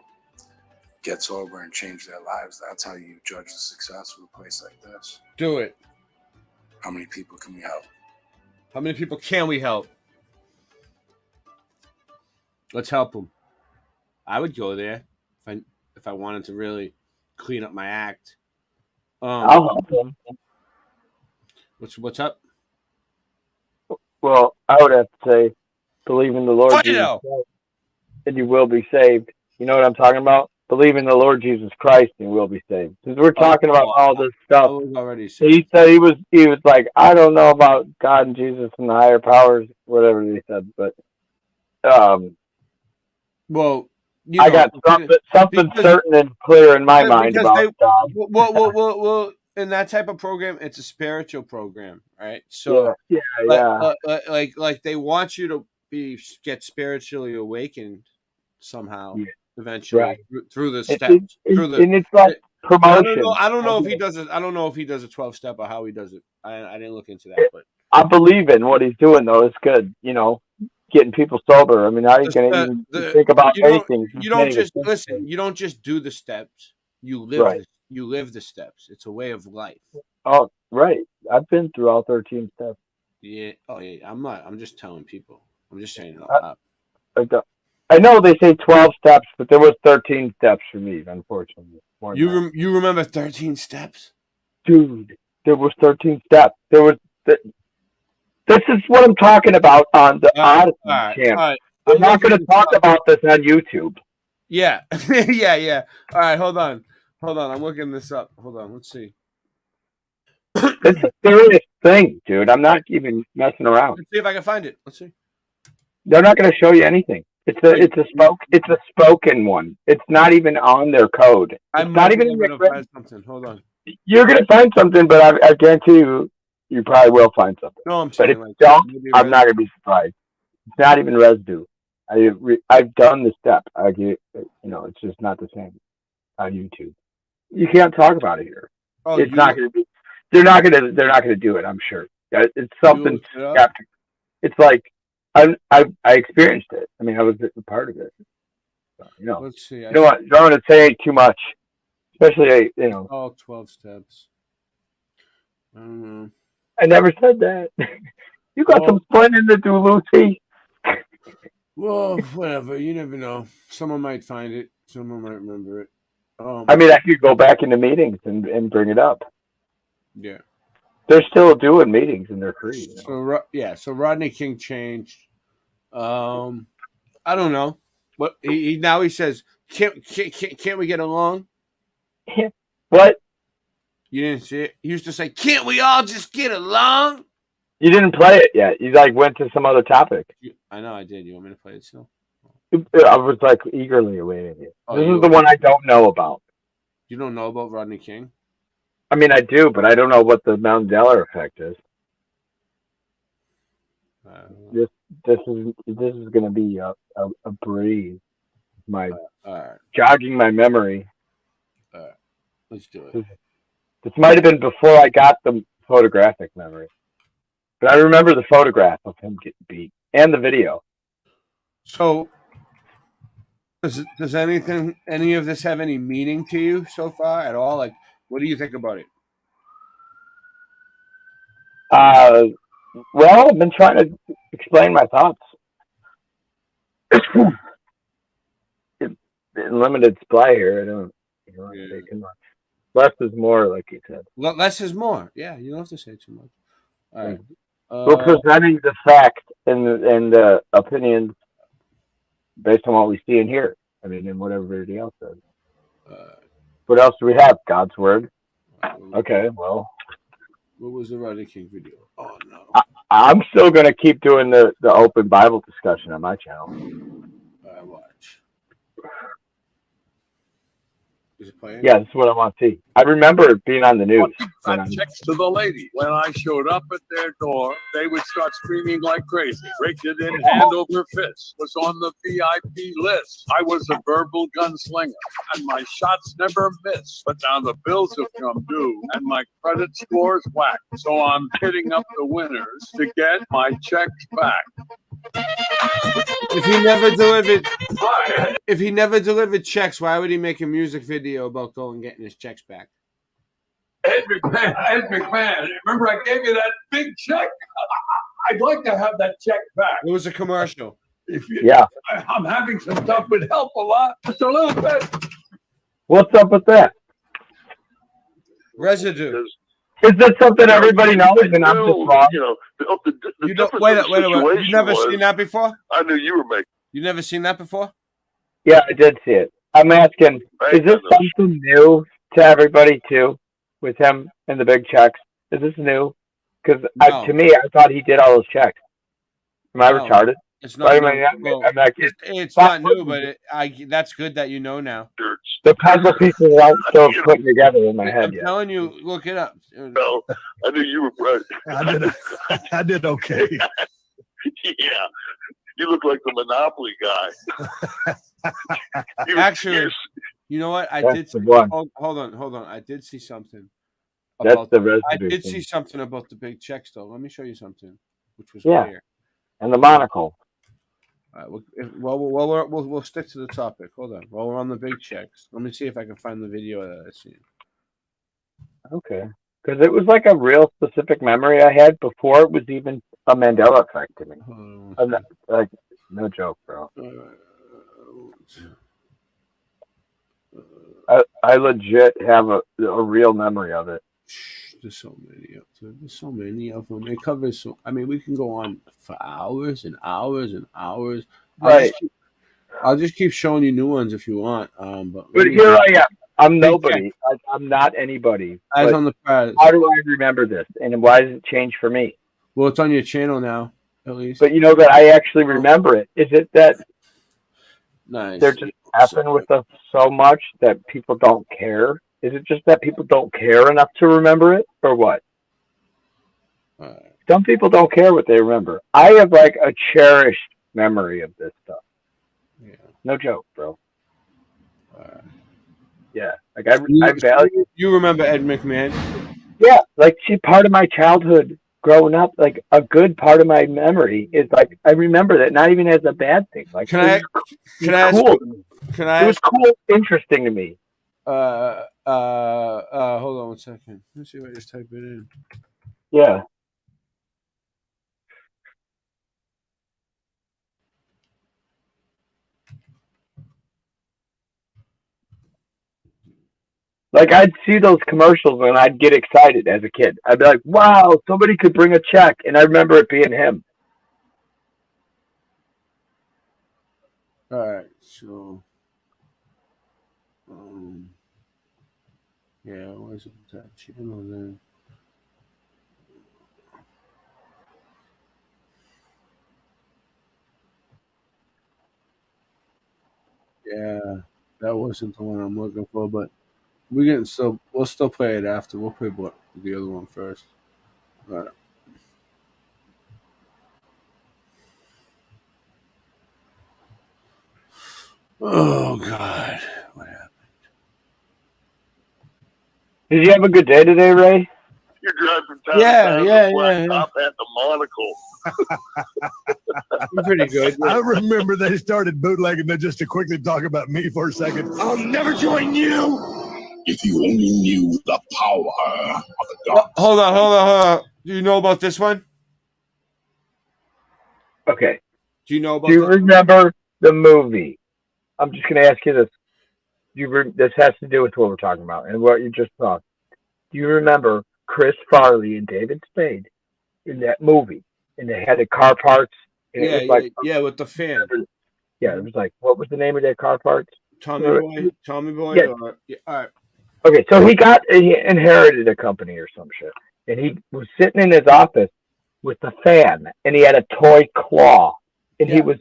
get sober and change their lives. That's how you judge the success of a place like this. Do it. How many people can we help? How many people can we help? Let's help them. I would go there if I wanted to really clean up my act. I'll help them. What's up? Well, I would have to say, believe in the Lord Fight Jesus out. Christ, and you will be saved. You know what I'm talking about? Believe in the Lord Jesus Christ, and you will be saved. Since we're talking about all this stuff, he said he was like, I don't know about God and Jesus and the higher powers, whatever he said, but well, I got something certain and clear in my mind about God. Well, in that type of program, it's a spiritual program, right? So, like they want you to get spiritually awakened somehow, eventually, right. through the steps. And it's like promotion. I don't know if he does it. I don't know if he does a 12-step or how he does it. I didn't look into that, but I believe in what he's doing, though. It's good, you know, getting people sober. I mean, I ain't gonna even think about anything. You don't just listen. You don't just do the steps. You live. Right. You live the steps. It's a way of life. Oh, right. I've been through all 13 steps. Yeah. Oh, yeah. I'm not. I'm just telling people. I'm just saying. I know they say 12 steps, but there was 13 steps for me, unfortunately. You remember 13 steps? Dude, there was 13 steps. There was. This is what I'm talking about on the Odyssey channel. I'm not going to talk about this on YouTube. Yeah. yeah. All right, hold on. I'm looking this up. Hold on. Let's see. It's a serious thing, dude. I'm not even messing around. Let's see if I can find it. Let's see. They're not going to show you anything. It's a spoken one. It's not even on their code. It's not even in their code. Something. Hold on. You're going to find something, but I guarantee you probably will find something. No, I'm but saying if you don't, I'm not going to be surprised. It's not even residue. I've done the step. It's just not the same on YouTube. You can't talk about it here. Oh, it's not going to be. They're not going to do it. I'm sure. It's something. It's like I experienced it. I mean, I was a part of it. So, let's see. You don't want to say too much, especially all 12 steps. I don't know. I never said that. You got some explaining to do, Lucy. Well, whatever. You never know. Someone might find it. Someone might remember it. I mean, I could go back into meetings and bring it up. Yeah. They're still doing meetings and they're free. You know? So Rodney King changed. I don't know, but he now he says, can't we get along? What? You didn't see it? He used to say, "Can't we all just get along?" You didn't play it yet. You like went to some other topic. I know I did. You want me to play it still? I was like eagerly awaiting it. Oh, This you is the one I don't know about. You don't know about Rodney King? I mean, I do, but I don't know what the Mandela effect is. This is going to be a breeze. Jogging my memory. All right, let's do it. This might have been before I got the photographic memory, but I remember the photograph of him getting beat and the video. So, does any of this have any meaning to you so far at all? Like, what do you think about it? Well, I've been trying to explain my thoughts. In limited supply here, I don't say too much. Less is more, like you said. Less is more. Yeah, you don't have to say too much. All right. We're presenting the fact and opinions based on what we see and hear. I mean, and what everybody else says. What else do we have? God's word. Okay, well. What was the Rodney King video? Oh no. I'm still going to keep doing the open Bible discussion on my channel. Watch. Is it playing? Yeah, this is what I want to see. I remember it being on the news. Checks to the lady. When I showed up at their door, they would start screaming like crazy. Raked it in hand over fist. Was on the VIP list. I was a verbal gunslinger, and my shots never miss. But now the bills have come due, and my credit score's whacked. So I'm hitting up the winners to get my checks back. If he never delivered checks, why would he make a music video about going getting his checks back? Ed McMahon, remember I gave you that big check? I'd like to have that check back. It was a commercial. I'm having some stuff would help a lot. Just a little bit. What's up with that? Residue. Is this something everybody knows and I'm just wrong? Wait a minute. You never seen that before? I knew you were making. You never seen that before? Yeah, I did see it. I'm asking, is this something new to everybody too, with him and the big checks? Is this new? Because to me, I thought he did all those checks. Am I retarded? It's not new. It's not new, but that's good that you know now. The puzzle pieces aren't still putting together in my head yet. I'm telling you, look it up. No, I knew you were right. I did okay. Yeah. You look like the Monopoly guy. Actually, you know what? I did. Hold on. I did see something. That's the residue. I did see something about the big checks, though. Let me show you something, which was clear. And the monocle. All right. We'll stick to the topic. Hold on. While we're on the big checks, let me see if I can find the video that I seen. Okay. Because it was like a real specific memory I had before it was even a Mandela effect to me. I'm not, like, no joke, bro. I legit have a real memory of it. There's so many of them. It covers so. I mean, we can go on for hours and hours and hours. Right. I'll just keep showing you new ones if you want. But here I am. I'm nobody. I'm not anybody. Eyes on the prize. How do I remember this? And why does it change for me? Well, it's on your channel now, at least. But you know that I actually remember it. Is it that they're just happening with us so much that people don't care? Is it just that people don't care enough to remember it, or what? Some people don't care what they remember. I have like a cherished memory of this stuff. Yeah. No joke, bro. Yeah, like I value. You remember Ed McMahon? Yeah, like part of my childhood growing up, like a good part of my memory is like I remember that not even as a bad thing. Like it was cool, interesting to me. Hold on 1 second. Let's see if I just type it in. Yeah. Like I'd see those commercials and I'd get excited as a kid. I'd be like, "Wow, somebody could bring a check," and I remember it being him. All right, so yeah, where's that channel then? Yeah, that wasn't the one I'm looking for, but we'll still play it after. We'll play the other one first. All right. Oh God, what happened? Did you have a good day today, Ray? You drive from town to town, Yeah, the black yeah. top hat, the monocle. Pretty good. I remember they started bootlegging that just to quickly talk about me for a second. I'll never join you. If you only knew the power of the dark. Hold on. Do you know about this one? Okay. Do you know about? Do you remember the movie? I'm just going to ask you this. This has to do with what we're talking about and what you just thought. Do you remember Chris Farley and David Spade in that movie? And they had the car parts. And it was like, with the fan. Yeah, it was like, what was the name of that car parts? Tommy Boy. Yeah. All right. Okay, so he inherited a company or some shit, and he was sitting in his office with the fan, and he had a toy claw, and he was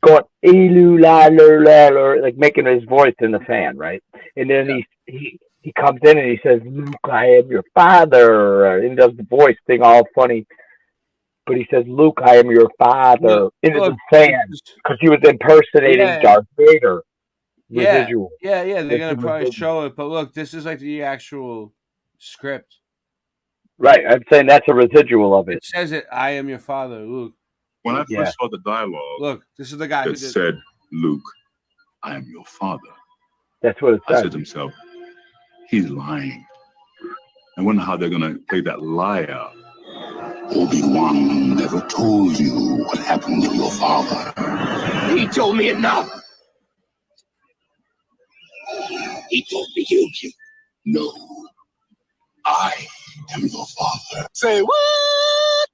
going "elu la la la," like making his voice in the fan, right? And then he comes in and he says, "Luke, I am your father," and he does the voice thing all funny. But he says, "Luke, I am your father," into the fan because he was impersonating Darth Vader. Residual. Yeah. They're gonna probably show it, but look, this is like the actual script. Right, I'm saying that's a residual of it. It says it. I am your father, Luke. When I first saw the dialogue, look, this is the guy who said, "Luke, I am your father." That's what it I said. said to himself, "He's lying." I wonder how they're gonna play that lie out. Obi-Wan never told you what happened to your father. He told me enough. He told me you. No, I am your father. Say what?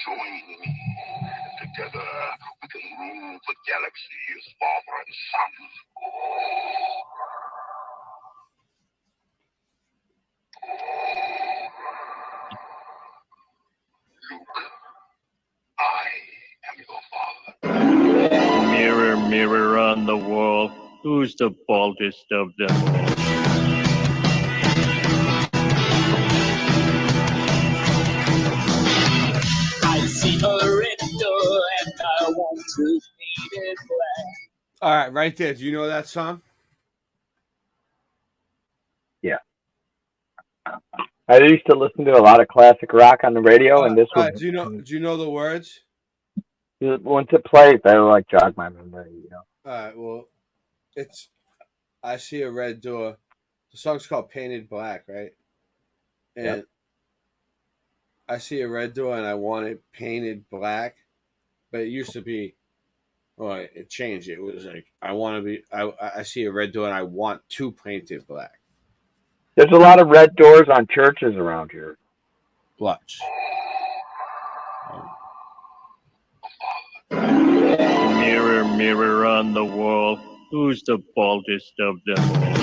Join me. Together, we can rule the galaxy as father and son. Luke, I am your father. Mirror, mirror on the wall, who's the baldest of them all? I see a red door and I want to paint it black. All right, right there. Do you know that song? Yeah. I used to listen to a lot of classic rock on the radio, and this was. Do you know the words? Once it plays, I like jog my memory. You know. All right. Well, it's. I see a red door. The song's called "Painted Black," right? And I see a red door, and I want it painted black. But it used to be. Well, it changed. It was like I want to be. I see a red door, and I want to paint it black. There's a lot of red doors on churches around here. Watch. Mirror, mirror on the wall, who's the baldest of them all?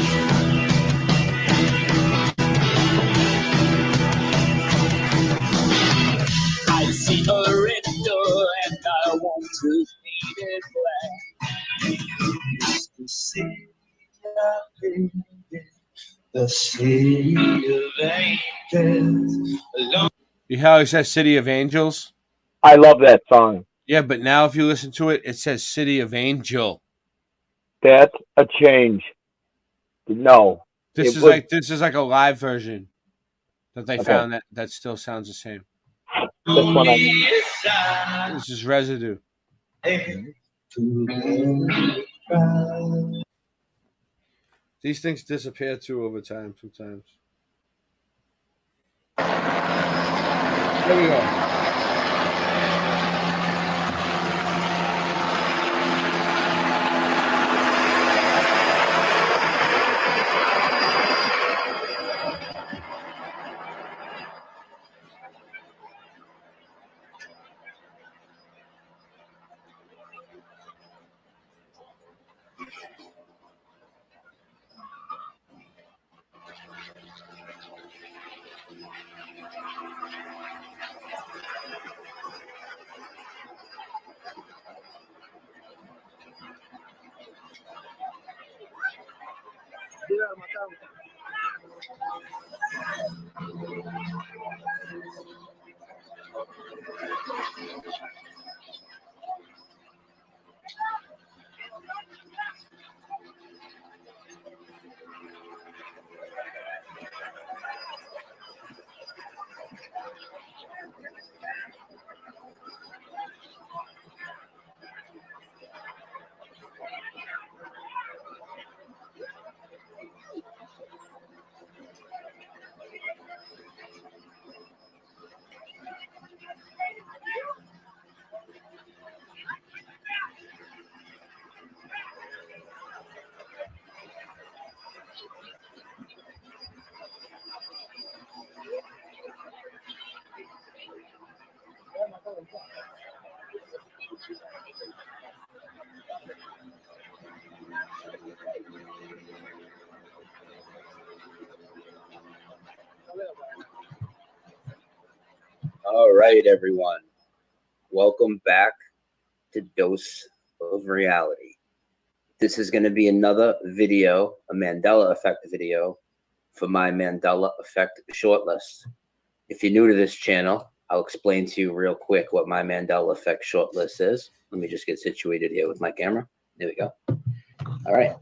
I see a red door and I want to paint it black. Used to see the city of angels. You hear how it says "City of Angels"? I love that song. Yeah, but now if you listen to it, it says "City of Angel." That's a change. No, This is like a live version that they found that still sounds the same. This is Residue. These things disappear too over time sometimes. There we go. All right, everyone. Welcome back to Dose of Reality. This is going to be another video, a Mandela Effect video for my Mandela Effect shortlist. If you're new to this channel, I'll explain to you real quick what my Mandela Effect shortlist is. Let me just get situated here with my camera. There we go. All right.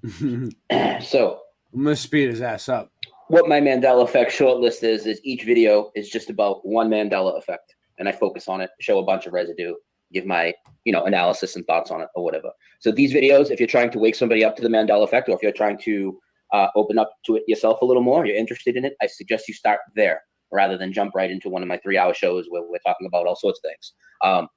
So I'm going to speed his ass up. What my Mandela Effect shortlist is each video is just about one Mandela Effect. And I focus on it, show a bunch of residue, give my, analysis and thoughts on it or whatever. So these videos, if you're trying to wake somebody up to the Mandela Effect, or if you're trying to open up to it yourself a little more, you're interested in it, I suggest you start there rather than jump right into one of my 3-hour shows where we're talking about all sorts of things.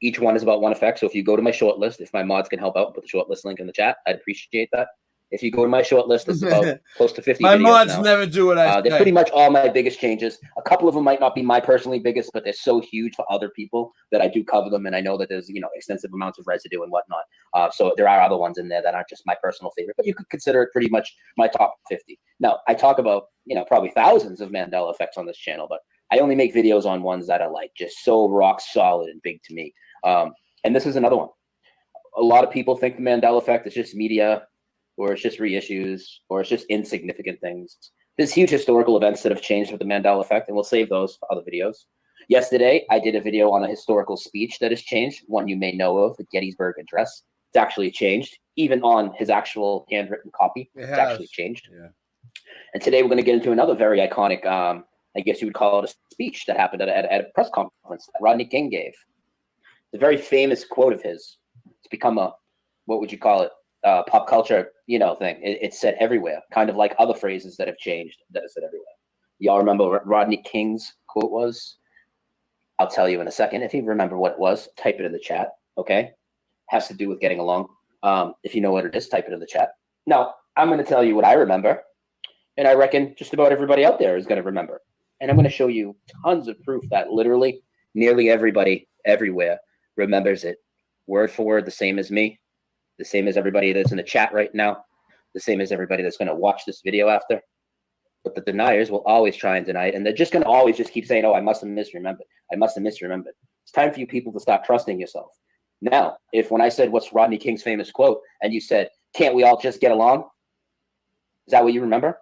Each one is about one effect. So if you go to my short list, if my mods can help out, put the short list link in the chat, I'd appreciate that. If you go to my short list, it's about close to 50 My videos mods now. never do what I say. They're pretty much all my biggest changes. A couple of them might not be my personally biggest, but they're so huge for other people that I do cover them. And I know that there's, extensive amounts of residue and whatnot. So there are other ones in there that aren't just my personal favorite, but you could consider it pretty much my top 50. Now, I talk about, probably thousands of Mandela effects on this channel, but I only make videos on ones that are like just so rock solid and big to me. And this is another one. A lot of people think the Mandela effect is just media, or it's just reissues, or it's just insignificant things. There's huge historical events that have changed with the Mandela effect, and we'll save those for other videos. Yesterday, I did a video on a historical speech that has changed, one you may know of, the Gettysburg Address. It's actually changed, even on his actual handwritten copy. It's actually changed. Yeah. And today we're going to get into another very iconic, I guess you would call it a speech that happened at a press conference that Rodney King gave. It's a very famous quote of his. It's become a, what would you call it? Pop culture, thing. It's said everywhere, kind of like other phrases that have changed that are said everywhere. Y'all remember what Rodney King's quote was? I'll tell you in a second. If you remember what it was, type it in the chat, okay? Has to do with getting along. If you know what it is, type it in the chat. Now, I'm going to tell you what I remember, and I reckon just about everybody out there is going to remember. And I'm going to show you tons of proof that literally nearly everybody everywhere remembers it, word for word, the same as me. The same as everybody that's in the chat right now, the same as everybody that's going to watch this video after. But the deniers will always try and deny it, and they're just going to always just keep saying, oh, I must have misremembered. I must have misremembered. It's time for you people to stop trusting yourself. Now, if when I said, what's Rodney King's famous quote, and you said, can't we all just get along? Is that what you remember?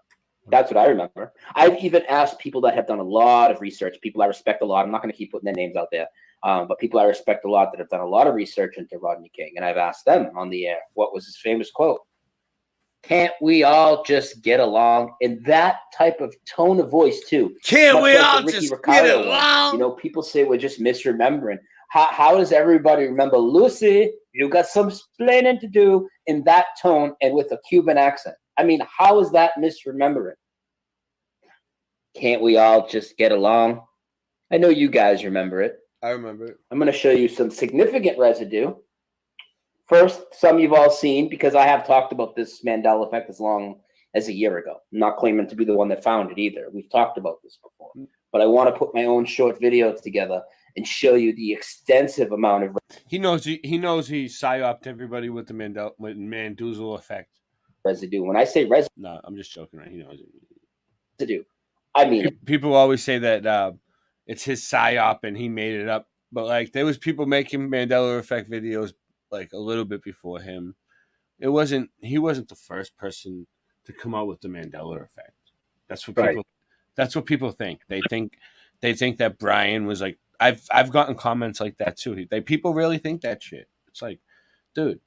That's what I remember. I've even asked people that have done a lot of research, people I respect a lot. I'm not going to keep putting their names out there. But people I respect a lot that have done a lot of research into Rodney King. And I've asked them on the air, what was his famous quote? Can't we all just get along? In that type of tone of voice, too. Can't we all just get along? People say we're just misremembering. How does everybody remember Lucy? You got some explaining to do in that tone and with a Cuban accent. I mean, how is that misremembering? Can't we all just get along? I know you guys remember it. I remember it. I'm going to show you some significant residue. First, some you've all seen, because I have talked about this Mandela effect as long as a year ago. I'm not claiming to be the one that found it either. We've talked about this before. But I want to put my own short videos together and show you the extensive amount of He knows he psyoped everybody with the Mandela effect. Residue. When I say residue, no, I'm just joking. Right? He knows it. Residue. I mean, people always say that it's his psyop and he made it up, but like there was people making Mandela effect videos like a little bit before him. He wasn't the first person to come out with the Mandela effect. That's what Right. people. That's what people think. They think that Brian was like. I've gotten comments like that too. People really think that shit. It's like, dude,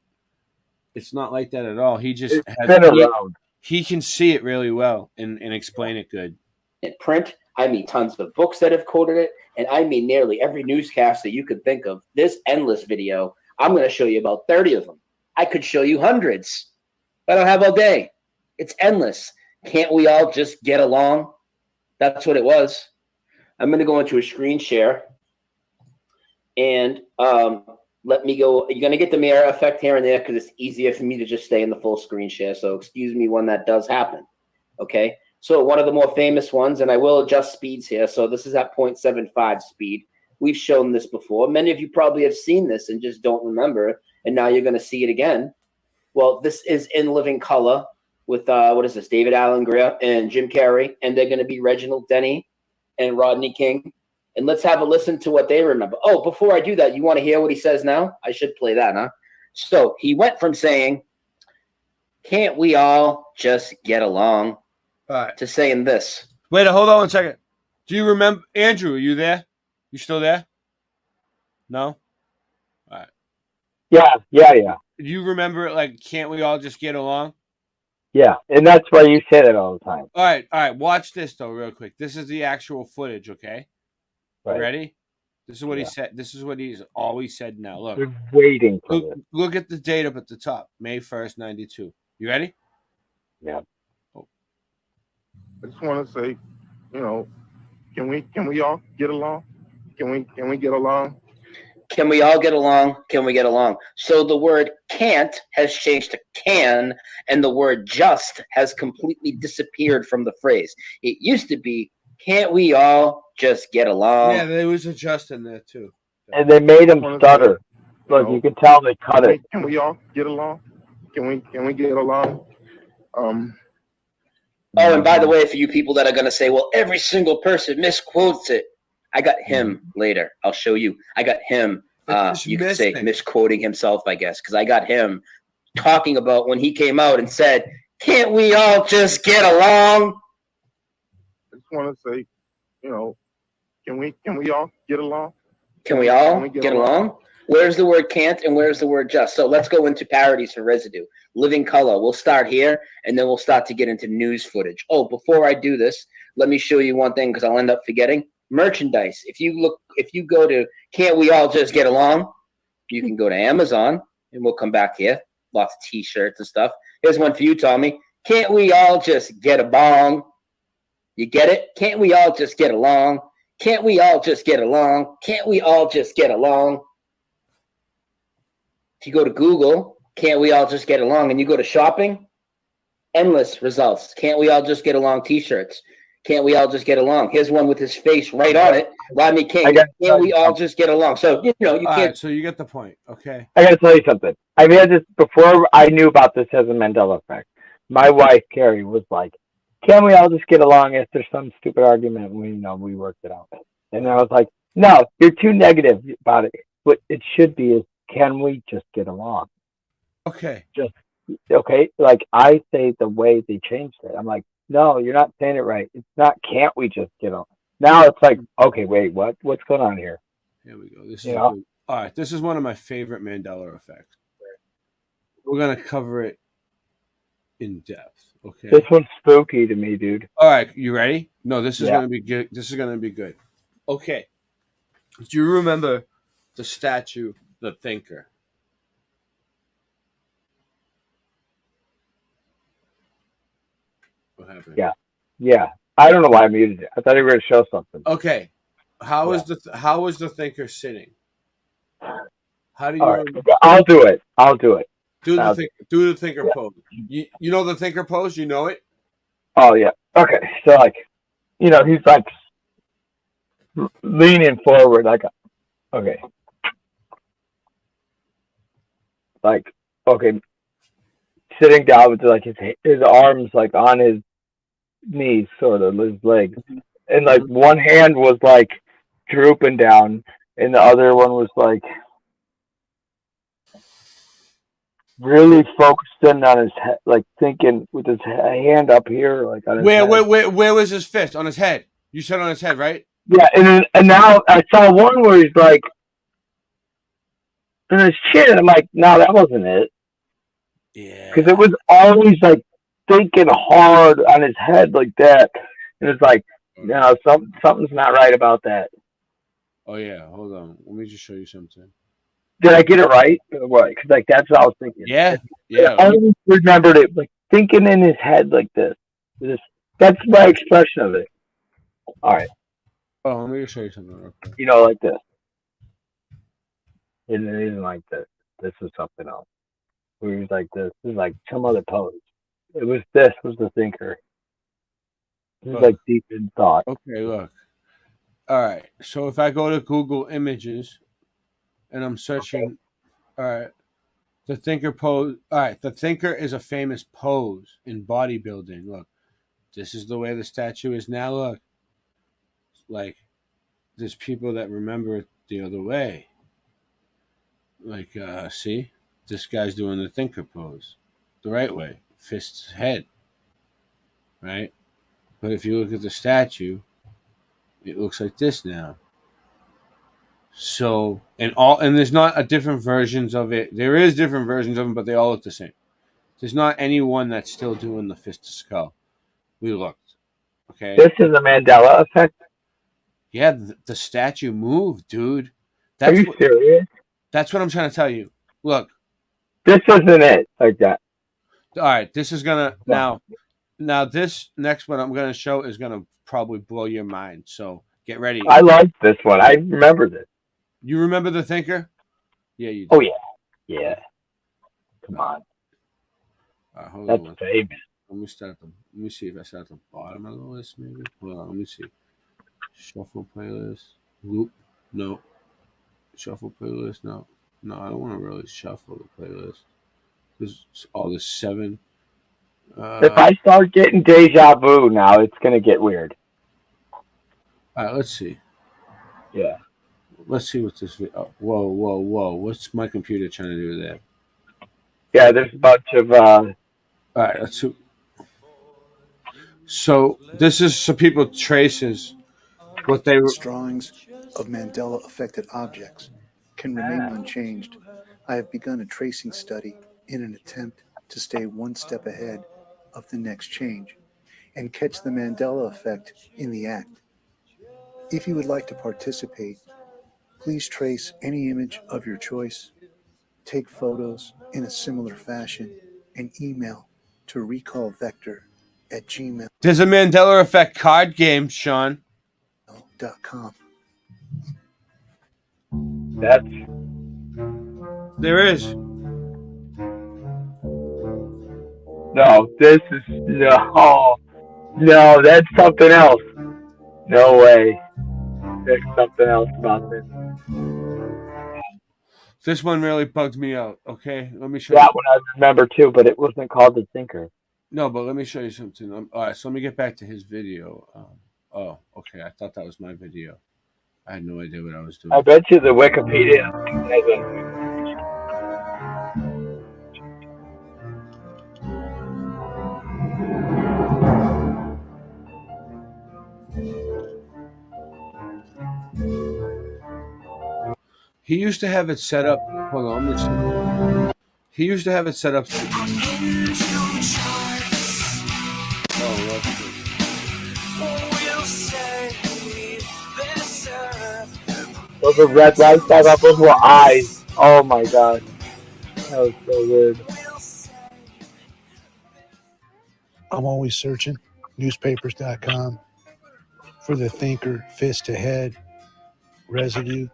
it's not like that at all. He just It's been around. He can see it really well and explain it good. In print, I mean tons of books that have quoted it, and I mean nearly every newscast that you could think of. This endless video, I'm going to show you about 30 of them. I could show you hundreds. I don't have all day. It's endless. Can't we all just get along? That's what it was. I'm going to go into a screen share, and let me go. You're going to get the mirror effect here and there because it's easier for me to just stay in the full screen share. So excuse me when that does happen. Okay. So one of the more famous ones, and I will adjust speeds here. So this is at 0.75 speed. We've shown this before. Many of you probably have seen this and just don't remember. And now you're going to see it again. Well, this is in living color with, what is this, David Allen Greer and Jim Carrey. And they're going to be Reginald Denny and Rodney King. And let's have a listen to what they remember. Oh, before I do that, you want to hear what he says now? I should play that, huh? So he went from saying, can't we all just get along, to saying this. Wait, hold on 1 second. Do you remember, Andrew, are you there? You still there? No? All right. Yeah. Do you remember it like, can't we all just get along? Yeah, and that's why you say that all the time. All right. Watch this, though, real quick. This is the actual footage, okay? Right. Ready? This is what he said. This is what he's always said now. Look. We're waiting for this. Look at the date up at the top. May 1st, 92. You ready? Yeah. I just want to say, can we all get along? Can we get along? Can we all get along? Can we get along? So the word can't has changed to can, and the word just has completely disappeared from the phrase. It used to be, can't we all just get along? Yeah, there was a just in there too. And they made him stutter. Look, you can tell they cut it. Can we all get along? Can we get along? Oh, and by the way, for you people that are going to say, well, every single person misquotes it, I got him later. I'll show you. I got him, you could say, misquoting himself, I guess, because I got him talking about when he came out and said, can't we all just get along? I just want to say, can we all get along? Can we all get along? Where's the word can't and where's the word just? So let's go into parodies for residue. Living color. We'll start here and then we'll start to get into news footage. Oh, before I do this, let me show you one thing because I'll end up forgetting. Merchandise. If you go to Can't We All Just Get Along, you can go to Amazon and we'll come back here. Lots of t-shirts and stuff. Here's one for you, Tommy. Can't we all just get a bong? You get it? Can't we all just get along? Can't we all just get along? Can't we all just get along? If you go to Google, can't we all just get along? And you go to shopping, endless results. Can't we all just get along t-shirts? Can't we all just get along? Here's one with his face right on it. Rodney King. Can't we all just get along? So, you can't. Right, so you get the point. Okay. I got to tell you something. I've had this before I knew about this as a Mandela effect. My wife, Carrie, was like, can we all just get along after some stupid argument? We worked it out. And I was like, no, you're too negative about it. What it should be is, can we just get along? Okay. Okay. Like I say the way they changed it. I'm like, no, you're not saying it right. It's not, can't we just get along? Now it's like, okay, wait, what's going on here? Here we go. This is all right. This is one of my favorite Mandela effects. We're going to cover it in depth. Okay. This one's spooky to me, dude. All right. You ready? No, this is going to be good. This is going to be good. Okay. Do you remember the statue, the thinker? What happened? Yeah. I don't know why I muted it. I thought you were going to show something. Okay. How is the thinker sitting? How do you? Right. I'll do it. Do the thinker pose. You know the thinker pose? You know it? Oh yeah. Okay. So he's like leaning forward, okay. Sitting down with his arms on his knees, sort of his legs, and one hand was drooping down, and the other one was really focused in on his head, like thinking with his hand up here, like on his Where, head. where was his fist? On his head. You said on his head, right? Yeah, and now I saw one where he's like, in his chin, and I'm like, no, that wasn't it. Yeah. Because it was always like thinking hard on his head like that, and it's like, no, something's not right about that. Oh yeah, hold on. Let me just show you something. Did I get it right? What? Because like that's what I was thinking. Yeah, I always remembered it like thinking in his head like this. That's my expression of it. All right. Oh, let me just show you something real quick. You know, like this. It isn't like this. This is something else. Where he's like this. This is like some other pose. This was the thinker. This is like deep in thought. Okay, look. All right. So if I go to Google Images and I'm searching, all right, the thinker pose. All right, the thinker is a famous pose in bodybuilding. Look, this is the way the statue is now. Look, like there's people that remember it the other way. Like, see, this guy's doing the thinker pose the right way, fists head, right? But if you look at the statue, it looks like this now. So, and there's not a different versions of it. There is different versions of them, but they all look the same. There's not anyone that's still doing the fist to skull. We looked. Okay. This is a Mandela effect. Yeah, the statue moved, dude. Are you serious? That's what I'm trying to tell you. Look. This wasn't it like that. All right, this is gonna now this next one I'm gonna show is gonna probably blow your mind. So get ready. I like this one. I remember this. You remember the thinker? Yeah, you do. Oh yeah. Come on. Hold That's on. famous. Let me see if I start at the bottom of the list, maybe. Hold on, let me see. Shuffle playlist. Loop. No. Shuffle playlist. No, I don't want to really shuffle the playlist. There's all this 7. If I start getting deja vu now, it's gonna get weird. All right, let's see. Yeah. Let's see what this. Oh, whoa! What's my computer trying to do there? Yeah, there's a bunch of. All right, let's see. So this is so people traces what they were. Drawings of Mandela affected objects can remain unchanged. I have begun a tracing study in an attempt to stay one step ahead of the next change and catch the Mandela effect in the act. If you would like to participate, please trace any image of your choice, take photos in a similar fashion, and email to recallvector@gmail.com. There's a Mandela effect card game, Sean. There is. No, this is no, that's something else. No way. There's something else about this. This one really bugged me out. Okay, let me show That you. one I remember too, but it wasn't called the thinker. No, but let me show you something. All right, so let me get back to his video. Oh, okay. I thought that was my video. I had no idea what I was doing. I bet you the Wikipedia. He used to have it set up. Hold on, let me see. He used to have it set up. Those are red lights. I thought those were eyes. Oh my god. That was so weird. I'm always searching newspapers.com for the thinker fist to head residue,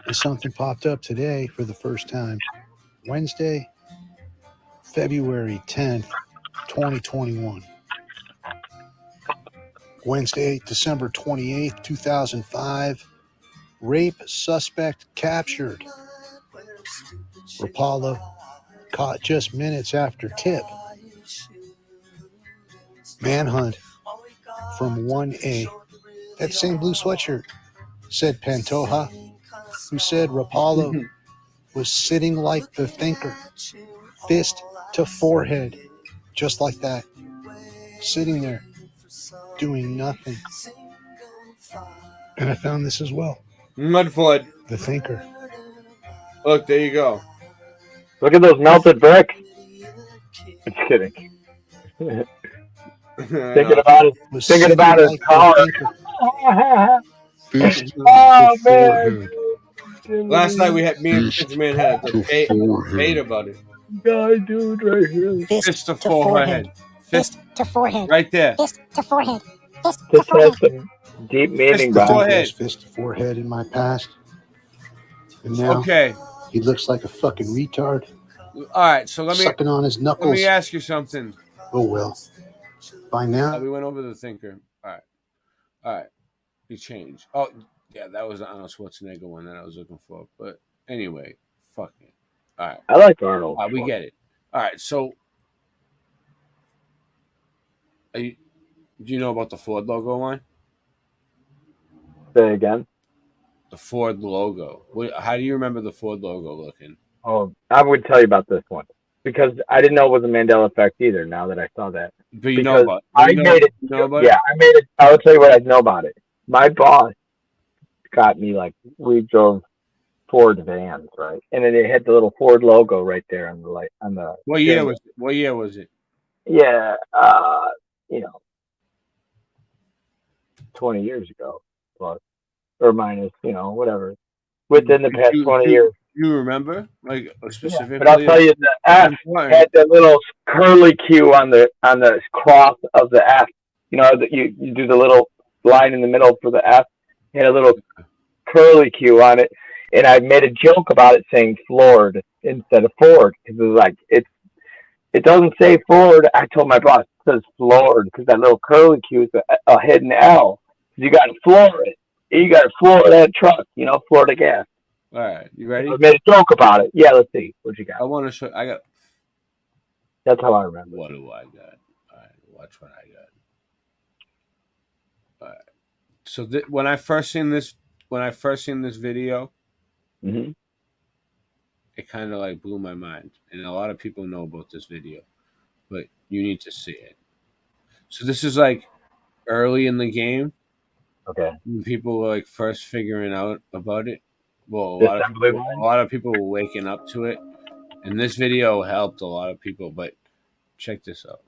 and something popped up today for the first time. Wednesday, February 10th, 2021. Wednesday, December 28th, 2005. Rape suspect captured. Rapallo caught just minutes after tip. Manhunt from 1A. That same blue sweatshirt, said Pantoja, who said Rapallo was sitting like the thinker. fist to forehead, just like that. Sitting there, doing nothing. And I found this as well. Mudflood. The Thinker. Look, there you go. Look at those melted bricks. I'm kidding. Thinking about his car. Fist Oh to man. forehead. Last night me and Benjamin had a debate about it. Guy, dude, right here. Fist to forehead. Fist to forehead. Right there. Fist to forehead. Fist to This has forehead. some deep meaning to behind forehead. it. Fist to forehead in my past. And now Okay. he looks like a fucking retard. All right, so let me sucking on his knuckles. Let me ask you something. Oh well. By now. We went over the Thinker. All right. He changed. Oh yeah, that was the Arnold Schwarzenegger one that I was looking for. But anyway, fuck it. All right. I like Arnold. We get it. All right, so do you know about the Ford logo line? Say again. The Ford logo. How do you remember the Ford logo looking? Oh, I would tell you about this one because I didn't know it was a Mandela effect either. Now that I saw that, but you know about. I made it. You know about yeah, it? I made it. I will tell you what I know about it. My boss got me we drove Ford vans, right, and then it had the little Ford logo right there on the light on the. What year was it? What year was it? Yeah, 20 years ago, plus or minus, whatever. Within the past 20 years. You remember, specifically? Yeah, but I'll tell you, the F had the little curly Q on the cross of the F. You know, you do the little line in the middle for the F. It had a little curly Q on it, and I made a joke about it saying Floored instead of Ford because it was it doesn't say Ford. I told my boss it says Floored because that little curly Q is a hidden L. You got to floor it. You got to floor that truck. Florida gas. All right, you ready? I made a joke about it. Yeah, let's see what you got. I want to show. I got. That's how I remember. What do I got? All right, watch what I got. All right. So when I first seen this video, mm-hmm. It kind of blew my mind, and a lot of people know about this video, but you need to see it. So this is early in the game. Okay. When people were first figuring out about it. Well, a lot of people were waking up to it, and this video helped a lot of people. But check this out.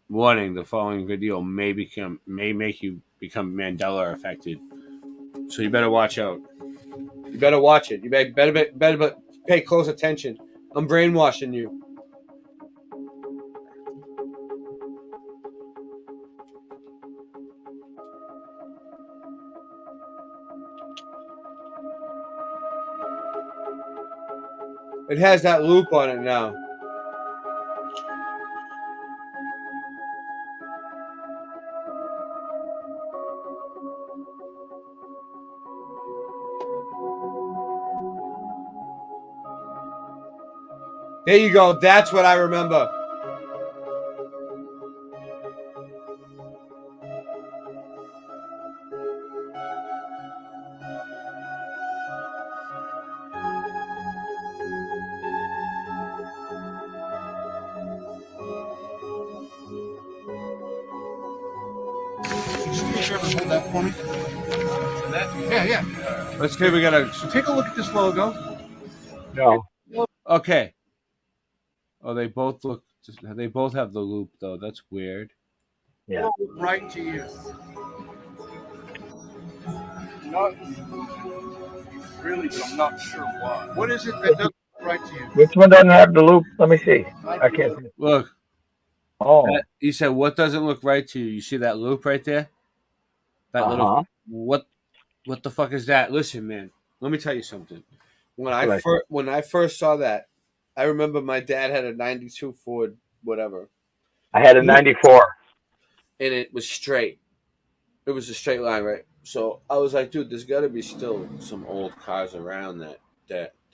Warning: the following video may make you become Mandela affected, so you better watch out. You better watch it. You better pay close attention. I'm brainwashing you. It has that loop on it now. There you go. That's what I remember. Hold that for me. Yeah. Let's see. We gotta take a look at this logo. No. Okay. Oh, they both look. They both have the loop though. That's weird. Yeah. Right to you. Not really, but I'm not sure why. What is it that doesn't look right to you? Which one doesn't have the loop? Let me see. I can't see. Look. Oh. You said what doesn't look right to you? You see that loop right there? That little. What the fuck is that? Listen, man. Let me tell you something. When I first saw that, I remember my dad had a 92 Ford, whatever. I had a 94. And it was straight. It was a straight line, right? So I was like, dude, there's got to be still some old cars around that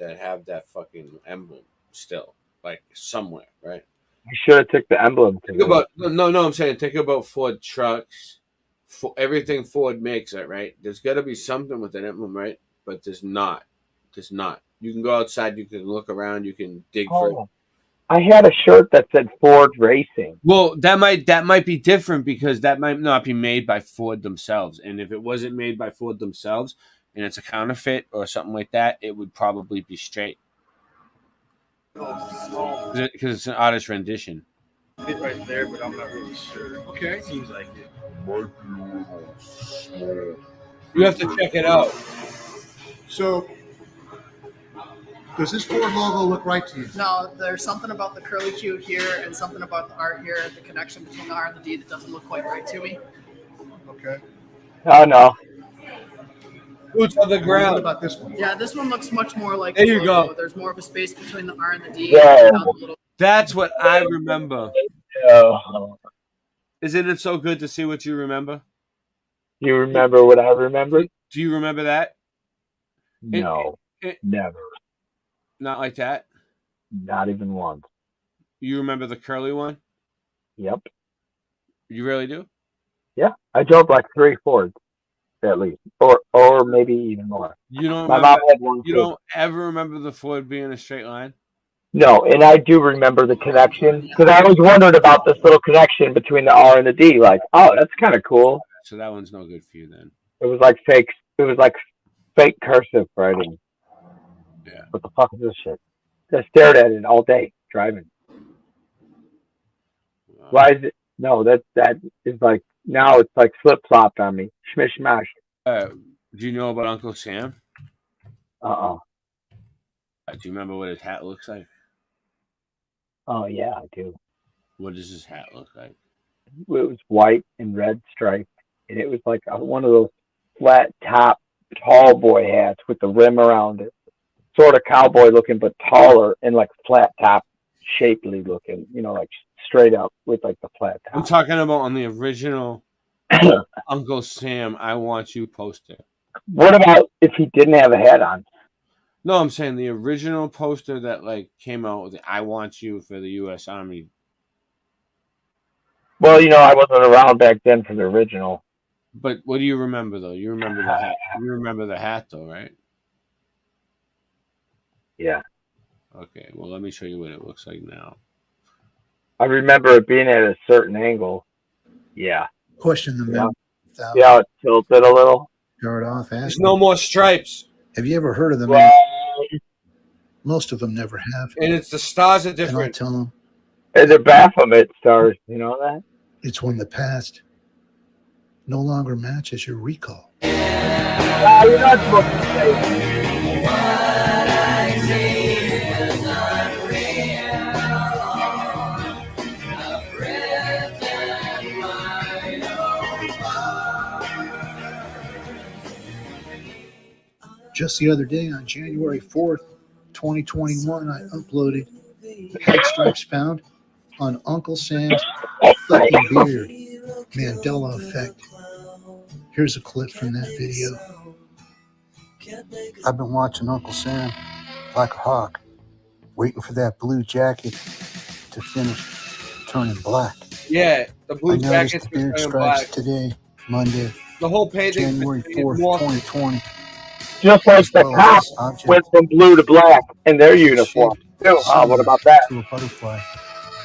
have that fucking emblem still, somewhere, right? You should have took the emblem. I'm saying think about Ford trucks, for everything Ford makes, right? There's got to be something with an emblem, right? But there's not. There's not. You can go outside, you can look around, you can dig for it. Oh, I had a shirt that said Ford Racing. Well, that might be different because that might not be made by Ford themselves. And if it wasn't made by Ford themselves and it's a counterfeit or something like that, it would probably be straight. Because it's an artist rendition. Fit right there, but I'm not really sure. Okay. Seems like it. Might be a little small. You have to check it out. So, does this Ford logo look right to you? No, there's something about the curly Q here and something about the R here, the connection between the R and the D that doesn't look quite right to me. Okay. Oh no. Boots on the ground. What about this one? Yeah, this one looks much more like There the you logo. go. There's more of a space between the R and the D. Yeah. And the little... That's what I remember. Oh. Isn't it so good to see what you remember? You remember what I remember? Do you remember that? No. Never. Not like that? Not even once. You remember the curly one? Yep. You really do? Yeah. I drove like 3 Fords at least. Or maybe even more. You don't My remember, mom had one you too. don't ever remember the Ford being a straight line? No, and I do remember the connection because I always wondered about this little connection between the R and the D. Like, oh, that's kind of cool. So that one's no good for you then. It was like fake. It was like fake cursive writing. Yeah. What the fuck is this shit? I stared at it all day driving. Why is it? No, that is like now it's like flip flopped on me. Shmish smash. Do you know about Uncle Sam? Uh-uh. Do you remember what his hat looks like? Oh yeah, I do. What does his hat look like? It was white and red striped, and it was like one of those flat top tall boy hats with the rim around it. Sort of cowboy looking, but taller and like flat top, shapely looking. You know, like straight up with like the flat top. I'm talking about on the original Uncle Sam I Want You poster. What about if he didn't have a hat on? No, I'm saying the original poster that like came out with the I Want You for the U.S. Army. Well, you know, I wasn't around back then for the original. But what do you remember though? You remember the hat. You remember the hat though, right? Yeah. Okay. Well, let me show you what it looks like now. I remember it being at a certain angle. Yeah. Question the man. See how it tilted a little? Start off asking. There's no more stripes. Have you ever heard of them? Well, Most of them never have. And it's the stars are And I different. tell them and the Baphomet stars, you know that? it's when the past no longer matches your recall. You're not supposed to say. Just the other day on January 4th, 2021, I uploaded Head Stripes Found on Uncle Sam's fucking beard. Mandela effect. Here's a clip from that video. I've been watching Uncle Sam like a hawk, waiting for that blue jacket to finish turning black. Yeah, the blue I noticed jackets the were beard turning stripes black. today, Monday, The whole painting. January 4th, 2020. Just like the As well as cops this object went from blue to black in their uniform. Too. What similar about that? to a butterfly,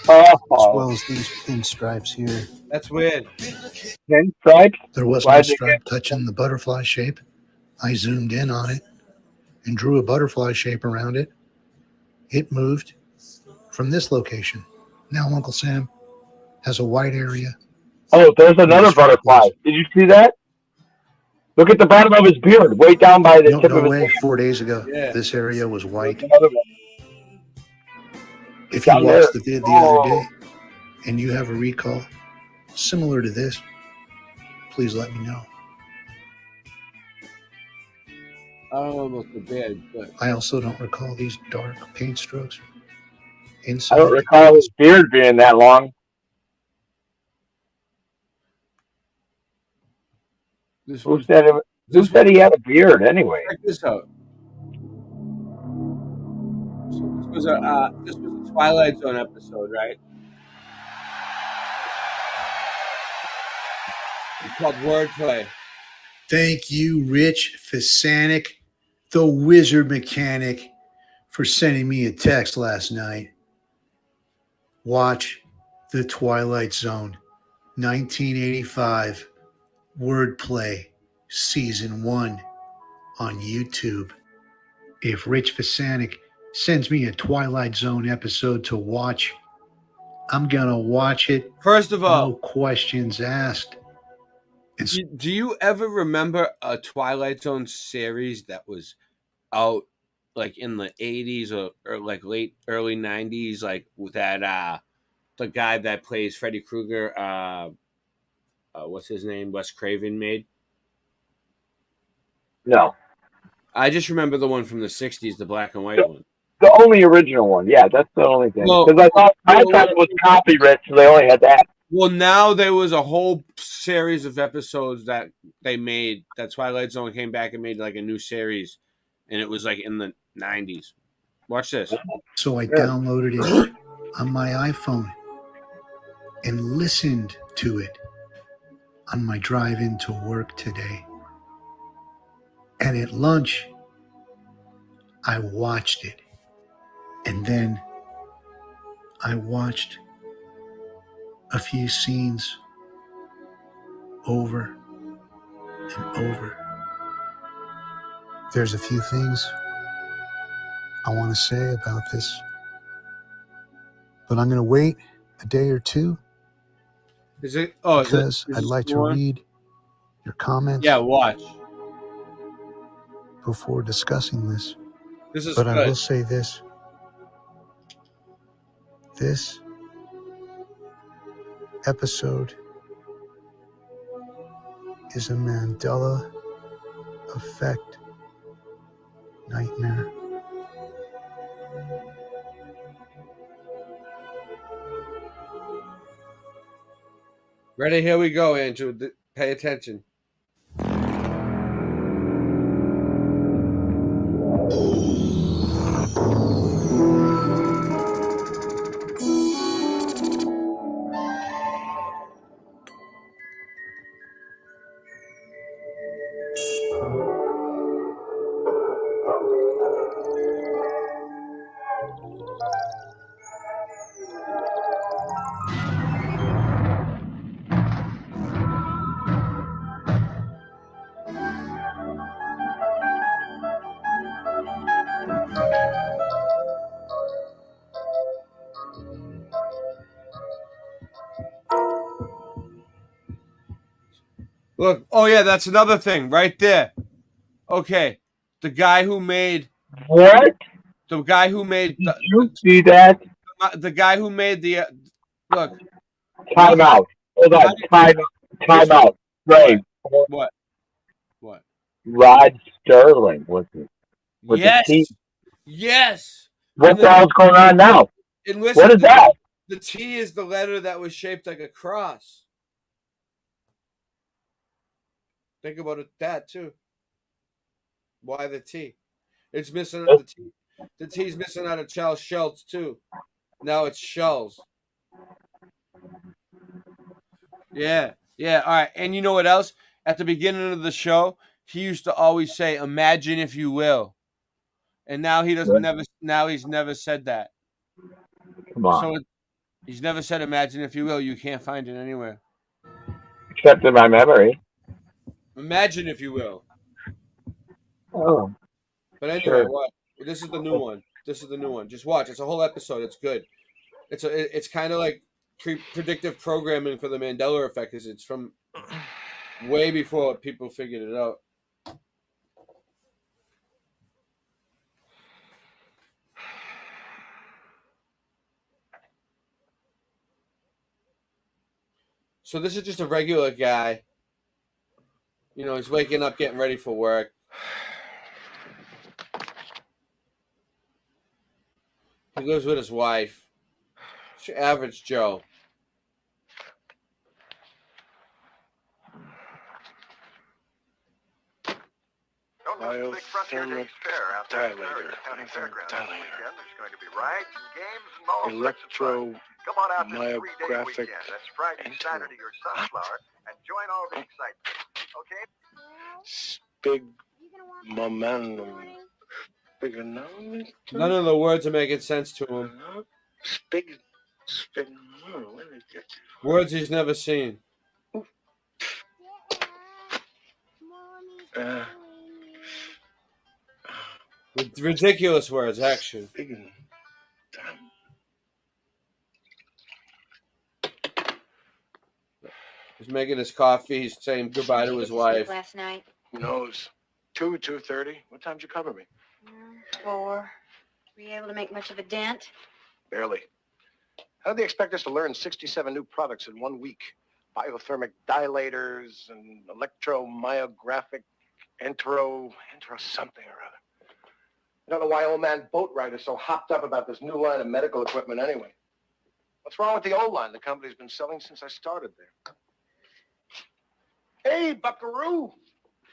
Oh, as well as these thin stripes here. That's weird. Thin stripes? There was Why'd no they stripe touching the butterfly shape. I zoomed in on it and drew a butterfly shape around it. It moved from this location. Now Uncle Sam has a white area. Oh, there's another butterfly. Did you see that? Look at the bottom of his beard, way down by the tip No of his way. beard. 4 days ago, Yeah. this area was white. Another one. If you Down watched there. the vid the other day and you have a recall similar to this, please let me know. I don't know about the bed, but I also don't recall these dark paint strokes I inside. don't recall his beard being that long. this Who was said it? Who said he had a beard anyway? check this out. So this was a Twilight Zone episode, right? It's called wordplay. Thank you, Rich Fisanic, the wizard mechanic, for sending me a text last night. Watch The Twilight Zone, 1985, Wordplay, Season 1 on YouTube. If Rich Fisanic sends me a Twilight Zone episode to watch, I'm gonna watch it. First of all, no questions asked. Do you ever remember a Twilight Zone series that was out like in the 80s or like early 90s, like with that the guy that plays Freddy Krueger, what's his name? Wes Craven made? No. I just remember the one from the 60s, the black and white one. The only original one. Yeah, that's the only thing. Well, Because I thought it was copyright, so they only had that. Well, now there was a whole series of episodes that they made. That Twilight Zone came back and made like a new series, and it was like in the 90s. Watch this. So I downloaded it on my iPhone and listened to it on my drive into work today. And at lunch, I watched it. And then I watched a few scenes over and over. There's a few things I want to say about this, but I'm going to wait a day or two. Is it? Oh, because I'd like to read your comments. Yeah, watch before discussing this. This is but good. I will say this. This episode is a Mandela effect nightmare. Ready? Here we go, Andrew. Pay attention. Look, oh yeah, that's another thing right there. Okay, the guy who made what? The guy who made Did you see that? The guy who made the look. Time out. Hold on. Time out. Right. What? Rod Sterling was it? With Yes. the T. Yes. What the hell's going on now? And listen, What is that? The T is the letter that was shaped like a cross. Think about it that too. Why the T? It's missing the T. The T's missing out of Charles Schultz too. Now it's Schultz. Yeah. All right. And you know what else? At the beginning of the show, he used to always say, "Imagine if you will," and now he doesn't. Now he's never said that. Come on. So he's never said, "Imagine if you will." You can't find it anywhere. Except in my memory. Imagine if you will. Oh. But anyway, Sure. what? This is the new one. Just watch. It's a whole episode. It's good. It's kind of like predictive programming for the Mandela effect, because it's from way before people figured it out. So this is just a regular guy. You know, he's waking up, getting ready for work. He lives with his wife. It's your average Joe. Big Frontier Days Fair out there at the County Fairgrounds this weekend. There's going to be rides and games and all sorts of fun. Come on out this 3-day weekend. That's Friday, Saturday, or Sunflower, and join all the excitement. Okay? Big momentum. Bigger now. None of the words are making sense to him. Big. Words he's never seen. Ridiculous words, actually. He's making his coffee. He's saying goodbye to his wife. Last night. Who knows? 2:30. What time did you cover me? 4. Were you able to make much of a dent? Barely. How do they expect us to learn 67 new products in 1 week? Biothermic dilators and electromyographic entero something or other. I don't know why old man Boatwright is so hopped up about this new line of medical equipment anyway. What's wrong with the old line the company's been selling since I started there? Hey, Buckaroo!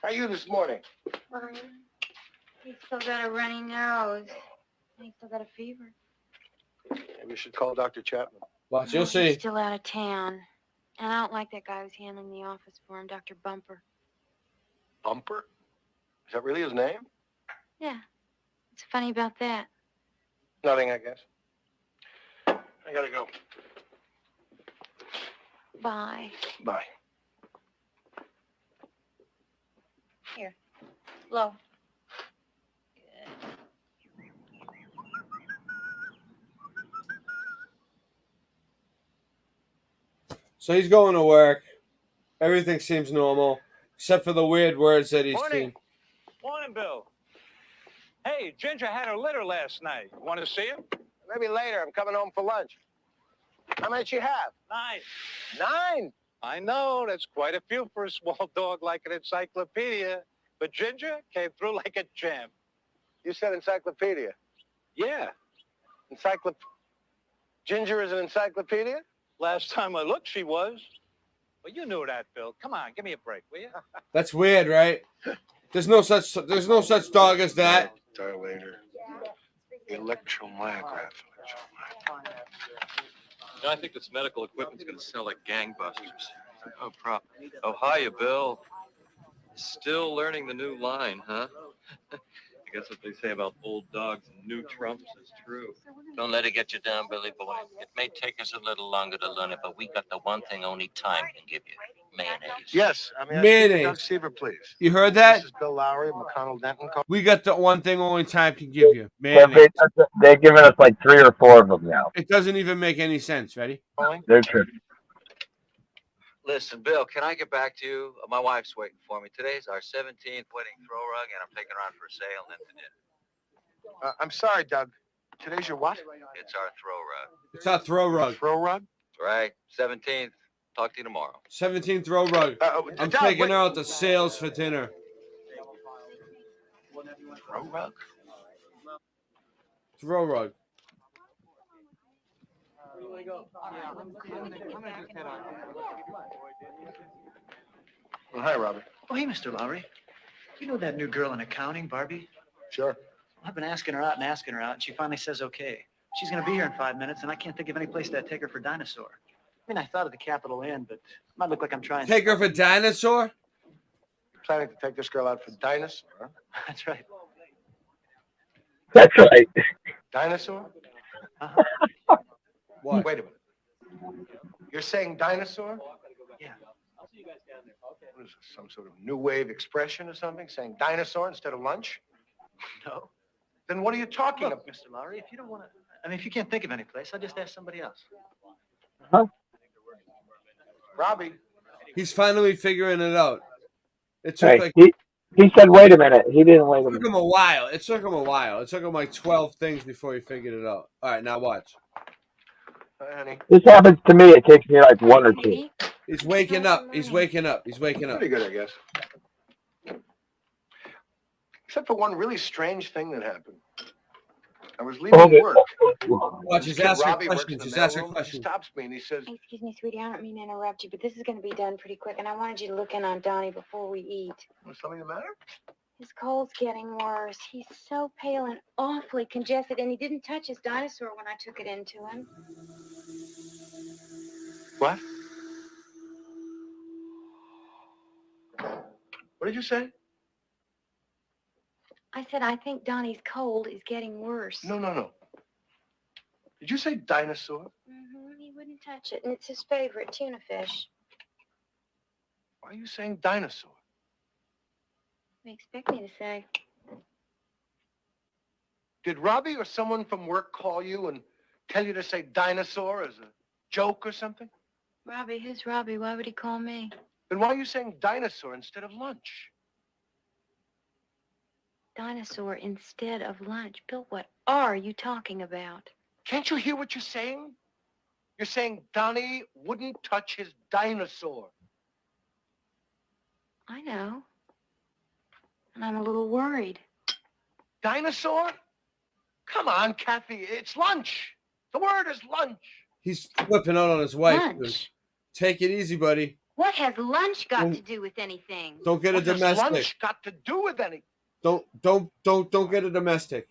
How are you this morning? Fine. He's still got a runny nose. And he's still got a fever. Maybe you should call Dr. Chapman. Watch, you'll He's see. still out of town. And I don't like that guy who's handling the office for him, Dr. Bumper. Bumper? Is that really his name? Yeah. What's funny about that? Nothing, I guess. I gotta go. Bye. Bye. Here. Low. So he's going to work. Everything seems normal, except for the weird words that he's seen. Morning, Bill. Hey, Ginger had her litter last night. Want to see him? Maybe later. I'm coming home for lunch. How many did you have? 9. 9? I know, that's quite a few for a small dog like an encyclopedia. But Ginger came through like a champ. You said encyclopedia. Yeah. Ginger is an encyclopedia? Last time I looked, she was. Well, you knew that, Bill. Come on, give me a break, will you? That's weird, right? There's no such dog as that. Dilator. Electromyograph. You know, I think this medical equipment's going to sell like gangbusters. Oh, prop. Oh, hiya, Bill. Still learning the new line, huh? I guess what they say about old dogs and new trumps is true. Don't let it get you down, Billy boy. It may take us a little longer to learn it, but we got the one thing only time can give you. Mayonnaise. Yes. Mayonnaise. Doug Seaver, please. You heard that? This is Bill Lowry, McConnell Denton. We got the one thing only time can give you. Mayonnaise. They're giving us like 3 or 4 of them now. It doesn't even make any sense. Ready? They're tripping. Listen, Bill, can I get back to you? My wife's waiting for me. Today's our 17th wedding throw rug, and I'm taking her out for a sail and then to dinner. I'm sorry, Doug. Today's your what? It's our throw rug. It's our throw rug. Throw rug? Right. 17th. Talk to you tomorrow. 17th throw rug. I'm Doug, taking wait. her out to sales for dinner. Throw rug? Throw rug. Well, hi, Robert. Oh, hey, Mr. Lowry. You know that new girl in accounting, Barbie? Sure. I've been asking her out, and she finally says okay. She's going to be here in 5 minutes, and I can't think of any place to take her for dinosaur. I mean, I thought of the Capitol Inn, but it might look like I'm trying. Take her for dinosaur? You're planning to take this girl out for dinosaur? Huh? That's right. That's right. Dinosaur? What? Wait a minute. You're saying dinosaur? Yeah. What is this, some sort of new wave expression or something? Saying dinosaur instead of lunch? No. Then what are you talking Look, about? Mr. Lowry, if you don't want to, I mean, if you can't think of any place, I'll just ask somebody else. Huh? Robbie. He's finally figuring it out. It took Hey, like he said, wait a minute. He didn't wait a it took minute. him a while. It took him a while. It took him like 12 things before he figured it out. All right, now watch. Honey. This happens to me. It takes me like 1 or 2. He's waking up. He's waking up. He's waking up. Pretty good, I guess. Except for one really strange thing that happened. I was leaving Okay. work. Watch, he's This kid asking Robbie works in questions. the He's asking mailroom. He questions. stops me and he says, Excuse me, sweetie. I don't mean to interrupt you, but this is going to be done pretty quick, and I wanted you to look in on Donnie before we eat. "Is something the matter?" His cold's getting worse. He's so pale and awfully congested, and he didn't touch his dinosaur when I took it into him. What? What did you say? I said, I think Donnie's cold is getting worse. No. Did you say dinosaur? He wouldn't touch it, and it's his favorite, tuna fish. Why are you saying dinosaur? What do you expect me to say? Did Robbie or someone from work call you and tell you to say dinosaur as a joke or something? Robbie, who's Robbie? Why would he call me? Then why are you saying dinosaur instead of lunch? Dinosaur instead of lunch. Bill, what are you talking about? Can't you hear what you're saying? You're saying Donnie wouldn't touch his dinosaur. I know. And I'm a little worried. Dinosaur? Come on, Kathy. It's lunch. The word is lunch. He's flipping out on his wife. Lunch? Dude. Take it easy, buddy. What has lunch got to do with anything? Don't get a What has domestic. lunch got to do with anything? Don't get a domestic.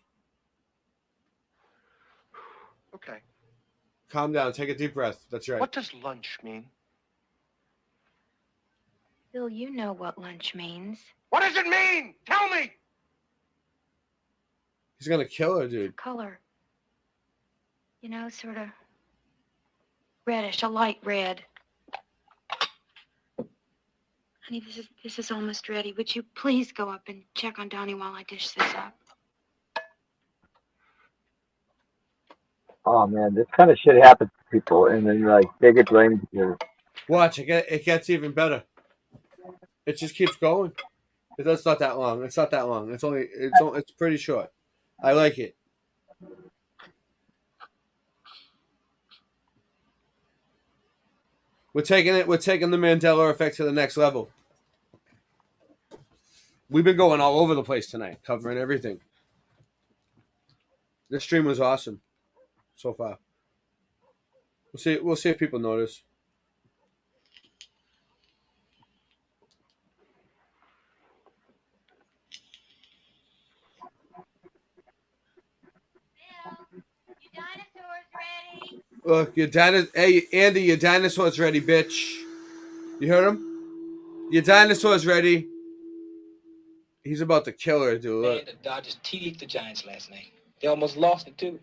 Okay. Calm down. Take a deep breath. That's right. What does lunch mean? Bill, you know what lunch means. What does it mean? Tell me. He's gonna kill her, dude. Color. You know, sort of reddish, a light red. Honey, this is almost ready. Would you please go up and check on Donnie while I dish this up? Oh man, this kind of shit happens to people, and then like they get blamed here. Watch, it gets even better. It just keeps going. It's not that long. It's not that long. It's pretty short. I like it. We're taking the Mandela effect to the next level. We've been going all over the place tonight, covering everything. This stream was awesome so far. We'll see if people notice. Look, hey Andy, your dinosaur's ready, bitch. You heard him? Your dinosaur's ready. He's about to kill her, dude. Look. Man, the Dodgers TD'd the Giants last night. They almost lost it too.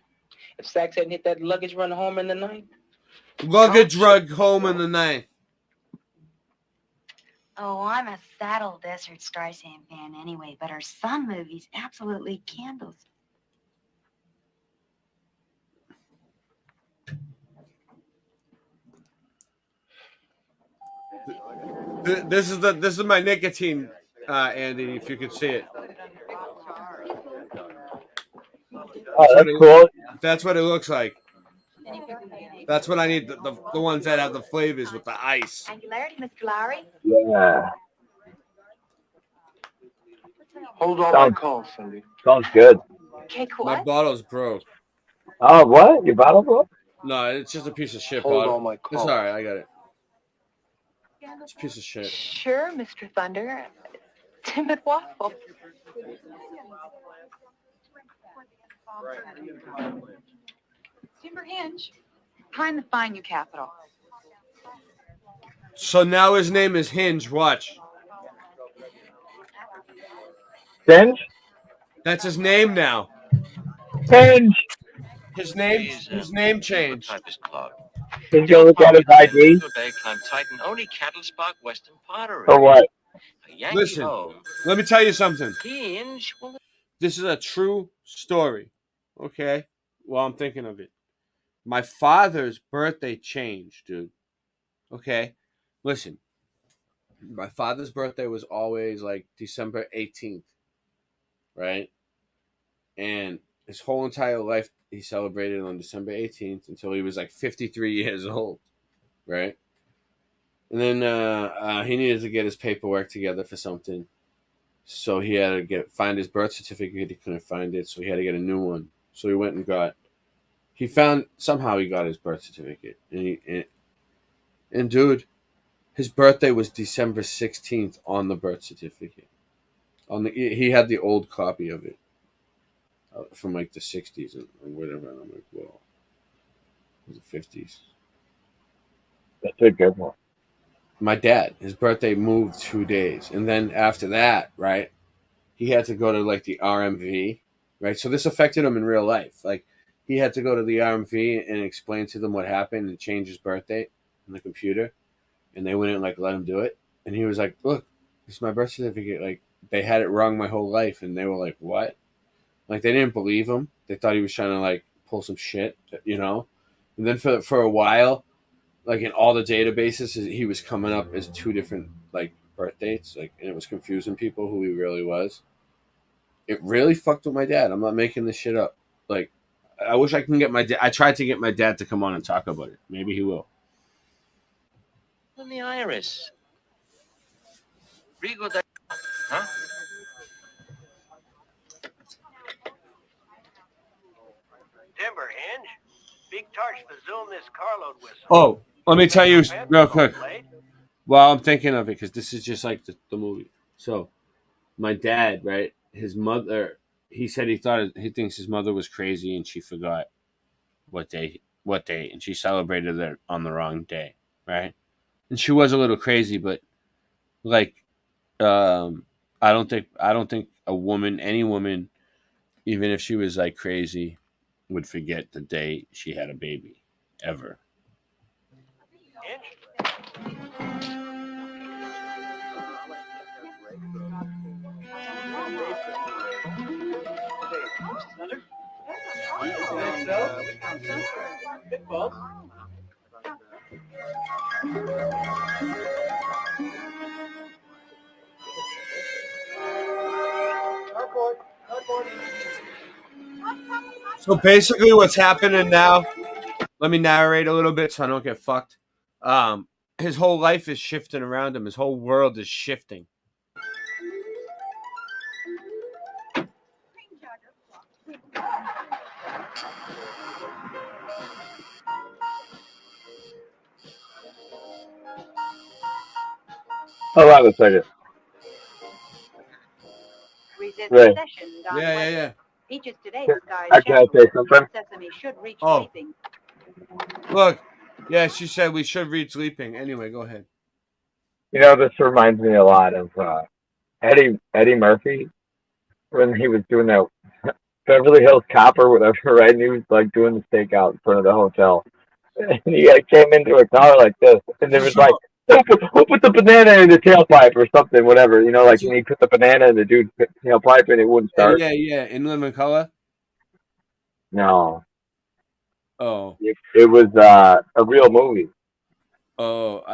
If Sachs hadn't hit that luggage run home in the ninth. Luggage rug home in the ninth. Oh, I'm a Saddle Desert Streisand fan anyway, but her son movie's absolutely candles. This is my nicotine, Andy. If you could see it. Oh, that's cool. That's what it looks like. That's what I need. The ones that have the flavors with the ice. Angularity, Mr. Lowry. Yeah. Hold on my call, Cindy. Sounds good. Cake My what? bottle's broke. Oh, what? Your bottle broke? No, it's just a piece of shit Hold bottle. on my call. It's all right. I got it. It's a piece of shit. Sure, Mr. Thunder. Timid waffle. Timber Hinge. Trying to find you, Capital. So now his name is Hinge. Watch. Hinge? That's his name now. Hinge. His name changed. He's gonna look at his ID. Daytime Titan, only cattle spot, Western Pottery. Or what? A Yankee Listen, home. let me tell you something. Hinge. Well, This is a true story. Okay? Well, I'm thinking of it. My father's birthday changed, dude. Okay? Listen. My father's birthday was always like December 18th. Right? And his whole entire life, he celebrated on December 18th until he was like 53 years old. Right? And then he needed to get his paperwork together for something. So he had to find his birth certificate. He couldn't find it, so he had to get a new one. So he went and somehow he got his birth certificate. And dude, his birthday was December 16th on the birth certificate. He had the old copy of it from like the 60s or whatever. And I'm like, well, it was the 50s. That's a good one. My dad, his birthday moved 2 days, and then after that, right, he had to go to like the RMV, right? So this affected him in real life. Like he had to go to the RMV and explain to them what happened and change his birth date on the computer, and they wouldn't like let him do it. And he was like, "Look, this is my birth certificate. Like they had it wrong my whole life," and they were like, "What?" Like they didn't believe him. They thought he was trying to like pull some shit, you know. And then for a while, like in all the databases, he was coming up as two different like birth dates, like, and it was confusing people who he really was. It really fucked with my dad. I'm not making this shit up. Like, I wish I can get my dad. I tried to get my dad to come on and talk about it. Maybe he will. On the iris. Rigo da... Huh? Timber hinge. Big torch to zoom this carload whistle. Oh, let me tell you real quick while I'm thinking of it, because this is just like the movie. So, my dad, right? His mother. He said he thinks his mother was crazy and she forgot what day, and she celebrated it on the wrong day, right? And she was a little crazy, but like, I don't think any woman, even if she was like crazy, would forget the day she had a baby, ever. So basically, what's happening now? Let me narrate a little bit so I don't get fucked. His whole life is shifting around him. His whole world is shifting. Hold on a second. Right. Yeah. Peaches today disguised I can't say something. Sesame should reach Oh. sleeping. Look. Yeah, she said we should reach leaping. Anyway, go ahead. You know, this reminds me a lot of Eddie Murphy when he was doing that Beverly Hills Cop or whatever, right? And he was like doing the stakeout in front of the hotel. And he came into a car like this, and there was like, who put the banana in the tailpipe or something, whatever, you know, like when he put the banana in the dude's tailpipe and it wouldn't start. Yeah. In Living Color? No. Oh. It was a real movie. Oh,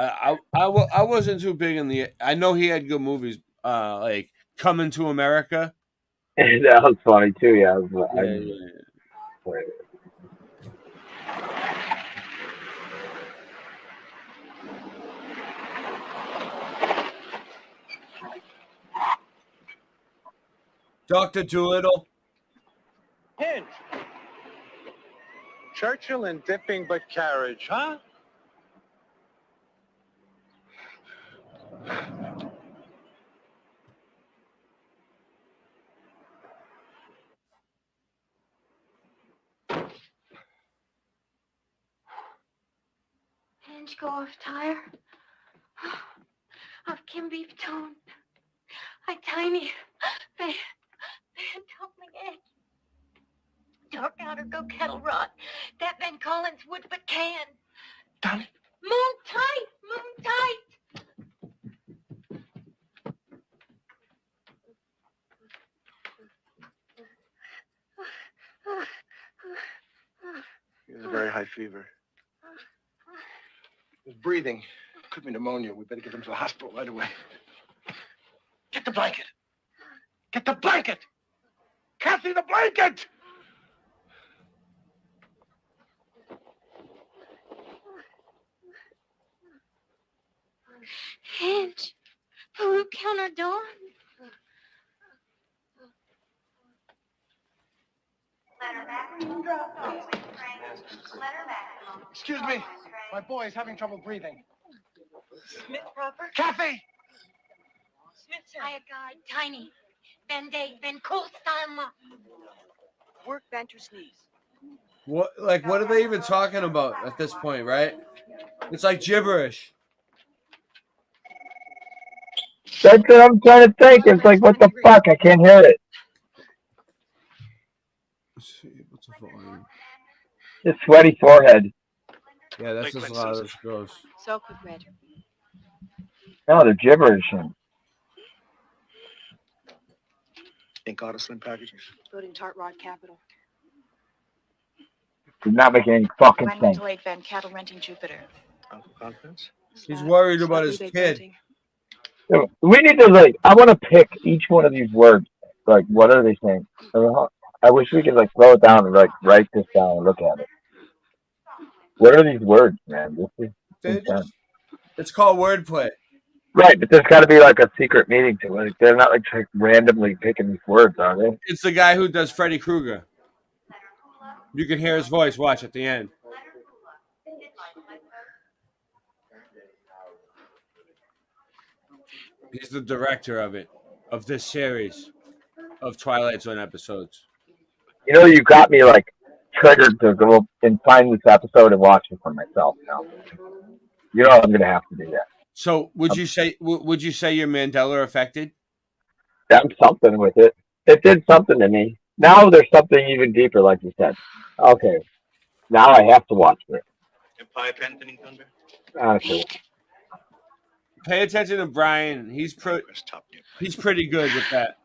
I wasn't too big in the. I know he had good movies, like Coming to America. That was funny too. Yeah. Dr. Doolittle. Hinge. Churchill and dipping but carriage, huh? Hinge go off tire. Of Kim beef tone. I tiny. They top my egg. Dark outer go kettle rot. That Ben Collins would but can. Darn it. Moon tight. He has a very high fever. His breathing. Could be pneumonia. We better get him to the hospital right away. Get the blanket. Get the blanket. Kathy, the blanket! Hinge. Peru counter dawn. Excuse me. My boy is having trouble breathing. Smith proper. Kathy! Smith, I a guide. Tiny. Band-Aid, then cool style. Work, bend, or sneeze. What are they even talking about at this point, right? It's like gibberish. That's what I'm trying to think. It's like, what the fuck? I can't hear it. Let's see, what's the volume? It's sweaty forehead. Yeah, that's just a lot of this goes. Soak with red. No, they're gibberishing. Ink auto slim packages. Building tart rod capital. You're not making any fucking sense. Environmental aid van cattle renting Jupiter. Confidence? He's worried about his kid. We need to, like, I want to pick each one of these words. Like, what are they saying? I wish we could, like, slow it down and, like, write this down and look at it. What are these words, man? This is intense. It's called wordplay. Right, but there's got to be, like, a secret meaning to it. Like, they're not, like, randomly picking these words, are they? It's the guy who does Freddy Krueger. You can hear his voice. Watch at the end. He's the director of this series of Twilight Zone episodes. You know, you got me, like, triggered to go and find this episode and watch it for myself now. You know I'm going to have to do that. So would you say you're Mandela affected? Done something with it. It did something to me. Now there's something even deeper, like you said. Okay. Now I have to watch it. Empire Pending Thunder? Okay. Pay attention to Brian. He's pretty good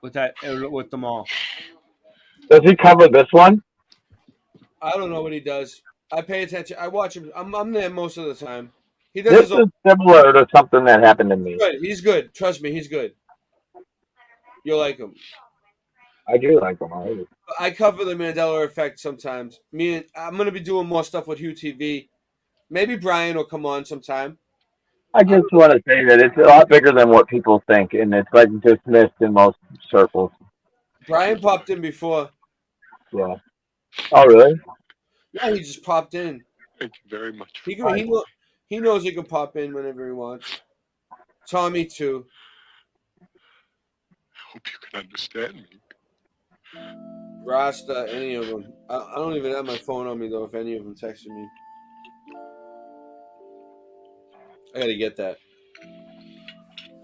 with them all. Does he cover this one? I don't know what he does. I pay attention. I watch him. I'm there most of the time. He does This is similar to something that happened to me. Good. He's good. Trust me, he's good. You'll like him. I do like him already. I cover the Mandela effect sometimes. I'm gonna be doing more stuff with Hugh TV. Maybe Brian will come on sometime. I just want to say that it's a lot bigger than what people think, and it's like dismissed in most circles. Brian popped in before. Yeah. Oh, really? Yeah, he just popped in. Thank you very much. He knows he can pop in whenever he wants. Tommy too. I hope you can understand me. Rasta, any of them. I don't even have my phone on me though. If any of them texted me, I gotta get that.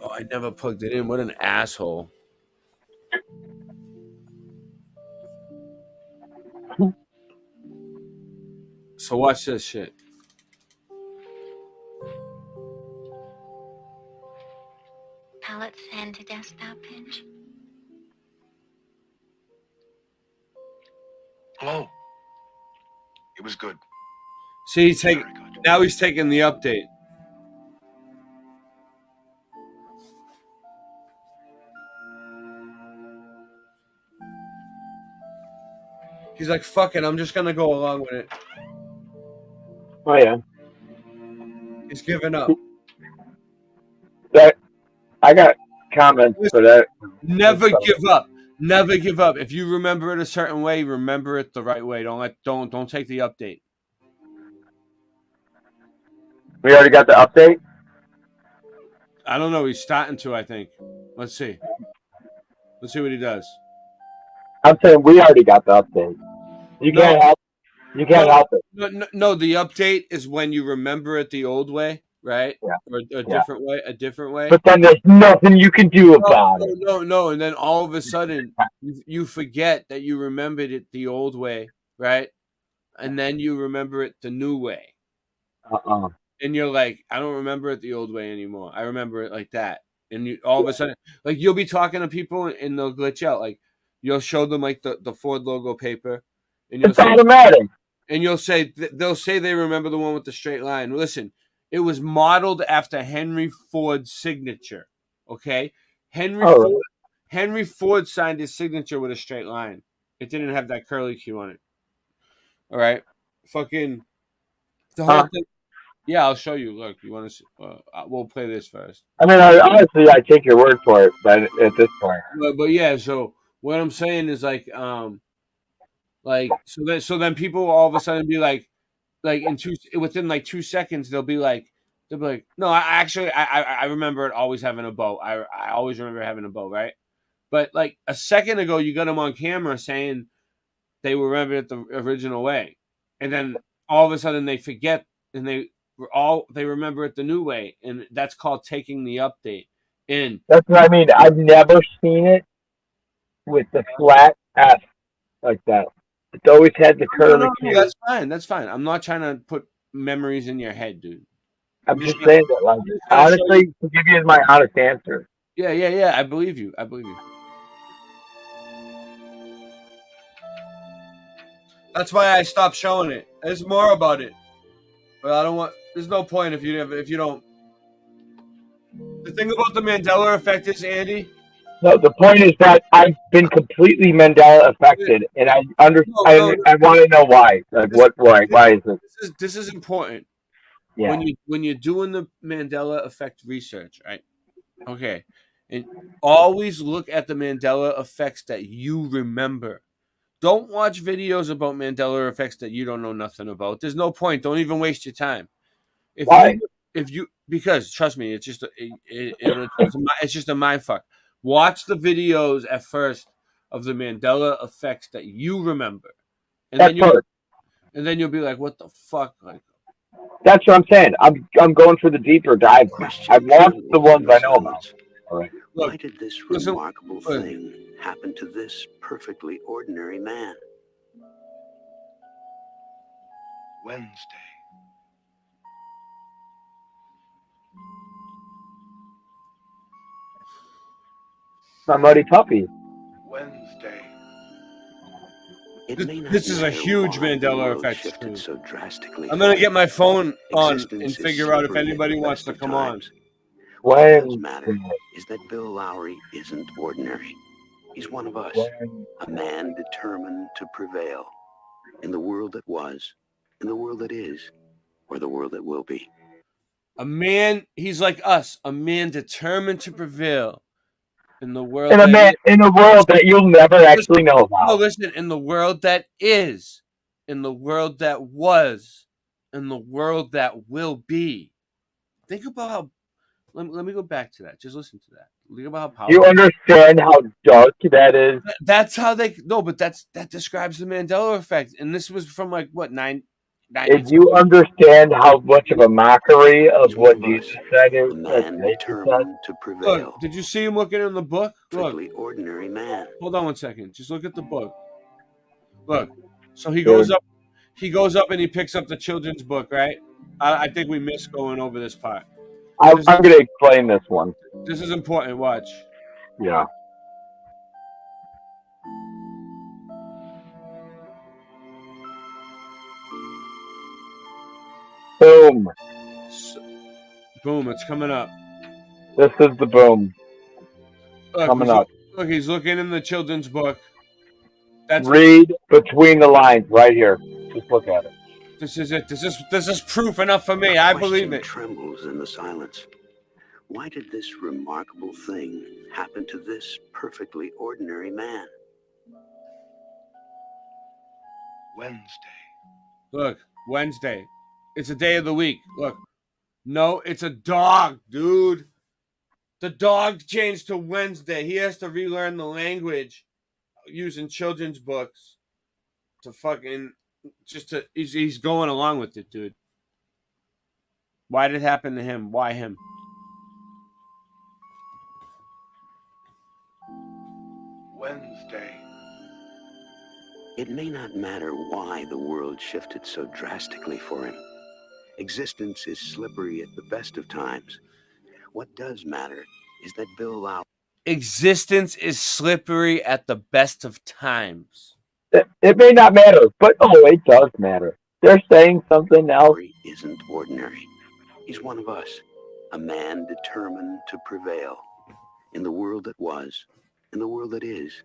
Oh, I never plugged it in. What an asshole. So watch this shit. Palette send to desktop hinge. Hello. It was good. See, now he's taking the update. He's like, fuck it, I'm just gonna go along with it. Oh, yeah. He's giving up. I got comments for that. Never give up. Never give up. If you remember it a certain way, remember it the right way. Don't take the update. We already got the update? I don't know. He's starting to, I think. Let's see. Let's see what he does. I'm saying we already got the update. You can't help it. No, the update is when you remember it the old way, right? Yeah. Or a different way. But then there's nothing you can do about it. No. And then all of a sudden, you forget that you remembered it the old way, right? And then you remember it the new way. And you're like, I don't remember it the old way anymore. I remember it like that. And you all of a sudden, like you'll be talking to people and they'll glitch out. Like you'll show them like the Ford logo paper. And it's automatic. And they'll say they remember the one with the straight line. Listen, it was modeled after Henry Ford's signature. Okay, Henry Ford signed his signature with a straight line. It didn't have that curly Q on it. All right, fucking the whole thing. Yeah, I'll show you. Look, you want to? We'll play this first. I mean, honestly, I take your word for it, but at this point. But yeah, so what I'm saying is like so then people all of a sudden be like within like 2 seconds they'll be like no, I remember it always having a bow. I always remember having a bow, right? But like a second ago, you got them on camera saying they remember it the original way, and then all of a sudden they forget and they remember it the new way, and that's called taking the update in. That's what I mean. I've never seen it with the flat F like that. It's always had the curly Q. That's fine. That's fine. I'm not trying to put memories in your head, dude. I'm just saying that, like, honestly, to give you my honest answer. Yeah. I believe you. That's why I stopped showing it. There's more about it, but I don't want. There's no point if you don't. The thing about the Mandela effect is, Andy. No, the point is that I've been completely Mandela affected, and I want to know why. Like, why is this? This is important. Yeah. When you're doing the Mandela effect research, right? Okay, and always look at the Mandela effects that you remember. Don't watch videos about Mandela effects that you don't know nothing about. There's no point. Don't even waste your time. Why? Because trust me, it's just it's just a mind fuck. Watch the videos at first of the Mandela effects that you remember, and then you'll be like, "What the fuck?" Like, that's what I'm saying. I'm going for the deeper dive. I've watched the ones I know about. All right. Why did this remarkable thing happen to this perfectly ordinary man? Wednesday. My muddy puppy. Wednesday. this is a huge Mandela effect. So drastically. I'm gonna get my phone on and figure out if anybody wants to come on. What does matter is that Bill Lowry isn't ordinary. He's one of us, a man determined to prevail in the world that was, in the world that is, or the world that will be. A man, he's like us, a man determined to prevail in the world. In a world that you'll never actually know about. No, listen, in the world that is, in the world that was, in the world that will be. Think about how. Let me go back to that. Just listen to that. Think about how powerful. You understand how dark that is? That's how they. No, but that describes the Mandela effect, and this was from like what 9. If you understand how much of a mockery of what Jesus said is, to prevail. Look, did you see him looking in the book? Look, ordinary man. Hold on one second. Just look at the book. Look, so he goes up. He goes up and he picks up the children's book, right? I think we missed going over this part. I'm going to explain this one. This is important. Watch. Yeah. Boom. Boom, it's coming up. This is the boom. Coming up. Look, he's looking in the children's book. Read between the lines right here. Just look at it. This is it. This is proof enough for me. I believe it. Trembles in the silence. Why did this remarkable thing happen to this perfectly ordinary man? Wednesday. Look, Wednesday. It's a day of the week. Look. No, it's a dog, dude. The dog changed to Wednesday. He has to relearn the language using children's books to fucking he's going along with it, dude. Why did it happen to him? Why him? Wednesday. It may not matter why the world shifted so drastically for him. Existence is slippery at the best of times. What does matter is that Bill Lowry. Existence is slippery at the best of times. It may not matter, but it does matter. They're saying something else. Isn't ordinary. He's one of us, a man determined to prevail in the world that was, in the world that is,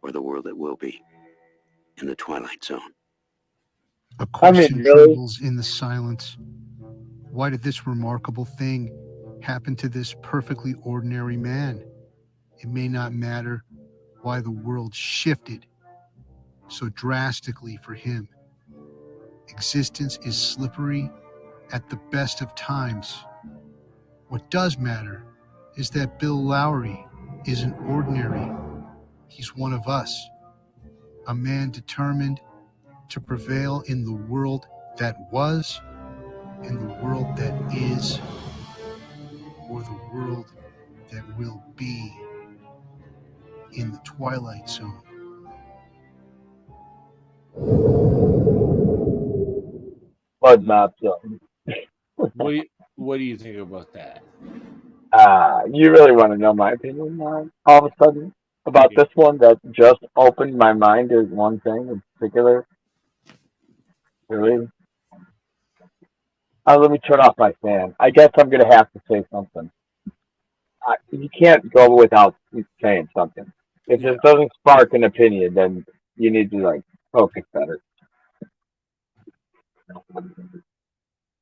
or the world that will be, in the Twilight Zone. A question trembles in the silence. Why did this remarkable thing happen to this perfectly ordinary man? It may not matter why the world shifted so drastically for him. Existence is slippery at the best of times. What does matter is that Bill Lowry isn't ordinary. He's one of us, a man determined to prevail in the world that was, in the world that is, or the world that will be in the Twilight Zone. Mudmob zone. What do you think about that? You really want to know my opinion now, all of a sudden about this one that just opened my mind to one thing in particular? Really? Let me turn off my fan. I guess I'm gonna have to say something. You can't go without saying something. If it doesn't spark an opinion, then you need to like focus better. I'll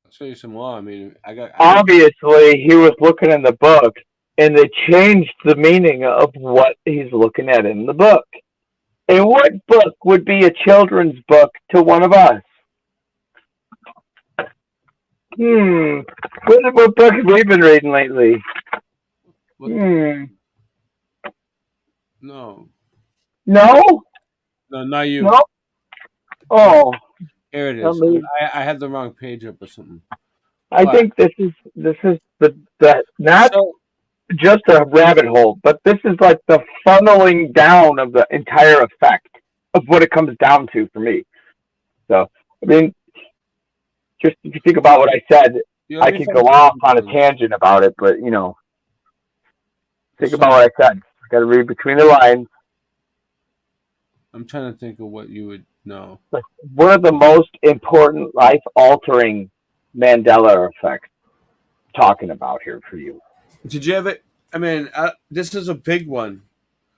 show you some more. I mean, Obviously, he was looking in the book, and they changed the meaning of what he's looking at in the book. And what book would be a children's book to one of us? What book have we been reading lately? No. No? No, not you. No? Oh. Here it is. I had the wrong page up or something. I think this is the not just a rabbit hole, but this is like the funneling down of the entire effect of what it comes down to for me. So, I mean, just if you think about what I said, I could go off on a tangent about it, but think about what I said. Got to read between the lines. I'm trying to think of what you would know. Like, one of the most important life-altering Mandela effects talking about here for you. Did you ever? I mean, this is a big one.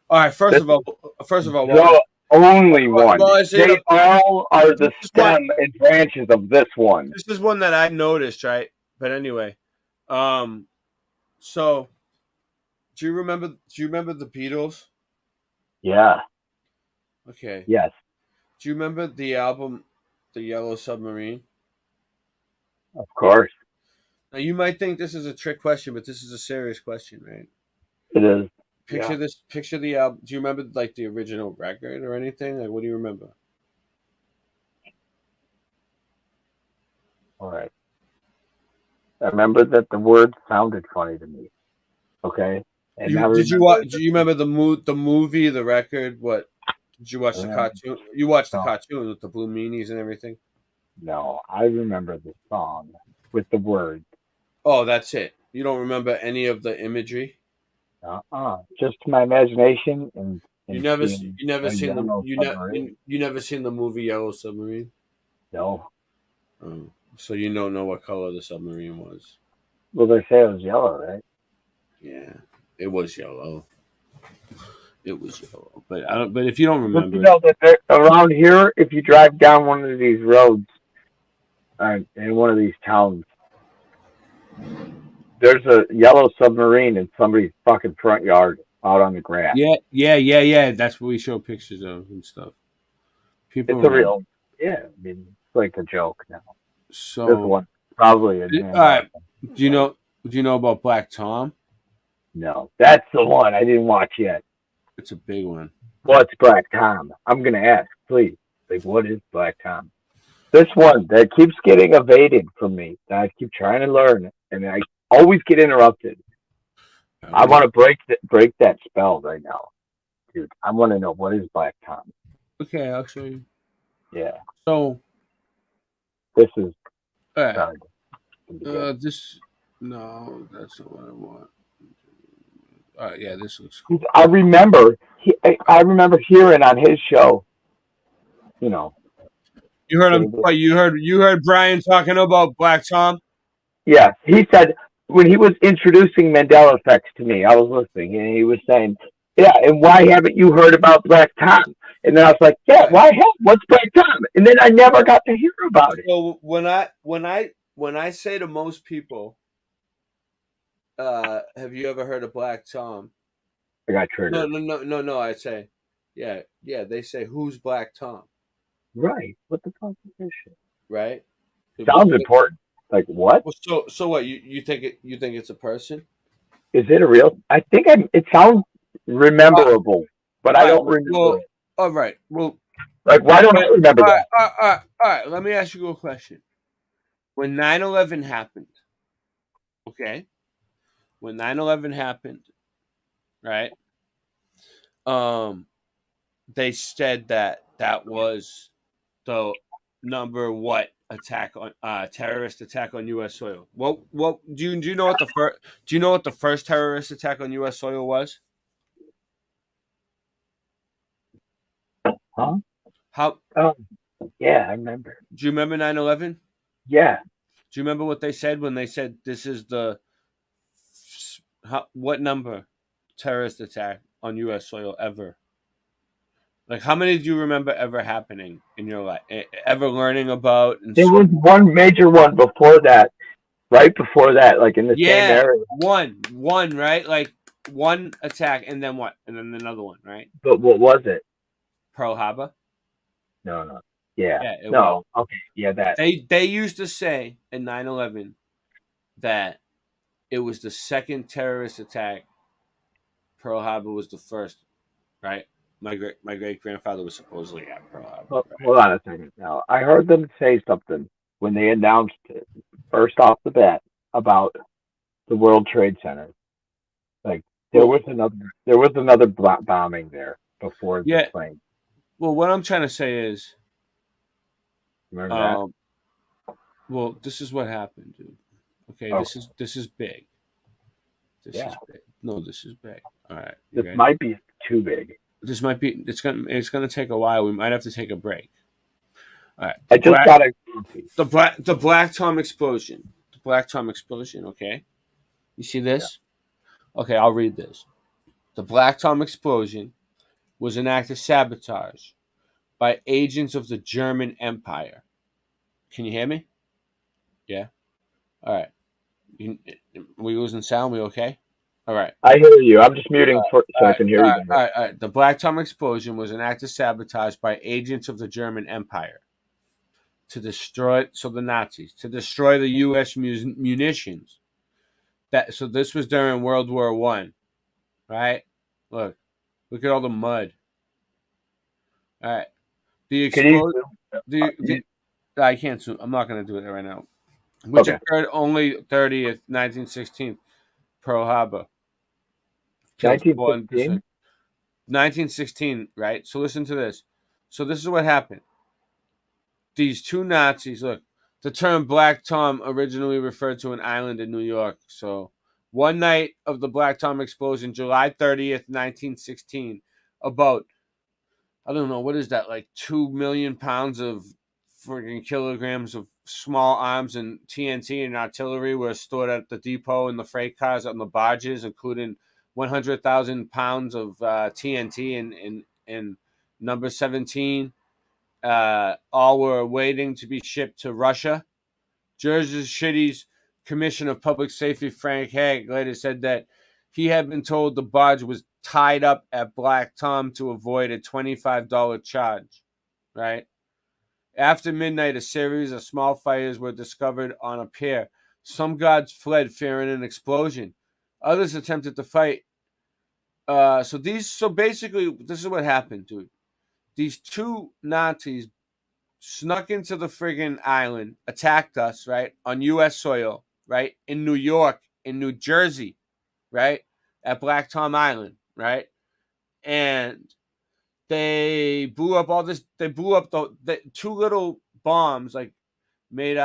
All right. First of all, the only one. They all are the stem and branches of this one. This is one that I noticed, right? But anyway, so do you remember the Beatles? Yeah. Okay. Yes. Do you remember the album, The Yellow Submarine? Of course. Now you might think this is a trick question, but this is a serious question, right? It is. Picture the album. Do you remember like the original record or anything? Like, what do you remember? All right. I remember that the word sounded funny to me. Okay. And Did you watch? Do you remember the movie, the record? What? Did you watch the cartoon? You watched the cartoon with the blue meanies and everything? No, I remember the song with the words. Oh, that's it. You don't remember any of the imagery? Just my imagination and you never seen the movie Yellow Submarine? No. Oh, so you don't know what color the submarine was? Well, they say it was yellow, right? Yeah, it was yellow. It was yellow, but I don't. But if you don't remember, but you know that around here, if you drive down one of these roads, in one of these towns, there's a yellow submarine in somebody's fucking front yard out on the grass. Yeah. That's what we show pictures of and stuff. People, it's a real. Yeah, I mean, it's like a joke now. So this one probably. All right. Do you know about Black Tom? No, that's the one I didn't watch yet. It's a big one. What's Black Tom? I'm going to ask, please. Like, what is Black Tom? This one that keeps getting evaded from me, that I keep trying to learn, and I always get interrupted. I want to break that spell right now. Dude, I want to know, what is Black Tom? Okay, I'll show you. Yeah. So, this is... All right. No, that's not what I want. Yeah, this looks cool. I remember hearing on his show, You heard him. You heard Brian talking about Black Tom. Yeah, he said when he was introducing Mandela effects to me, I was listening, and he was saying, "Yeah, and why haven't you heard about Black Tom?" And then I was like, "Yeah, what's Black Tom?" And then I never got to hear about it. So when I say to most people, have you ever heard of Black Tom? I got triggered. No. I say, yeah. They say, who's Black Tom? Right. What the fuck is this shit? Right. Sounds important. Like what? Well, so what? You think it's a person? Is it a real? I think it sounds rememberable. but I don't remember it. All right. Well, like, why don't I remember that? All right. Let me ask you a question. When 9/11 happened, okay? When 9/11 happened, right? They said that was the number what attack on terrorist attack on U.S. soil. What do you know what the first terrorist attack on U.S. soil was? Huh? How? Yeah, I remember. Do you remember 9/11? Yeah. Do you remember what they said when they said this is the what number terrorist attack on U.S. soil ever? Like, how many do you remember ever happening in your life? Ever learning about? There was one major one before that, right before that, like in the same area. One, right? Like one attack, and then what? And then another one, right? But what was it? Pearl Harbor. No. Yeah. It no. was. Okay. Yeah, that. They used to say in 9/11 that it was the second terrorist attack. Pearl Harbor was the first, right? My great grandfather was supposedly at Pearl Harbor. Well, hold on a second. Now, I heard them say something when they announced it, first off the bat, about the World Trade Center. Like there was another bombing there before the plane. Well, what I'm trying to say is, remember that? Well, this is what happened, dude. Okay, this is big. This is big. No, this is big. All right. This might be too big. This might be. It's gonna take a while. We might have to take a break. All right. I just got the Black Tom explosion. The Black Tom explosion. Okay. You see this? Yeah. Okay, I'll read this. The Black Tom explosion was an act of sabotage by agents of the German Empire. Can you hear me? Yeah. All right. We losing sound? We okay? All right. I hear you. I'm just muting so I can hear you. All right. The Black Tom explosion was an act of sabotage by agents of the German Empire to destroy the Nazis, to destroy the U.S. munitions. So this was during World War I, right? Look at all the mud. All right. The explosion. I can't zoom. I'm not going to do it right now. Which occurred only 30th, 1916, Pearl Harbor. 1916, right? So listen to this. So this is what happened. These two Nazis, look, the term Black Tom originally referred to an island in New York. So one night of the Black Tom explosion, July 30th, 1916, about, I don't know, what is that, like 2 million pounds of freaking kilograms of small arms and TNT and artillery were stored at the depot in the freight cars on the barges, including 100,000 pounds of TNT and number 17. All were waiting to be shipped to Russia. Jersey City's Commissioner of Public Safety, Frank Hague, later said that he had been told the barge was tied up at Black Tom to avoid a $25 charge, right? After midnight, a series of small fires were discovered on a pier. Some guards fled, fearing an explosion. Others attempted to fight. So basically, this is what happened, dude. These two Nazis snuck into the friggin' island, attacked us, right, on U.S. soil, right, in New York, in New Jersey, right, at Black Tom Island, right, and they blew up all this. They blew up the two little bombs, like made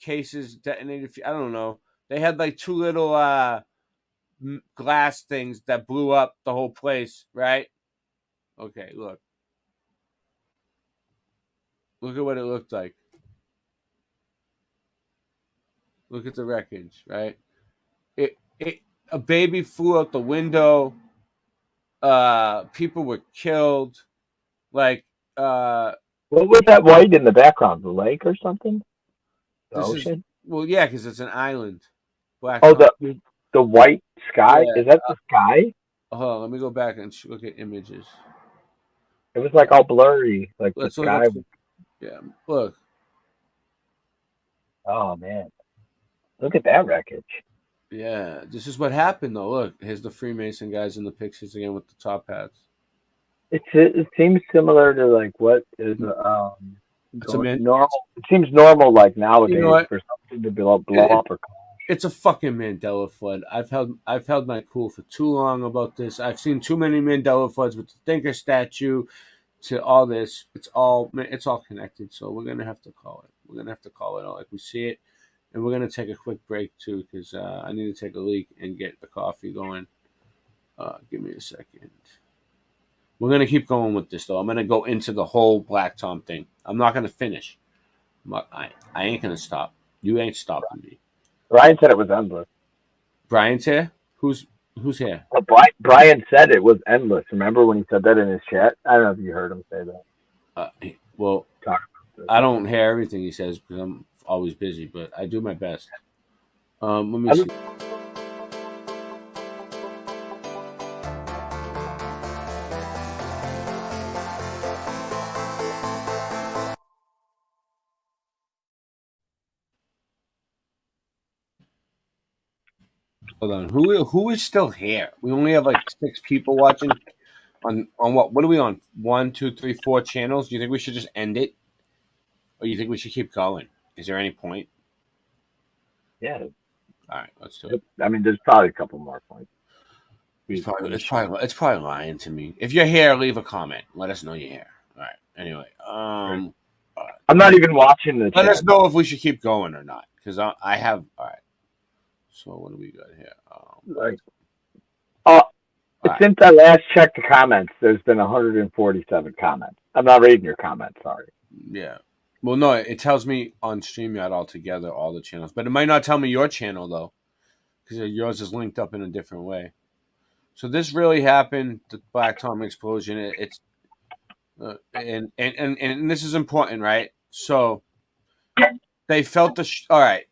cases detonated. I don't know. They had like two little glass things that blew up the whole place, right? Okay, look at what it looked like. Look at the wreckage, right? A baby flew out the window. People were killed. Like, what was that white in the background? The lake or something? The ocean? Yeah, because it's an island. Black the white sky? Yeah. Is that the sky? Hold on, let me go back and look at images. It was like all blurry, like the sky. Yeah, look. Oh man, look at that wreckage. Yeah, this is what happened though. Look, here's the Freemason guys in the pictures again with the top hats. It seems similar to like what is It's a man. normal. It seems normal like You know nowadays what? for something to blow It, up or. it's a fucking Mandela flood. I've held my cool for too long about this. I've seen too many Mandela floods with the Thinker statue to all this. It's all connected. So we're gonna have to call it. We're gonna have to call it out like we see it, and we're gonna take a quick break too because I need to take a leak and get the coffee going. Give me a second. We're gonna keep going with this though. I'm gonna go into the whole Black Tom thing. I'm not gonna finish. I ain't gonna stop. You ain't stopping me. Brian said it was endless. Brian's here. Who's here? Well, Brian said it was endless. Remember when he said that in his chat? I don't know if you heard him say that. Well, I don't hear everything he says because I'm always busy, but I do my best. Let me see. Hold on. Who is still here? We only have like 6 people watching. On what? What are we on? 1, 2, 3, 4 channels. Do you think we should just end it, or you think we should keep going? Is there any point? Yeah. All right, let's do it. I mean, there's probably a couple more points. It's probably lying to me. If you're here, leave a comment. Let us know you're here. All right. Anyway, I'm not even watching the let chat. us know if we should keep going or not, because I have. All right. So what do we got here? Since I last checked the comments, there's been 147 comments. I'm not reading your comments. Sorry. Yeah. Well, no, it tells me on StreamYard altogether all the channels, but it might not tell me your channel though, because yours is linked up in a different way. So this really happened. The Black Tom explosion. It's and this is important, right? So they felt all right.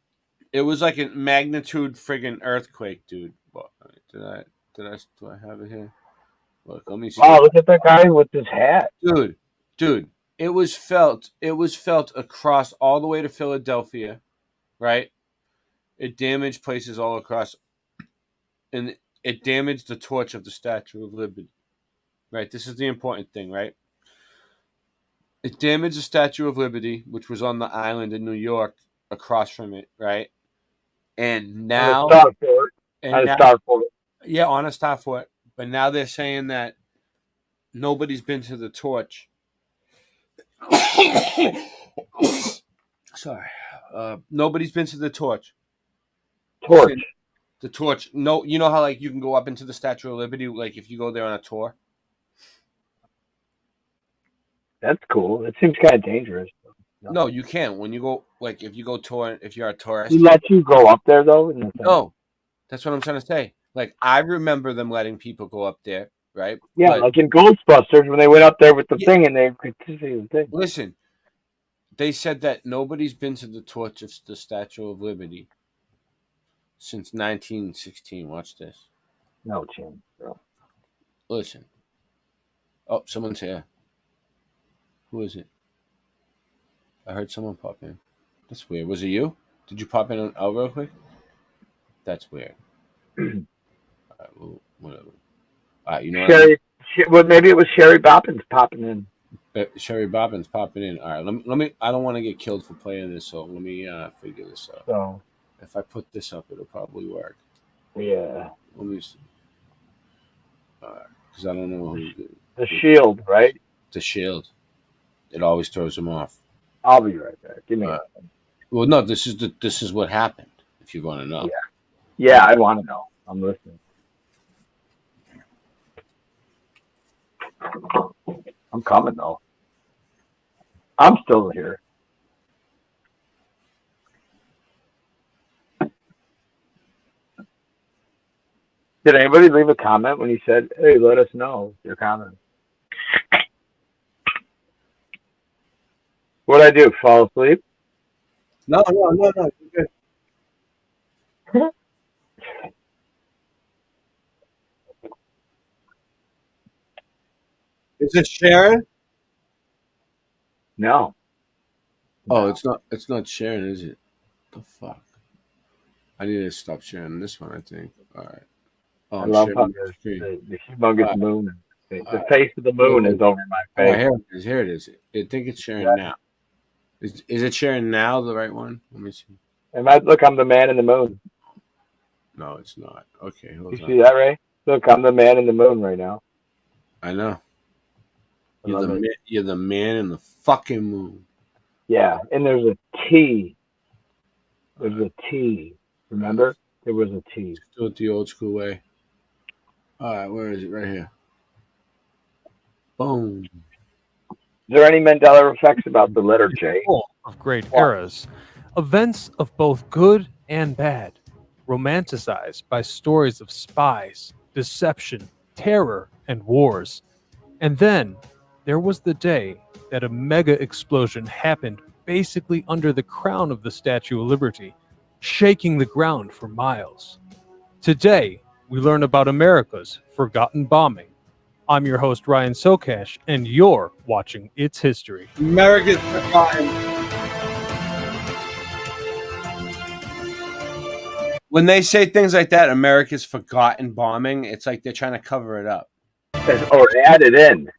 It was like a magnitude friggin' earthquake, dude. What, do I have it here? Look, let me see. Wow, look at that guy with his hat. Dude. It was felt across all the way to Philadelphia, right? It damaged places all across, and it damaged the torch of the Statue of Liberty. Right? This is the important thing, right? It damaged the Statue of Liberty, which was on the island in New York across from it, right? And now On a Starfort. Yeah, on a Starfort. But now they're saying that nobody's been to the torch. Sorry. Nobody's been to the torch. The torch. No, you know how like you can go up into the Statue of Liberty, like if you go there on a tour. That's cool. It seems kind of dangerous. No, you can't. When you go, like if you go tour, if you're a tourist. He let you go up there though. No, that's what I'm trying to say. Like I remember them letting people go up there, right? Yeah, like in Ghostbusters when they went up there with the thing and they could see the thing. Listen, they said that nobody's been to the torch of the Statue of Liberty since 1916. Watch this. No chance, bro. Listen. Oh, someone's here. Who is it? I heard someone pop in. That's weird. Was it you? Did you pop in out real quick? That's weird. All right, well, whatever. All right, you know Sherry. Well, maybe it was Sherry Boppins popping in. Sherry Bobbins popping in. All right, let me. I don't want to get killed for playing this, so let me figure this out. So if I put this up, it'll probably work. Yeah. Let me see. Because I don't know who. The Shield, right? The Shield. It always throws them off. I'll be right back. Give me. Well, no. This is what happened. If you want to know. Yeah, I want to know. I'm listening. I'm coming though. I'm still here. Did anybody leave a comment when you said, "Hey, let us know your comment"? What'd I do? Fall asleep? No. You're good. Is it Sharon? No. Oh, it's not. It's not Sharon, is it? The fuck. I need to stop sharing this one, I think. All right. Oh, I I'm love how sharing the screen. the humongous All right. moon. The All right. face of the moon is over my All right, face. here it is. Here it is. I think it's sharing now. Is it sharing now, the right one? Let me see. Look, I'm the man in the moon. No, it's not. Okay, hold You on. see that, Ray? Look, I'm the man in the moon right now. I know. I love it. You're the man in the fucking moon. Yeah, and there's a T. There's a T. Remember? There was a T. Do it the old school way. All right, where is it? Right here. Boom. Is there any Mandela effects about the letter J? Of great eras, events of both good and bad, romanticized by stories of spies, deception, terror, and wars. And then there was the day that a mega explosion happened basically under the crown of the Statue of Liberty, shaking the ground for miles. Today, we learn about America's forgotten bombing. I'm your host, Ryan Sokash, and you're watching It's History. America's forgotten. When they say things like that, America's forgotten bombing, it's like they're trying to cover it up. Or add it in.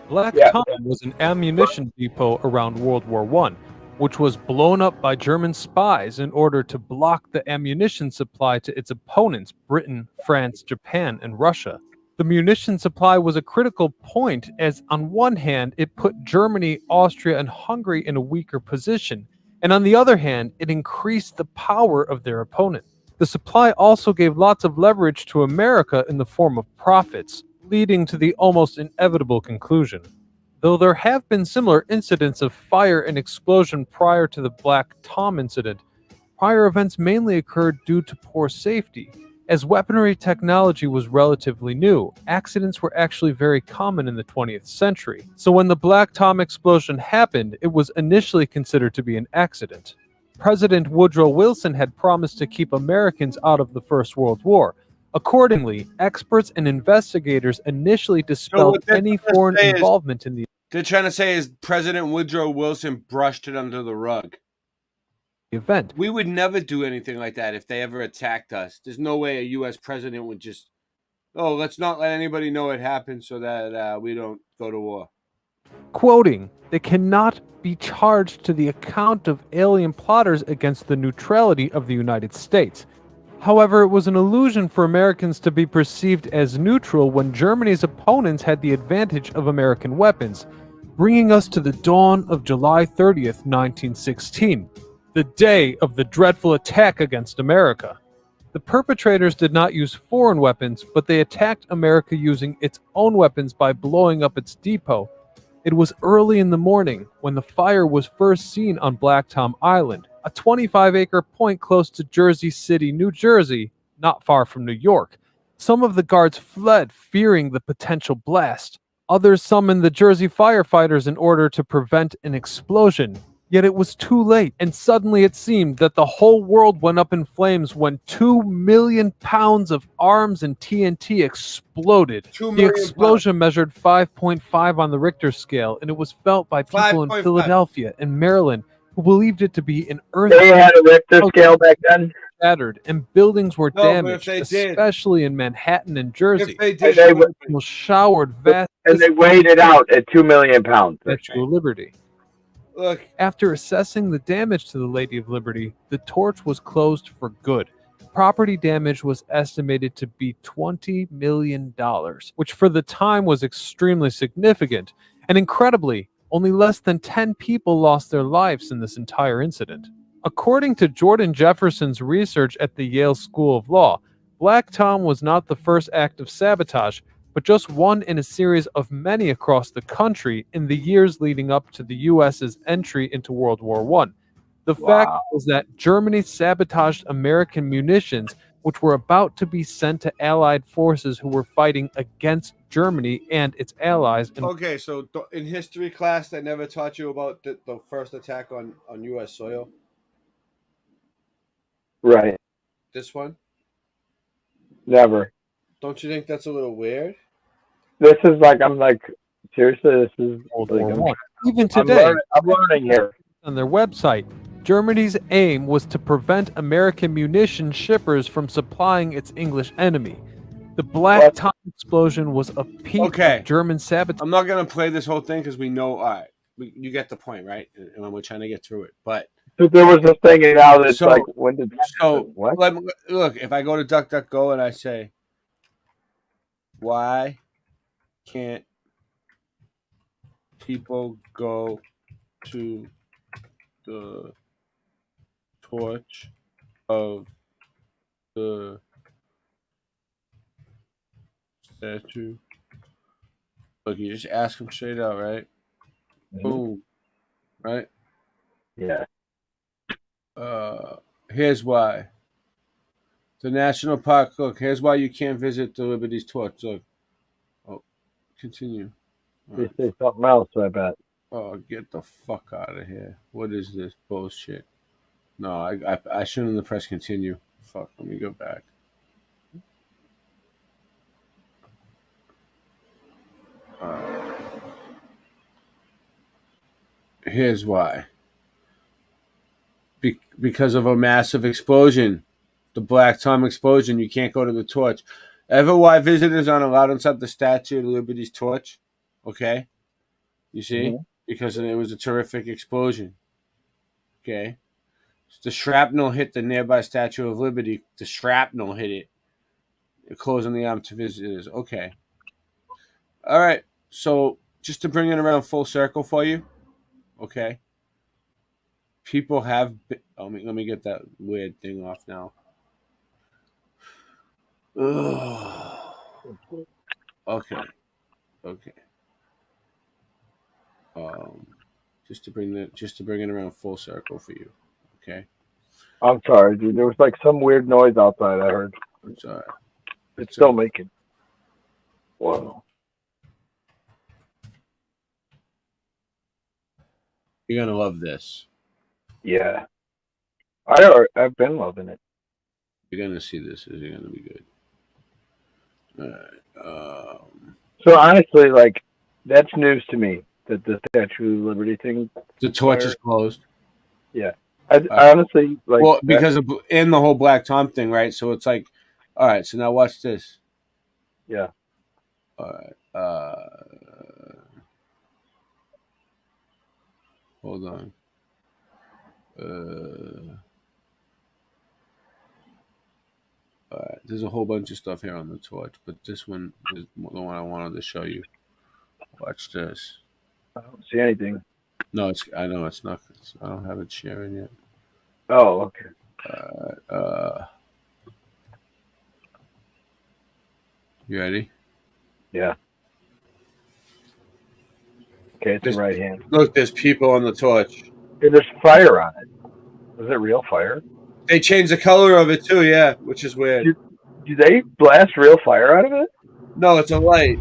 Black Tom was an ammunition depot around World War I, which was blown up by German spies in order to block the ammunition supply to its opponents, Britain, France, Japan, and Russia. The munition supply was a critical point as, on one hand, it put Germany, Austria, and Hungary in a weaker position, and on the other hand, it increased the power of their opponent. The supply also gave lots of leverage to America in the form of profits, leading to the almost inevitable conclusion. Though there have been similar incidents of fire and explosion prior to the Black Tom incident, prior events mainly occurred due to poor safety. As weaponry technology was relatively new, accidents were actually very common in the 20th century. So when the Black Tom explosion happened, it was initially considered to be an accident. President Woodrow Wilson had promised to keep Americans out of the First World War. Accordingly, experts and investigators initially dispelled any foreign involvement in the They're trying to say is President Woodrow Wilson brushed it under the rug. Event. We would never do anything like that if they ever attacked us. There's no way a U.S. president would just, let's not let anybody know it happened so that we don't go to war. Quoting, they cannot be charged to the account of alien plotters against the neutrality of the United States. However, it was an illusion for Americans to be perceived as neutral when Germany's opponents had the advantage of American weapons, bringing us to the dawn of July 30th, 1916, the day of the dreadful attack against America. The perpetrators did not use foreign weapons, but they attacked America using its own weapons by blowing up its depot. It was early in the morning when the fire was first seen on Black Tom Island, a 25-acre point close to Jersey City, New Jersey, not far from New York. Some of the guards fled, fearing the potential blast. Others summoned the Jersey firefighters in order to prevent an explosion. Yet it was too late, and suddenly it seemed that the whole world went up in flames when 2 million pounds of arms and TNT exploded. The explosion measured 5.5 on the Richter scale, and it was felt by people in Philadelphia and Maryland who believed it to be an earthquake. They had a Richter scale back then? Shattered, and buildings were damaged, especially in Manhattan and Jersey. People showered vast... And they weighed it out at 2 million pounds. Statue of Liberty. Look. After assessing the damage to the Lady of Liberty, the torch was closed for good. Property damage was estimated to be $20 million, which for the time was extremely significant. And incredibly, only less than 10 people lost their lives in this entire incident. According to Jordan Jefferson's research at the Yale School of Law, Black Tom was not the first act of sabotage, but just one in a series of many across the country in the years leading up to the U.S.'s entry into World War I. The fact was that Germany sabotaged American munitions, which were about to be sent to Allied forces who were fighting against Germany and its allies. Okay, so in history class, they never taught you about the first attack on U.S. soil? Right. This one? Never. Don't you think that's a little weird? This is like, I'm like, seriously, this is like, even today, I'm learning here. On their website, Germany's aim was to prevent American munition shippers from supplying its English enemy. The Black Tom explosion was a peak Okay. of German sabotage. I'm not gonna play this whole thing because we know. All right, you get the point, right? And we're trying to get through it, but there was this thing now that's like, when did that happen? What? Look, if I go to DuckDuckGo and I say, why can't people go to the torch of the statue? Look, you just ask them straight out, right? Boom. Right? Yeah. Here's why. The national park. Look, here's why you can't visit the Liberty's torch. Look. Oh, continue. They say something else, I bet. Oh, get the fuck out of here. What is this bullshit? No, I shouldn't have pressed continue. Fuck, let me go back. Here's why. Because of a massive explosion. The Black Tom explosion, you can't go to the torch. Ever why visitors aren't allowed inside the Statue of Liberty's torch? Okay? You see? Mhm. Because it was a terrific explosion. Okay? The shrapnel hit the nearby Statue of Liberty. The shrapnel hit it. Closing the arm to visitors. Okay. All right. So just to bring it around full circle for you. Okay. People have... let me get that weird thing off now. Ugh. Okay. Just to bring it around full circle for you. Okay. I'm sorry, dude. There was like some weird noise outside I heard. I'm sorry. It's still making. Whoa. You're gonna love this. Yeah. I've been loving it. You're gonna see this. Is gonna be good. All right. So honestly, like, that's news to me that the Statue of Liberty thing. The torch is closed. Yeah. I honestly like. Well, because of in the whole Black Tom thing, right? So it's like, all right. So now watch this. Yeah. All right. Hold on. All right. There's a whole bunch of stuff here on the torch, but this one is the one I wanted to show you. Watch this. I don't see anything. No, I know it's not. I don't have it sharing yet. Oh, okay. You ready? Yeah. Okay, it's the right hand. Look, there's people on the torch. Yeah, there's fire on it. Is it real fire? They changed the color of it too, yeah, which is weird. Do they blast real fire out of it? No, it's a light.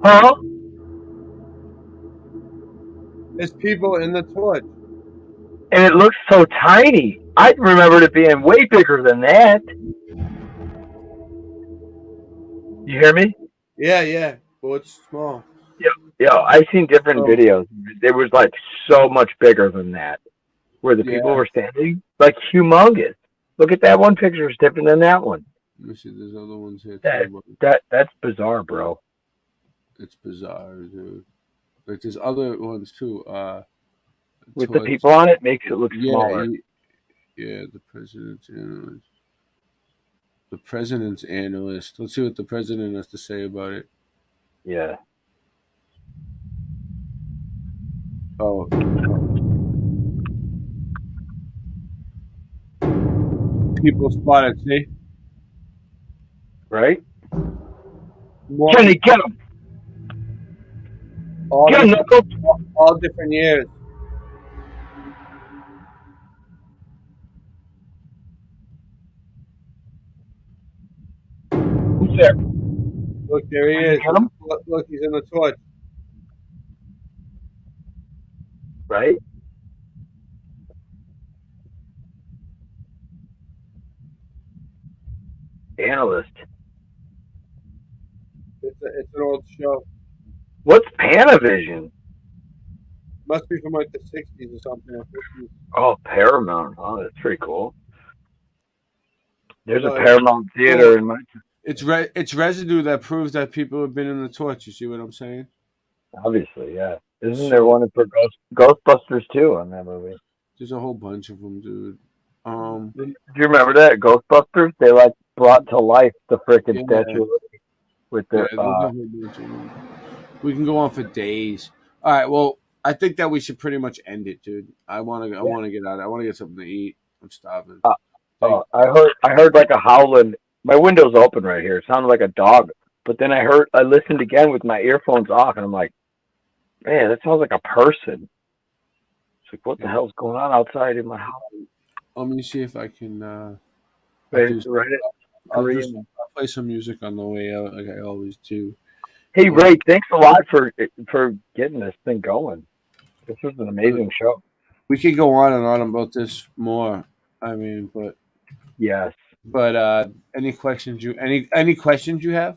Huh? There's people in the torch. And it looks so tiny. I remembered it being way bigger than that. You hear me? Yeah. Well, it's small. Yo, I've seen different videos. It was like so much bigger than that. Where the people were standing, like humongous. Look at that one picture; it's different than that one. Let me see. There's other ones here. That's bizarre, bro. It's bizarre, dude. Like there's other ones too. With the people on it, makes it look smaller. Yeah, the president's analyst. The president's analyst. Let's see what the president has to say about it. Yeah. Oh. People spotted, see? Right? More Can they get them? All Get him, different, Knuckles. all different years. Who's there? Look, there he is. Get him? Look, he's in the torch. Right? Analyst. It's an old show. What's Panavision? Must be from like the 60s or something. Or 50s. Oh, Paramount. Oh, that's pretty cool. There's a But, Paramount Theater in my. It's residue that proves that people have been in the torch. You see what I'm saying? Obviously, yeah. Isn't there one for Ghostbusters too on that movie? There's a whole bunch of them, dude. Do you remember that Ghostbusters? They like brought to life the frickin' Statue of Liberty with the. there's a whole bunch of them. We can go on for days. All right. Well, I think that we should pretty much end it, dude. I want to get out. I want to get something to eat. I'm starving. I heard like a howling. My window's open right here. It sounded like a dog. But then I listened again with my earphones off, and I'm like, man, that sounds like a person. It's like, what the hell's going on outside in my house? Let me see if I can. I'll play some music on the way out, like I always do. Hey, Ray, thanks a lot for getting this thing going. This was an amazing show. We could go on and on about this more. I mean, but yes. But any questions you have?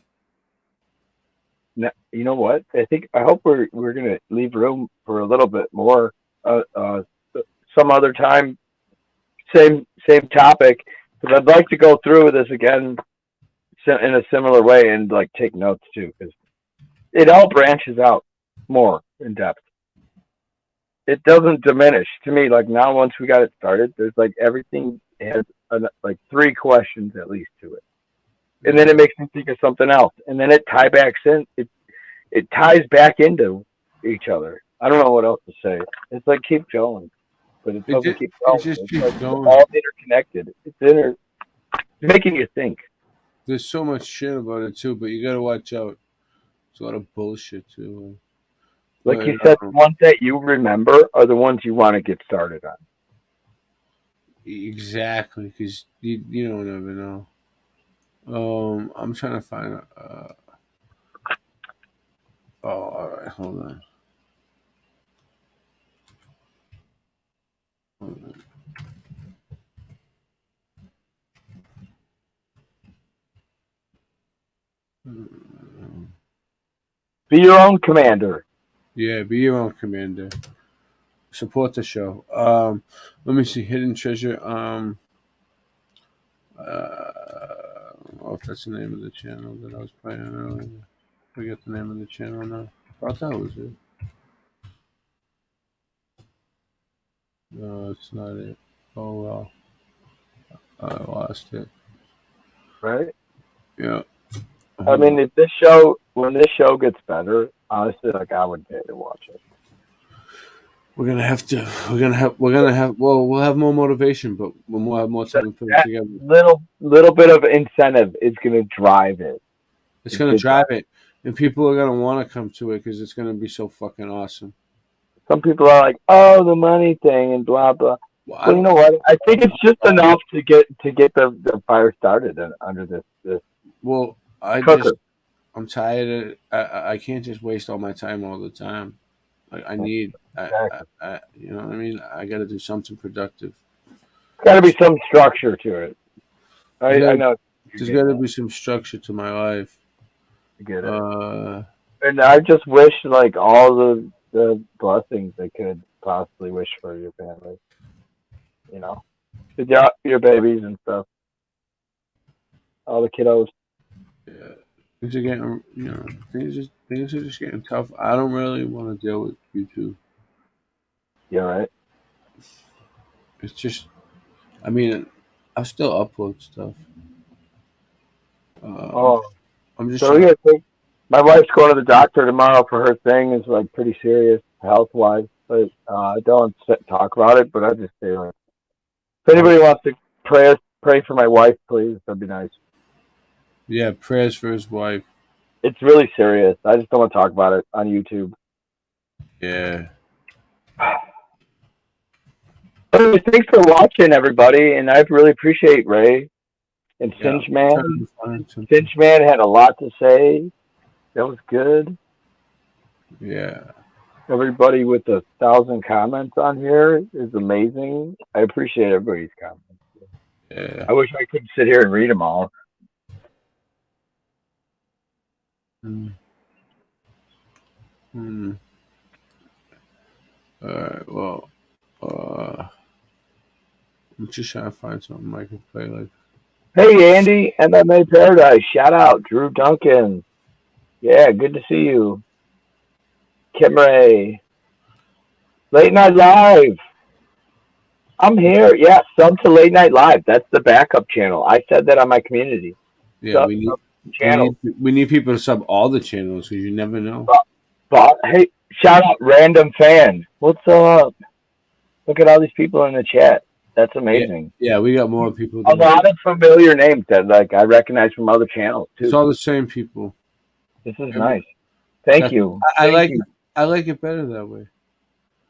No, you know what? I hope we're gonna leave room for a little bit more. Some other time, same topic, because I'd like to go through this again in a similar way and like take notes too, because it all branches out more in depth. It doesn't diminish to me. Like now, once we got it started, there's like everything has like 3 questions at least to it, and then it makes me think of something else, and then it ties back into each other. I don't know what else to say. It's like keep going, but it doesn't keep going. It's all interconnected. It's making you think. There's so much shit about it too, but you gotta watch out. There's a lot of bullshit too. Like you said, the ones that you remember are the ones you want to get started on. Exactly, because you don't ever know. I'm trying to find. All right, hold on. Be your own commander. Yeah, be your own commander. Support the show. Let me see. Hidden Treasure. I don't know if that's the name of the channel that I was playing earlier. Forget the name of the channel now. I thought that was it. No, it's not it. Oh well. I lost it. Right? Yeah. I mean, when this show gets better, honestly, like I would pay to watch it. We'll have more motivation, but we'll have more time to put it together. Little bit of incentive is going to drive it. It's going to drive it, and people are going to want to come to it because it's going to be so fucking awesome. Some people are like, "Oh, the money thing," and blah blah. Well, you know what? I think it's just enough to get the fire started under this. Well, I'm tired of it. I can't just waste all my time all the time. I need, you know what I mean? I got to do something productive. Got to be some structure to it. I know. There's got to be some structure to my life. I get it. And I just wish like all the blessings they could possibly wish for your family. You know, your babies and stuff. All the kiddos. Yeah. Things are getting, things are just getting tough. I don't really want to deal with YouTube. Yeah, right. It's just, I mean, I still upload stuff. I'm just. So yeah, my wife's going to the doctor tomorrow for her thing. It's like pretty serious health wise, but I don't talk about it. But I just say like, if anybody wants to pray for my wife, please, that'd be nice. Yeah, prayers for his wife. It's really serious. I just don't want to talk about it on YouTube. Yeah. Anyways, thanks for watching, everybody, and I really appreciate Ray and Yeah. Cinch Man. Cinch Man had a lot to say. That was good. Yeah. Everybody with 1,000 comments on here is amazing. I appreciate everybody's comments. Yeah. I wish I could sit here and read them all. All right. Well, I'm just trying to find something I can play. Like, Hey, Andy, MMA Paradise. Shout out, Drew Duncan. Yeah, good to see you. Kim Ray. Late Night Live. I'm here. Yeah, sub to Late Night Live. That's the backup channel. I said that on my community. yeah, Sub channel. we need people to sub all the channels because you never know. But hey, shout out Random Fan. What's up? Look at all these people in the chat. That's amazing. Yeah, we got more people. A lot of familiar names that like I recognize from other channels too. It's all the same people. This is nice. Thank you. I Thank you. like it better that way.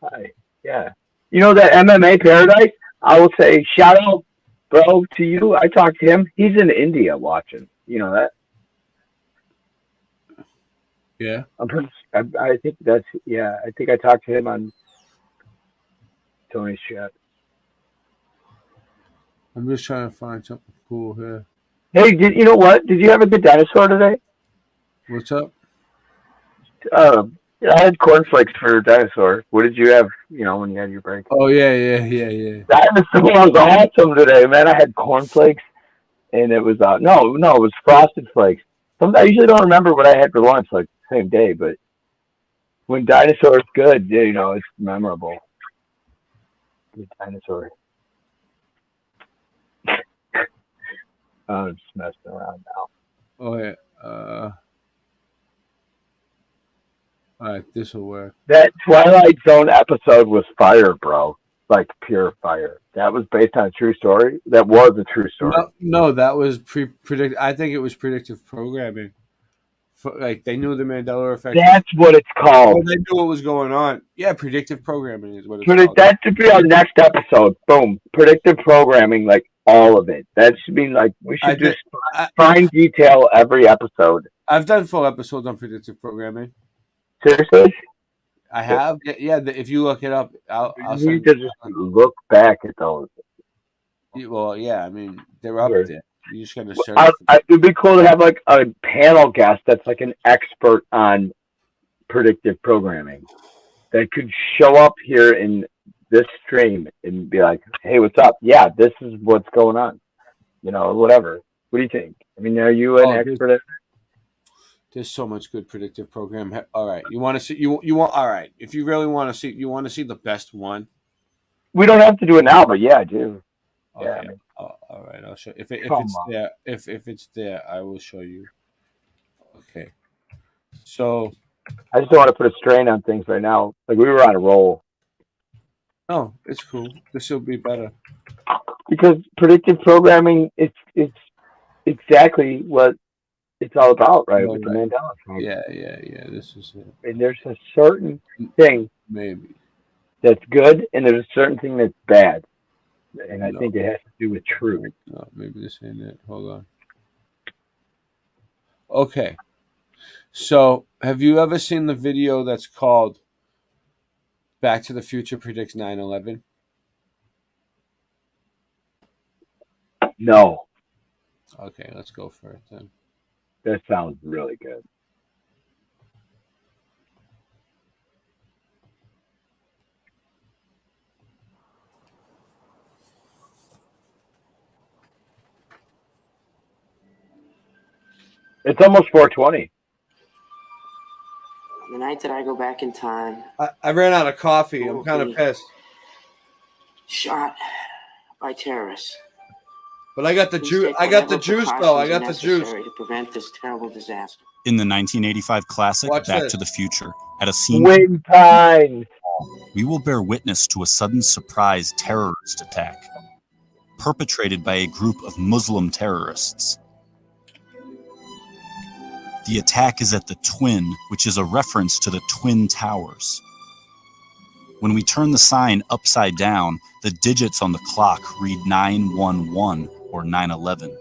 Hi. Yeah. You know that MMA Paradise? I will say shout out, bro, to you. I talked to him. He's in India watching. You know that? Yeah. I think that's I think I talked to him on Tony's chat. I'm just trying to find something cool here. Hey, you know what? Did you have a good dinosaur today? What's up? I had cornflakes for dinosaur. What did you have? You know, when you had your break? Oh yeah. Dinosaur was awesome today, man. I had cornflakes, and it was no, it was frosted flakes. I usually don't remember what I had for lunch, like the same day, but when dinosaur is good, you know, it's memorable. Good dinosaur. I'm just messing around now. Oh yeah. All right, this will work. That Twilight Zone episode was fire, bro. Like pure fire. That was based on a true story. That was a true story. No, that was predict. I think it was predictive programming. Like they knew the Mandela effect. That's what it's called. Well, they knew what was going on. Yeah, predictive programming is what it's called. That should be our next episode. Boom. Predictive programming, like all of it. That should be like we should just fine detail every episode. I've done full episodes on predictive programming. Seriously? I have. Yeah. If you look it up, I'll you need to just look back at those. Well, yeah. I mean, they're up there. You just gotta search. It'd be cool to have like a panel guest that's like an expert on predictive programming that could show up here in this stream and be like, "Hey, what's up? Yeah, this is what's going on." You know, whatever. What do you think? I mean, are you an expert at? There's so much good predictive program. All right, you want to see you want all right. If you really want to see, you want to see the best one. We don't have to do it now, but yeah, I do. Oh, yeah. I mean, all right, I'll show. If it's there, if it's there, I will show you. Okay. So. I just don't want to put a strain on things right now. Like we were on a roll. Oh, it's cool. This will be better. Because predictive programming, it's exactly what it's all about, right? With the Mandela effect. Yeah. This is it. And there's a certain thing maybe that's good, and there's a certain thing that's bad. And I think it has to do with truth. No, maybe this ain't it. Hold on. Okay. So, have you ever seen the video that's called Back to the Future Predicts 9/11? No. Okay, let's go for it then. That sounds really good. It's almost 4:20. The night that I go back in time, I ran out of coffee. I'm kind of pissed. Shot by terrorists. But I got the juice. I got the juice, though. I got the juice to prevent this terrible disaster. In the 1985 classic Back to the Future, at a scene Win time. we will bear witness to a sudden surprise terrorist attack perpetrated by a group of Muslim terrorists. The attack is at the Twin, which is a reference to the Twin Towers. When we turn the sign upside down, the digits on the clock read 911 or 9/11.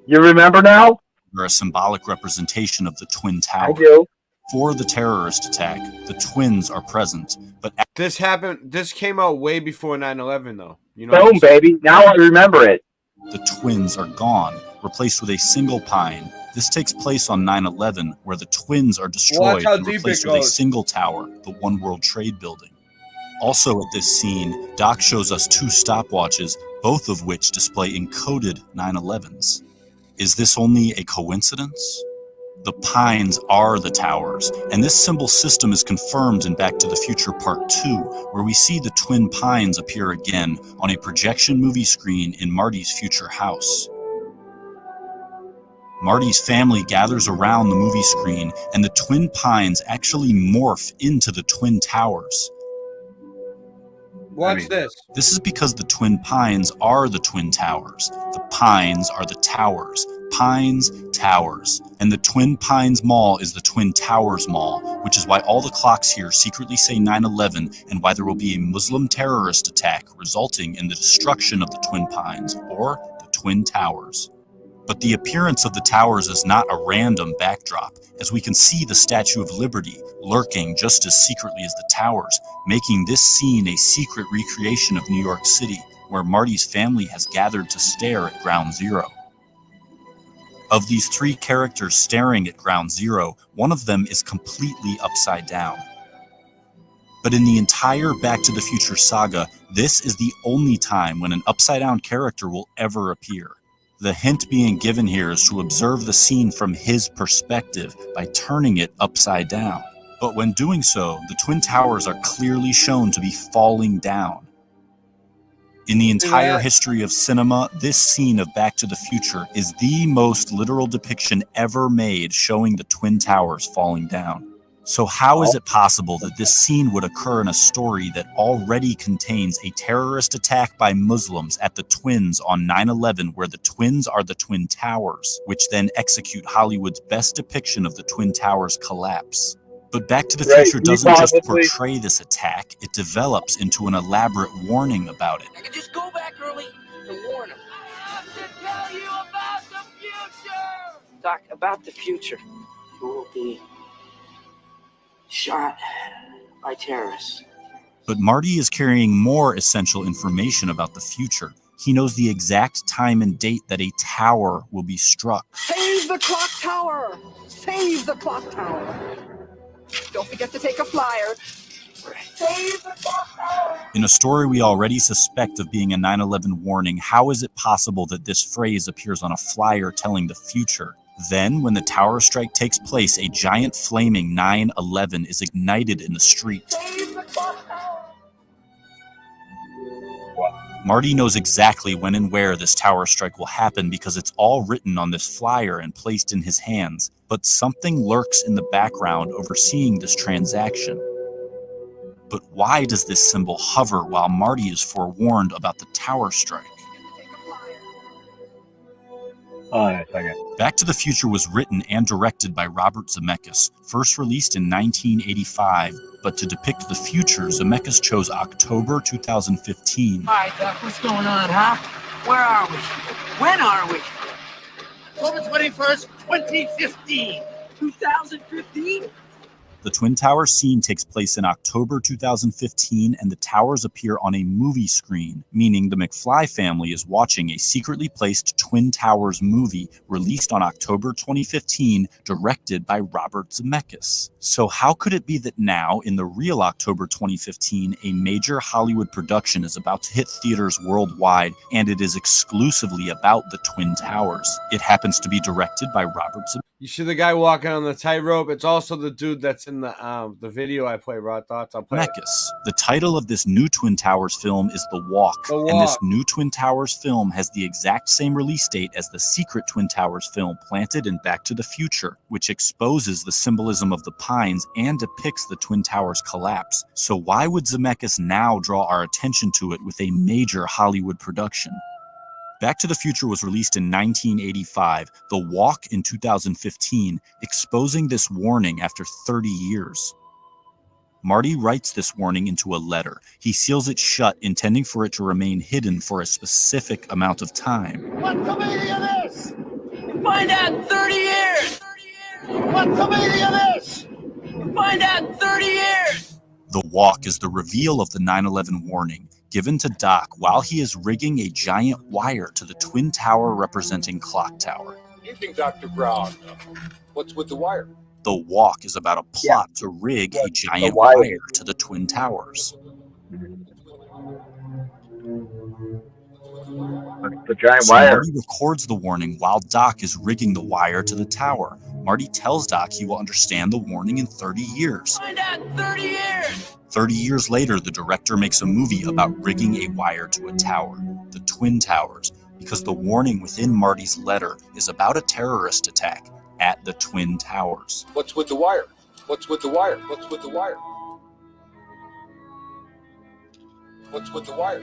You remember now? They're a symbolic representation of the Twin I Towers. do. For the terrorist attack, the twins are present, but This happened. This came out way before 9/11, though. You know. Boom, baby. Now I remember it. The twins are gone, replaced with a single pine. This takes place on 9/11, where the twins are destroyed how and deep replaced it with a goes. single tower, the One World Trade Building. Also at this scene, Doc shows us 2 stopwatches, both of which display encoded 9/11s. Is this only a coincidence? The pines are the towers, and this symbol system is confirmed in Back to the Future Part 2, where we see the twin pines appear again on a projection movie screen in Marty's future house. Marty's family gathers around the movie screen, and the twin pines actually morph into the twin towers. Watch this. This is because the twin pines are the twin towers. The pines are the towers. Pines, towers. And the Twin Pines Mall is the Twin Towers Mall, which is why all the clocks here secretly say 9/11 and why there will be a Muslim terrorist attack resulting in the destruction of the Twin Pines, or the Twin Towers. But the appearance of the towers is not a random backdrop, as we can see the Statue of Liberty lurking just as secretly as the towers, making this scene a secret recreation of New York City, where Marty's family has gathered to stare at Ground Zero. Of these 3 characters staring at Ground Zero, one of them is completely upside down. But in the entire Back to the Future saga, this is the only time when an upside-down character will ever appear. The hint being given here is to observe the scene from his perspective by turning it upside down. But when doing so, the Twin Towers are clearly shown to be falling down. In the entire history of cinema, this scene of Back to the Future is the most literal depiction ever made showing the Twin Towers falling down. So how is it possible that this scene would occur in a story that already contains a terrorist attack by Muslims at the twins on 9/11, where the twins are the Twin Towers, which then execute Hollywood's best depiction of the Twin Towers collapse? But Back to the Future doesn't just portray this attack, it develops into an elaborate warning about it. I can just go back early and warn him. I have to tell you about the future! Doc, about the future. You will be shot by terrorists. But Marty is carrying more essential information about the future. He knows the exact time and date that a tower will be struck. Save the clock tower! Save the clock tower! Don't forget to take a flyer. Save the clock tower! In a story we already suspect of being a 9/11 warning, how is it possible that this phrase appears on a flyer telling the future? Then, when the tower strike takes place, a giant flaming 9/11 is ignited in the street. Save the clock tower! Marty knows exactly when and where this tower strike will happen because it's all written on this flyer and placed in his hands, but something lurks in the background overseeing this transaction. But why does this symbol hover while Marty is forewarned about the tower strike? Back to the Future was written and directed by Robert Zemeckis, first released in 1985, but to depict the future, Zemeckis chose October 2015. All right, Doc, what's going on, huh? Where are we? When are we? October 21st, 2015. 2015? The Twin Towers scene takes place in October 2015, and the towers appear on a movie screen, meaning the McFly family is watching a secretly placed Twin Towers movie released on October 2015, directed by Robert Zemeckis. So how could it be that now, in the real October 2015, a major Hollywood production is about to hit theaters worldwide, and it is exclusively about the Twin Towers? It happens to be directed by Robert Zemeckis. You see the guy walking on the tightrope? It's also the dude that's in the video I play, Raw Thoughts. I'll play Zemeckis. The title of this new Twin Towers film is The Walk, and this new Twin Towers film has the exact same release date as the secret Twin Towers film planted in Back to the Future, which exposes the symbolism of the pines and depicts the Twin Towers collapse. So why would Zemeckis now draw our attention to it with a major Hollywood production? Back to the Future was released in 1985, The Walk in 2015, exposing this warning after 30 years. Marty writes this warning into a letter. He seals it shut, intending for it to remain hidden for a specific amount of time. What's the meaning of this? We'll find out in 30 years. What's the meaning of this? We'll find out in 30 years. The walk is the reveal of the 9/11 warning given to Doc while he is rigging a giant wire to the Twin Tower representing Clock Tower. Evening, Dr. Brown. What's with the wire? The walk is about a plot to rig a giant wire. wire to the Twin Towers. The giant So wire. Marty records the warning while Doc is rigging the wire to the tower. Marty tells Doc he will understand the warning in 30 years. Find out in 30 years. 30 years later, the director makes a movie about rigging a wire to a tower, the Twin Towers, because the warning within Marty's letter is about a terrorist attack at the Twin Towers. What's with the wire? What's with the wire? What's with the wire? What's with the wire?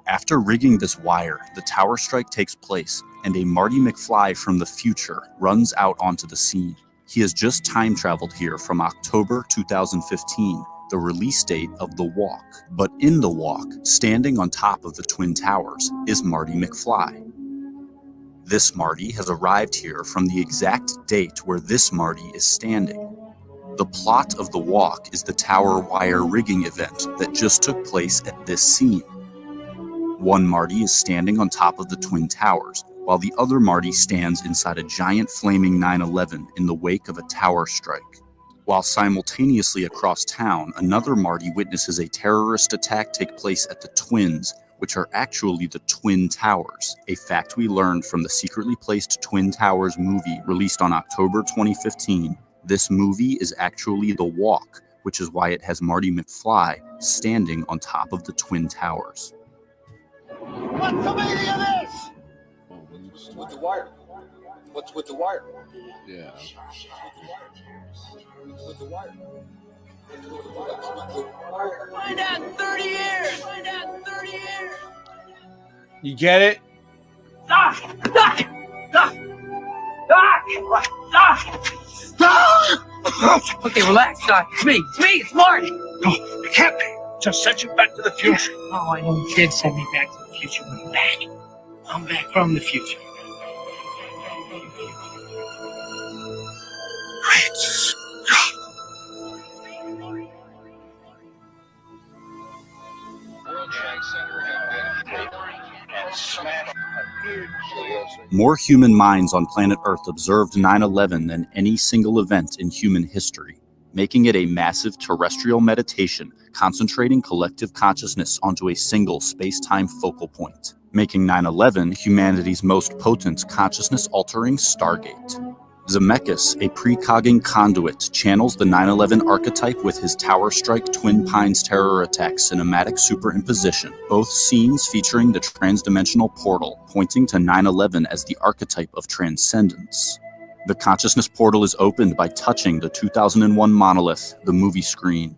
After rigging this wire, the tower strike takes place, and a Marty McFly from the future runs out onto the scene. He has just time traveled here from October 2015, the release date of The Walk. But in The Walk, standing on top of the Twin Towers, is Marty McFly. This Marty has arrived here from the exact date where this Marty is standing. The plot of The Walk is the tower wire rigging event that just took place at this scene. One Marty is standing on top of the Twin Towers, while the other Marty stands inside a giant flaming 9/11 in the wake of a tower strike. While simultaneously across town, another Marty witnesses a terrorist attack take place at the Twins, which are actually the Twin Towers, a fact we learned from the secretly placed Twin Towers movie released on October 2015. This movie is actually The Walk, which is why it has Marty McFly standing on top of the Twin Towers. What's the meaning of this? What's with the wire? What's with the wire? Yeah. What's with the wire? Find out in 30 years. Find out in 30 years. You get it? Doc! Doc! Doc! Doc! Doc! Doc! Okay, relax, Doc. It's me. It's me. It's Marty. No, it can't be. Just sent you back to the future. Oh, I know you did send me back to the future, but I'm back. I'm back from the future. Great Scott. More human minds on planet Earth observed 9/11 than any single event in human history, making it a massive terrestrial meditation concentrating collective consciousness onto a single space-time focal point, making 9/11 humanity's most potent consciousness-altering stargate. Zemeckis, a precogging conduit, channels the 9/11 archetype with his Tower Strike Twin Pines terror attack cinematic superimposition, both scenes featuring the transdimensional portal, pointing to 9/11 as the archetype of transcendence. The consciousness portal is opened by touching the 2001 monolith, the movie screen,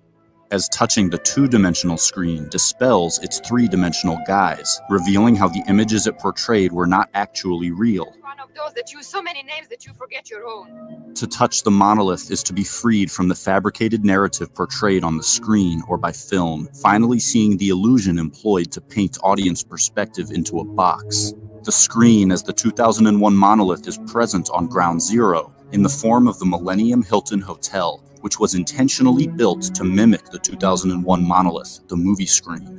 as touching the two-dimensional screen dispels its three-dimensional guise, revealing how the images it portrayed were not actually real. One of those that use so many names that you forget your own. To touch the monolith is to be freed from the fabricated narrative portrayed on the screen or by film, finally seeing the illusion employed to paint audience perspective into a box. The screen as the 2001 monolith is present on Ground Zero in the form of the Millennium Hilton Hotel, which was intentionally built to mimic the 2001 monolith, the movie screen.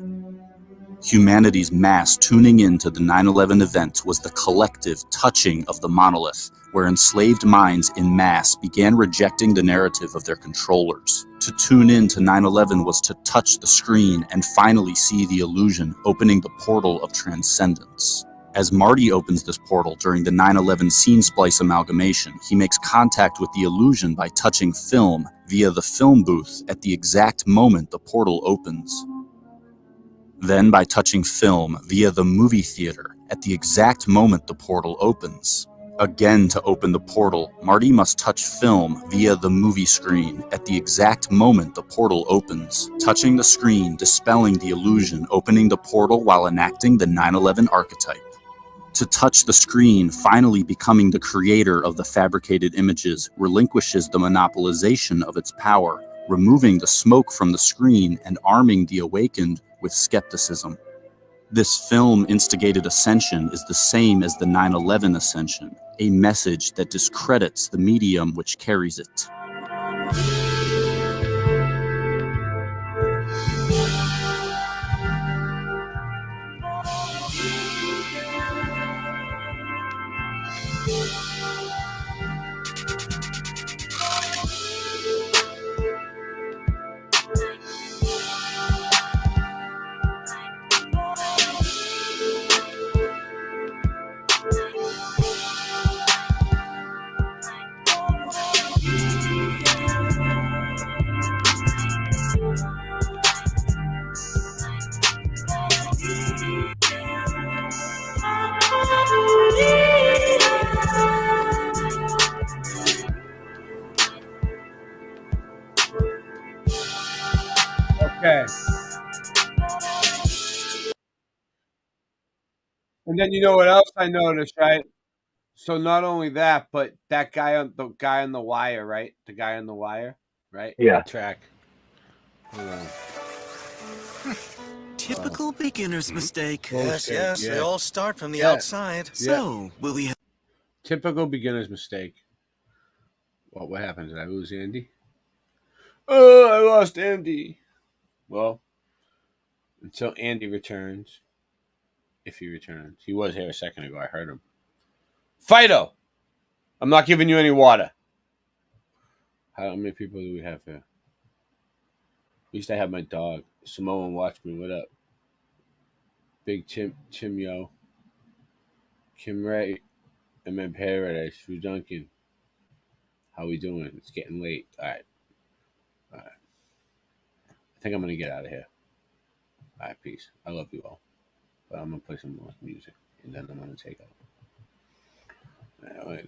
Humanity's mass tuning into the 9/11 event was the collective touching of the monolith, where enslaved minds in mass began rejecting the narrative of their controllers. To tune in to 9/11 was to touch the screen and finally see the illusion, opening the portal of transcendence. As Marty opens this portal during the 9/11 scene splice amalgamation, he makes contact with the illusion by touching film via the film booth at the exact moment the portal opens. Then by touching film via the movie theater at the exact moment the portal opens. Again, to open the portal, Marty must touch film via the movie screen at the exact moment the portal opens, touching the screen, dispelling the illusion, opening the portal while enacting the 9/11 archetype. To touch the screen, finally becoming the creator of the fabricated images, relinquishes the monopolization of its power, removing the smoke from the screen and arming the awakened with skepticism. This film instigated ascension is the same as the 9/11 ascension, a message that discredits the medium which carries it. Okay. And then you know what else I noticed, right? So not only that, but that guy on the wire, right? The guy on the wire, right? Yeah. The track. Hold on. Typical beginner's mistake. Yes, Yes, yeah. they all start from the Yeah. outside. So, will we have... Typical beginner's mistake. What happened? Did I lose Andy? Oh, I lost Andy. Well, until Andy returns. If he returns. He was here a second ago. I heard him. Fido! I'm not giving you any water. How many people do we have here? At least I have my dog. Samoan Watchman, what up? Big Tim Yo. Kim Ray. I'm in Paradise. Drew Duncan. How we doing? It's getting late. All right. I think I'm going to get out of here. All right, peace. I love you all. But I'm going to play some more music. And then I'm going to take out. All right.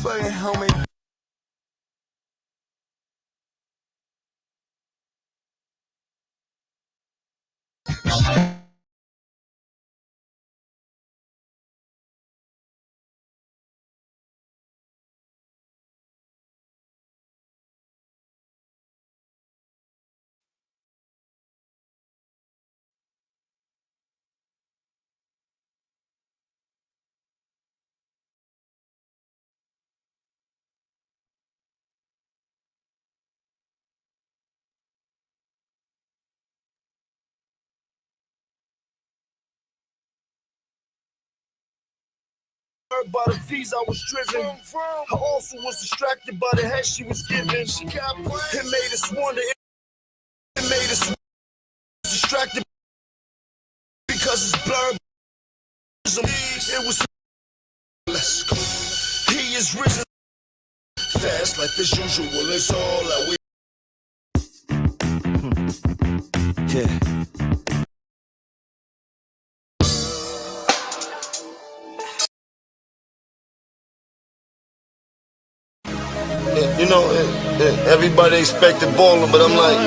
Fucking homie. By the fees I was driven. I also was distracted by the head she was given. It made us wonder. It made us It was. Let's go. He is risen. Fast life as usual. It's all that we. Yeah. You know, everybody expected balling, but I'm like,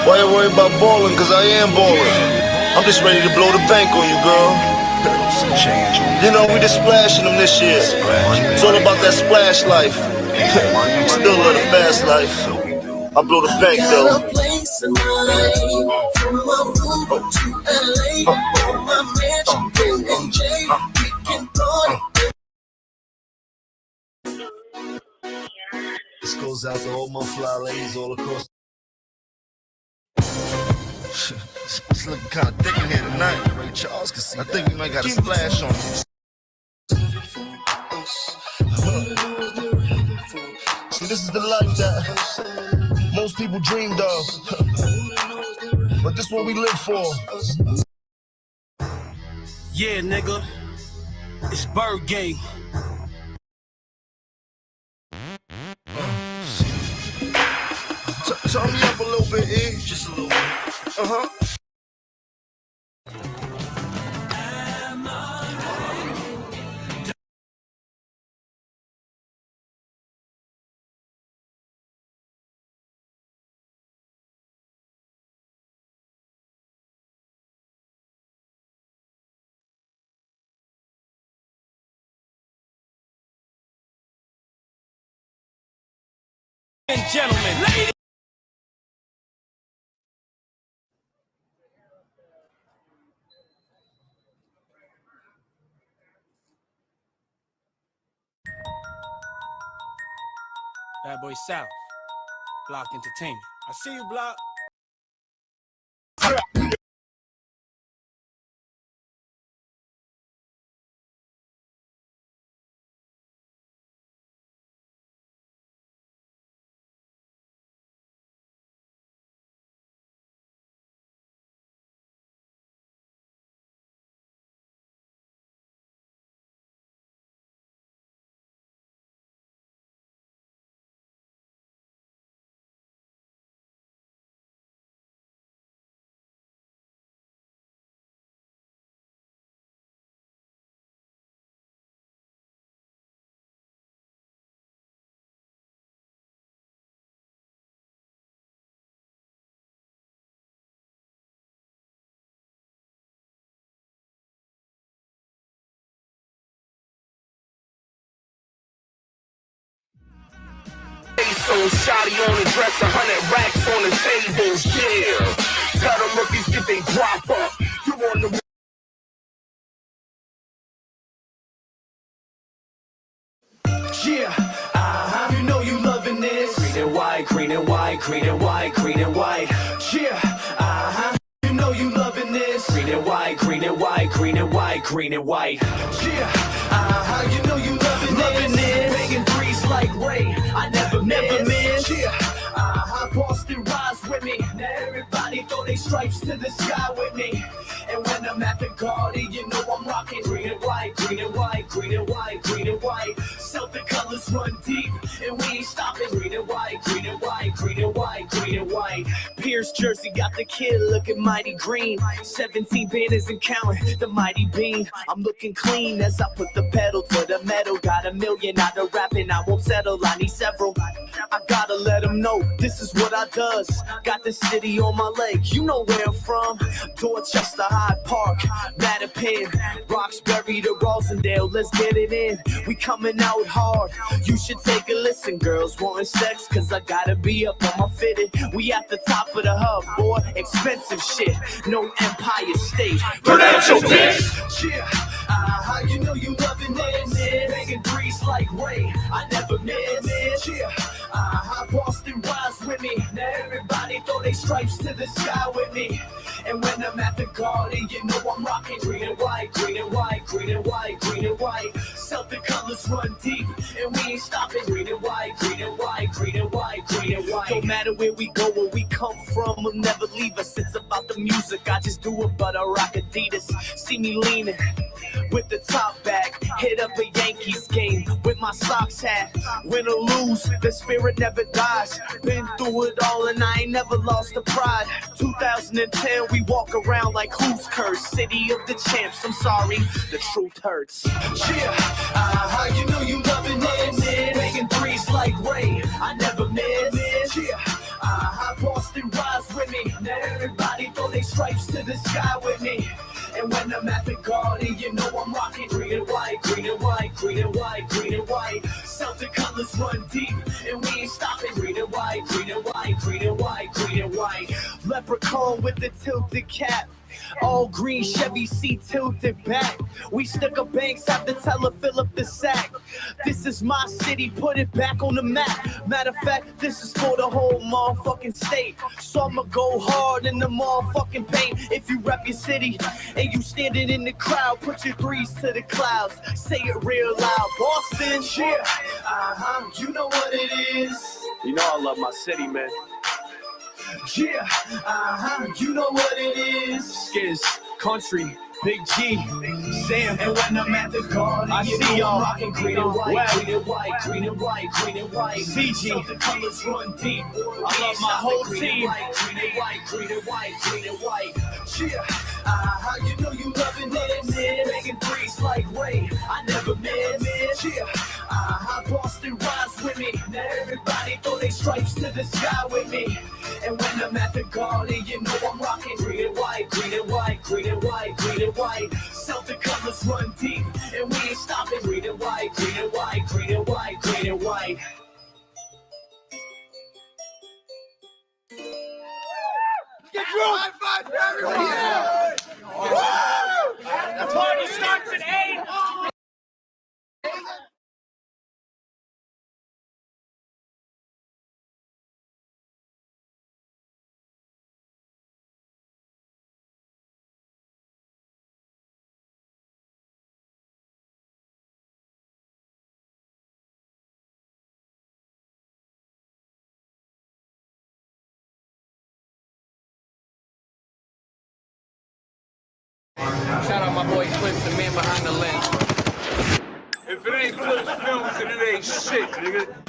why you worry about balling? Cause I am balling. I'm just ready to blow the bank on you, girl. You know, we just splashing them this year. It's all about that splash life. Still love the fast life. I blow the bank though. This goes out to all my fly ladies all across. It's looking kind of thick in here tonight. Ray Charles can see. I think we might got a splash on it. See, this is the life that most people dreamed of, but this is what we live for. Yeah, nigga, it's Bird Gang. Turn me up a little bit, E. Just a little bit. And gentlemen, ladies. Bad Boy South, Block Entertainment. I see you, Block. So shoddy on the dress, 100 racks on the table, yeah. Tell them rookies get they drop up. You on the Yeah, you know you loving this. Green and white, green and white, green and white, green and white. Yeah, you know you loving this. Green and white, green and white, green and white, green and white. Yeah, you know you loving this. Banging threes like Ray, I never miss. Yeah, Boston rise with me. Now everybody throw they stripes to the sky with me. And when I'm at the garden, you know I'm rocking green and white, green and white, green and white, green and white. Celtic colors run deep, and we ain't stopping. Green and white, green and white, green and white, green and white. Pierce jersey got the kid looking mighty green. 17 banners and counting the mighty beam. I'm looking clean as I put the pedal to the metal. Got a million out of rapping, I won't settle. I need several. I gotta let them know this is what I does. Got the city on my leg, you know where I'm from. Dorchester, Hyde Park, Mattapan, Roxbury to Rosendale, let's get it in. We coming out hard, you should take a listen. Girls wanting sex, cause I gotta be up on my fitted. We at the top of the hub, boy, expensive shit. No Empire State. Credential, bitch! Yeah, you know you loving this. Banging threes like Ray, I never miss. Yeah, Boston rise with me. Now everybody throw they stripes to the sky with me. And when I'm at the garden, you know I'm rocking green and white, green and white, green and white, green and white. Celtic colors run deep, and we ain't stopping. Green and white, green and white, green and white, green and white. Don't matter where we go, where we come from, will never leave us. It's about the music, I just do it, but I rock Adidas. See me leaning, with the top back. Hit up a Yankees game with my socks hat. Win or lose, the spirit never dies. Been through it all and I ain't never lost the pride. 2010, we walk around like who's cursed? City of the champs, I'm sorry, the truth hurts. Yeah, you know you loving it. Making threes like Ray, I never miss. Yeah, Boston rise with me. Now everybody throw their stripes to the sky with me. And when I'm at the garden, you know I'm rocking green and white, green and white, green and white, green and white. Celtic colors run deep, and we ain't stopping. Green and white, green and white, green and white, green and white. Leprechaun with the tilted cap. All green Chevy seat tilted back. We stuck a banks, have to tell her fill up the sack. This is my city, put it back on the map. Matter of fact, this is for the whole motherfucking state. So I'ma go hard in the motherfucking paint. If you rep your city and you standing in the crowd, put your threes to the clouds. Say it real loud, Boston. Yeah, you know what it is. You know I love my city, man. Yeah, you know what it is. Skiz, country, Big G, Sam. And when I'm at the garden, I see y'all rocking green and white, green and white, green and white, green and white. CG, the colors run deep. I love my whole team. Green and white, green and white, green and white. Yeah, you know you loving it. Making threes like Ray, I never miss. Yeah, Boston rise with me. Now everybody throw their stripes to the sky with me. And when I'm at the garden, you know I'm rocking green and white, green and white, green and white, green and white. Celtic colors run deep, and we ain't stopping. Green and white, green and white, green and white, green and white. Get drunk! High five for everyone! Yeah. The party starts at 8. Shout out my boy Clips, the man behind the lens. If it ain't Clips Films, then it ain't shit, nigga.